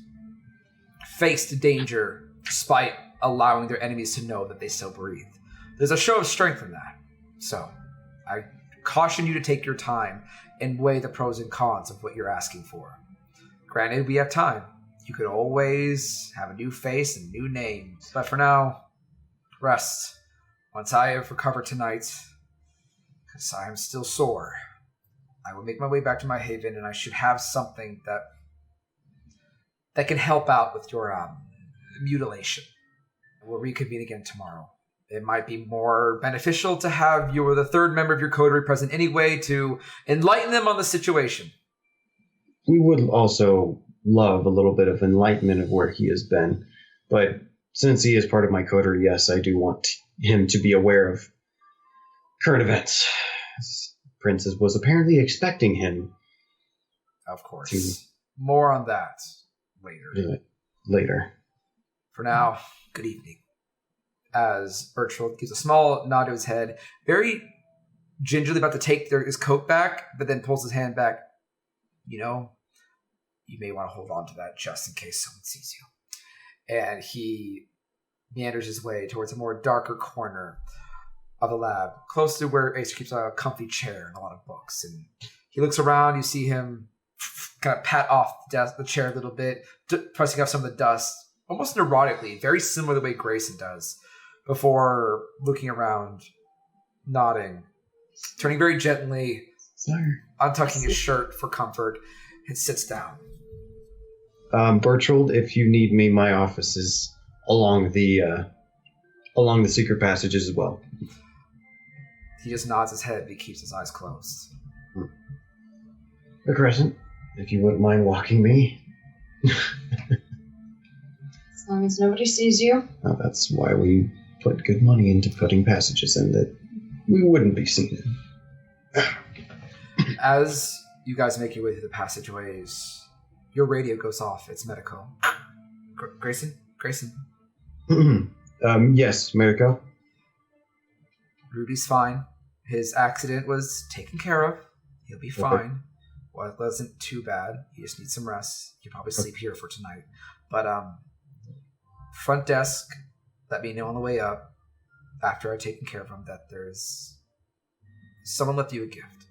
faced danger despite allowing their enemies to know that they still breathe. There's a show of strength in that. So, I caution you to take your time and weigh the pros and cons of what you're asking for. Granted, we have time. You could always have a new face and new name. But for now, rest. Once I have recovered tonight, because I am still sore, I will make my way back to my haven, and I should have something that can help out with your mutilation. We'll reconvene again tomorrow. It might be more beneficial to have the third member of your coterie present anyway to enlighten them on the situation. We would also love a little bit of enlightenment of where he has been. But since he is part of my coterie, yes, I do want him to be aware of current events. Princess was apparently expecting him. Of course. More on that later. Later. For now, good evening. As Berthold gives a small nod to his head, very gingerly about to take his coat back, but then pulls his hand back. You may want to hold on to that just in case someone sees you. And he meanders his way towards a more darker corner of the lab, close to where Acer keeps a comfy chair and a lot of books. And he looks around, you see him kind of pat off the chair a little bit, pressing off some of the dust, almost neurotically, very similar to the way Grayson does, before looking around, nodding, turning very gently, untucking his shirt for comfort, and sits down. Berthold, if you need me, my office is along the secret passages as well. He just nods his head, but he keeps his eyes closed. The Crescent, if you wouldn't mind walking me. As long as nobody sees you. Well, that's why we put good money into putting passages in that we wouldn't be seen in. As you guys make your way through the passageways, your radio goes off. It's medical. Grayson? Yes, Mariko. Rudy's fine. His accident was taken care of. He'll be fine. Well, it wasn't too bad. He just needs some rest. He'll probably sleep here for tonight. But, front desk, let me know on the way up, after I've taken care of him, that there's someone left you a gift.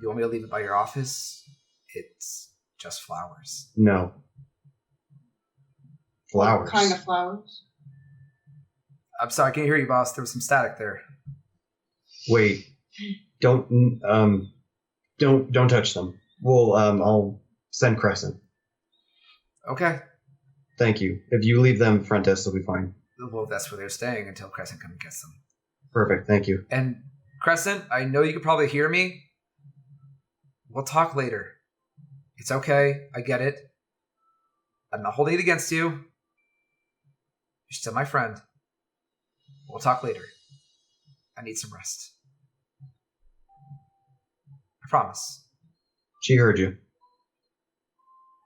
You want me to leave it by your office? It's just flowers. No. Flowers. What kind of flowers? I'm sorry, I can't hear you, boss. There was some static there. Wait. Don't touch them. I'll send Crescent. Okay. Thank you. If you leave them front desk, they'll be fine. Well, that's where they're staying until Crescent comes and gets them. Perfect. Thank you. And Crescent, I know you can probably hear me. We'll talk later. It's okay. I get it. I'm not holding it against you. You're still my friend. We'll talk later. I need some rest. I promise. She heard you.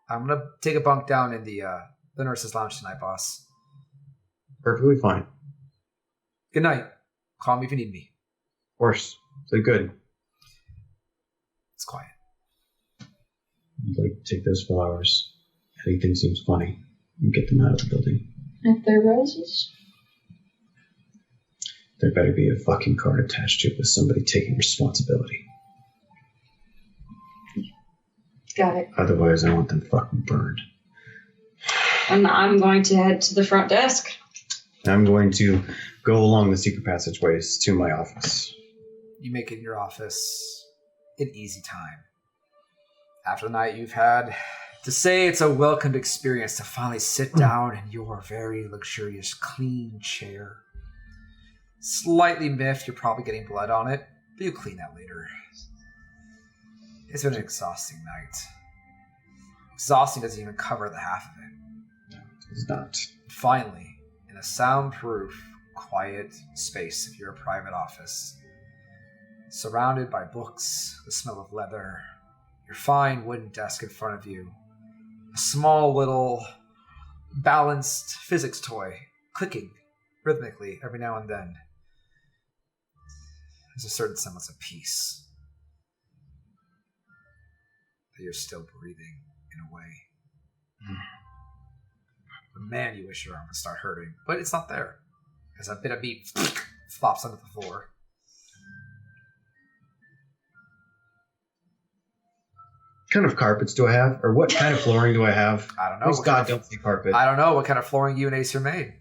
I'm gonna take a bunk down in the nurse's lounge tonight, boss. Perfectly fine. Good night. Call me if you need me. Of course. So good. It's quiet. I'd like to take those flowers. Anything seems funny. And get them out of the building. If they're roses. There better be a fucking card attached to it with somebody taking responsibility. Got it. Otherwise, I want them fucking burned. And I'm going to head to the front desk. I'm going to go along the secret passageways to my office. You make it in your office in easy time. After the night you've had, to say it's a welcomed experience to finally sit down in your very luxurious, clean chair. Slightly miffed, you're probably getting blood on it, but you'll clean that later. It's been an exhausting night. Exhausting doesn't even cover the half of it. No, it's not. Finally, in a soundproof, quiet space of your private office, surrounded by books, the smell of leather, your fine wooden desk in front of you, a small little balanced physics toy clicking rhythmically every now and then. There's a certain semblance of peace. That you're still breathing in a way. But man, you wish your arm would start hurting, but it's not there. As a bit of meat flops onto the floor. What kind of carpets do I have? Or what kind of flooring do I have? I don't know. Please God, don't say carpet. I don't know what kind of flooring you and Acer made.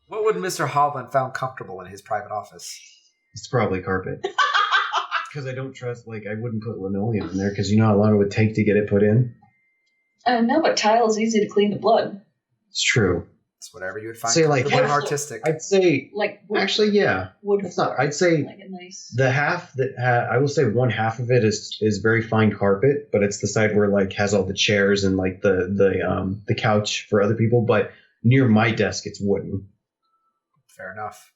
What would Mr. Hovland found comfortable in his private office? It's probably carpet. Because I don't trust, I wouldn't put linoleum in there because you know how long it would take to get it put in? No, but tile is easy to clean the blood. It's true. It's whatever you would find Say, comfortable and artistic. I'd say, Like wood, actually, yeah. wood It's not. floor. I'd say Like a nice. the half that I will say one half of it is very fine carpet, but it's the side where has all the chairs and the couch for other people. But near my desk, it's wooden. Fair enough.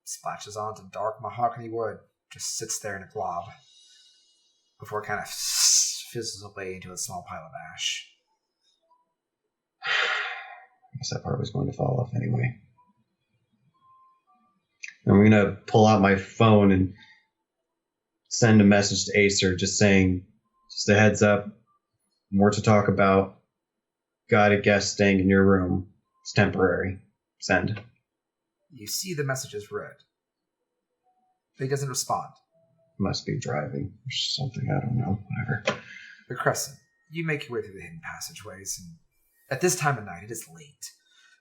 Splashes onto dark mahogany wood. Just sits there in a glob. Before it kind of fizzles away into a small pile of ash. I guess that part was going to fall off anyway. I'm going to pull out my phone and send a message to Acer just saying, just a heads up, more to talk about. Got a guest staying in your room. It's temporary. Send. You see the message is read. But he doesn't respond. Must be driving or something. I don't know. Whatever. But Crescent, you make your way through the hidden passageways, and at this time of night, it is late.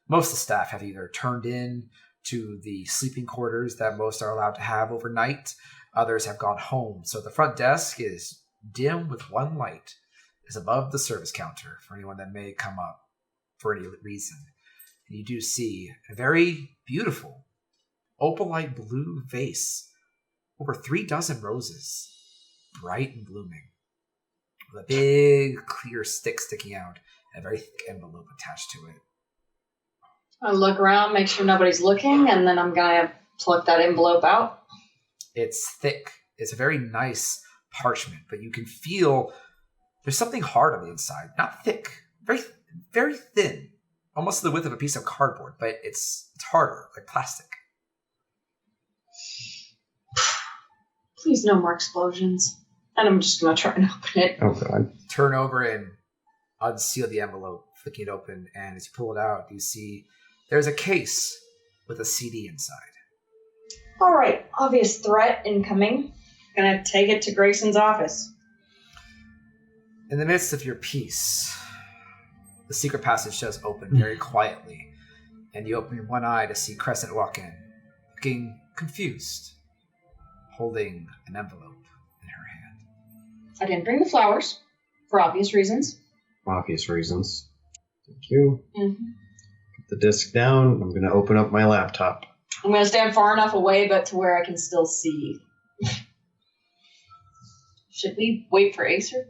Most of the staff have either turned in to the sleeping quarters that most are allowed to have overnight. Others have gone home. So the front desk is dim with one light. It's above the service counter for anyone that may come up for any reason. And you do see a very beautiful opalite blue vase. Over 3 dozen roses, bright and blooming, with a big clear stick sticking out and a very thick envelope attached to it. I look around, make sure nobody's looking, and then I'm gonna pluck that envelope out. It's thick. It's a very nice parchment, but you can feel there's something hard on the inside. Not thick, very, very thin, almost the width of a piece of cardboard, but it's harder, like plastic. Please, no more explosions. And I'm just gonna try and open it. Oh, God. Turn over and unseal the envelope, flicking it open, and as you pull it out, you see there's a case with a CD inside. All right, obvious threat incoming. Gonna take it to Grayson's office. In the midst of your peace, the secret passage does open very quietly, and you open one eye to see Crescent walk in, looking confused, holding an envelope in her hand. I didn't bring the flowers, for obvious reasons. Obvious reasons. Thank you. Mm-hmm. Put the disc down. I'm going to open up my laptop. I'm gonna stand far enough away, but to where I can still see. Should we wait for Acer?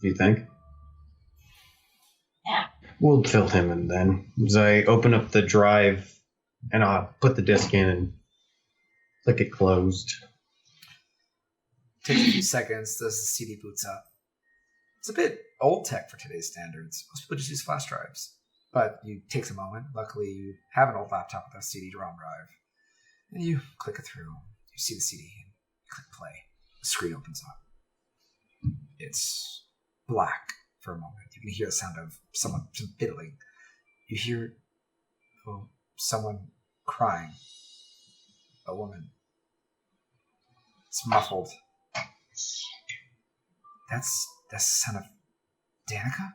Do you think? Yeah. We'll fill him in then. As I open up the drive And I'll put the disc in and click it closed. Takes a few seconds. The CD boots up. It's a bit old tech for today's standards. Most people just use flash drives. But it takes a moment. Luckily, you have an old laptop with a CD-ROM drive. And you click it through. You see the CD and you click play. The screen opens up. It's black for a moment. You can hear the sound of some fiddling. You hear someone crying. A woman. It's muffled. That's the sound of Danica?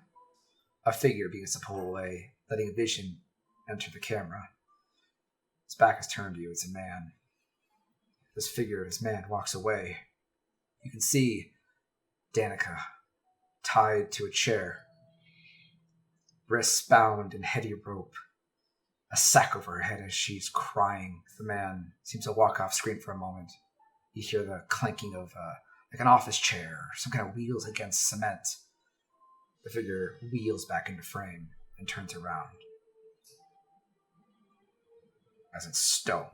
A figure begins to pull away, letting a vision enter the camera. His back is turned to you. It's a man. This man, walks away. You can see Danica tied to a chair, wrists bound in heavy rope, a sack over her head as she's crying. The man seems to walk off screen for a moment. You hear the clanking of like an office chair or some kind of wheels against cement. The figure wheels back into frame and turns around as it's stoned.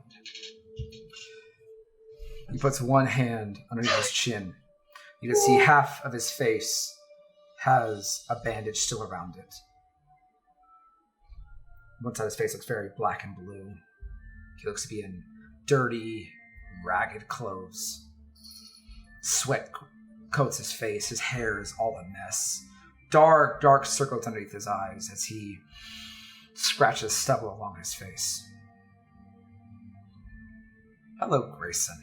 He puts one hand underneath his chin. You can see half of his face has a bandage still around it. One side of his face looks very black and blue. He looks to be in dirty, ragged clothes. Sweat coats his face. His hair is all a mess. Dark, dark circles underneath his eyes as he scratches stubble along his face. Hello, Grayson.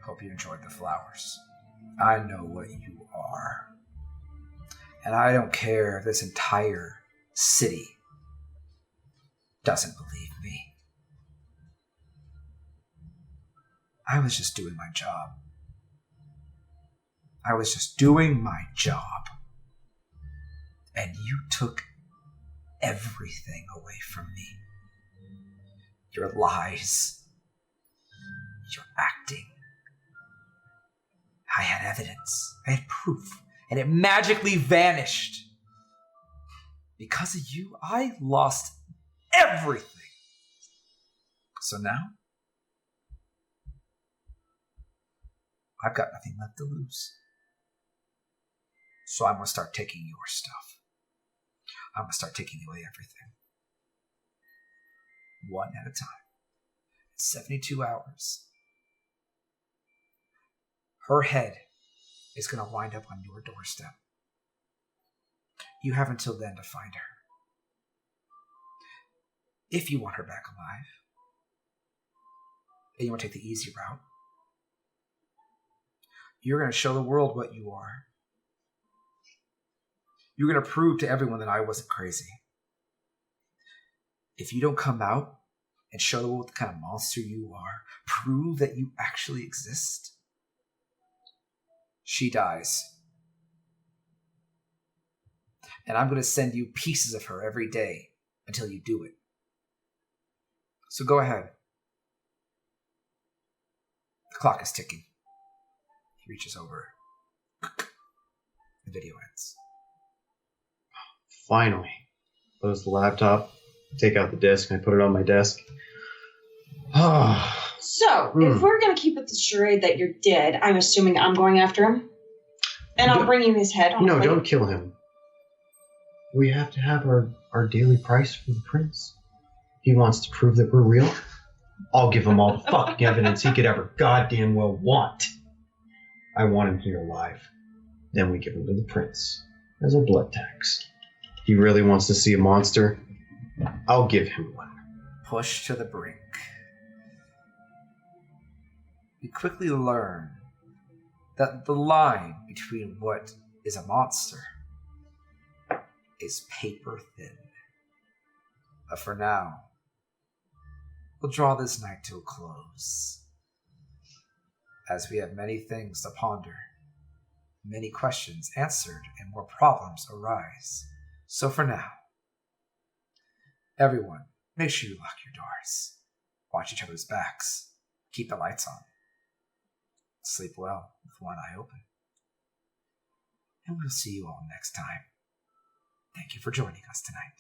Hope you enjoyed the flowers. I know what you are. And I don't care if this entire city doesn't believe me. I was just doing my job. And you took everything away from me. Your lies. Your acting. I had evidence. I had proof. And it magically vanished. Because of you, I lost everything. So now, I've got nothing left to lose. So I'm going to start taking your stuff. I'm going to start taking away everything. One at a time. 72 hours. Her head is going to wind up on your doorstep. You have until then to find her. If you want her back alive, and you want to take the easy route, you're going to show the world what you are. You're going to prove to everyone that I wasn't crazy. If you don't come out and show the world what kind of monster you are, prove that you actually exist, she dies. And I'm going to send you pieces of her every day until you do it. So go ahead. The clock is ticking. He reaches over. The video ends. Finally. Close the laptop, take out the disc, and I put it on my desk. So, if we're going to keep it the charade that you're dead, I'm assuming I'm going after him. And I'll bring you his head on No, don't kill him. We have to have our daily price for the prince. He wants to prove that we're real. I'll give him all the fucking evidence he could ever goddamn well want. I want him here alive. Then we give him to the prince as a blood tax. He really wants to see a monster. I'll give him one. Push to the brink. You quickly learn that the line between what is a monster is paper thin. But for now, we'll draw this night to a close, as we have many things to ponder, many questions answered, and more problems arise. So for now, everyone, make sure you lock your doors, watch each other's backs, keep the lights on, sleep well with one eye open. And we'll see you all next time. Thank you for joining us tonight.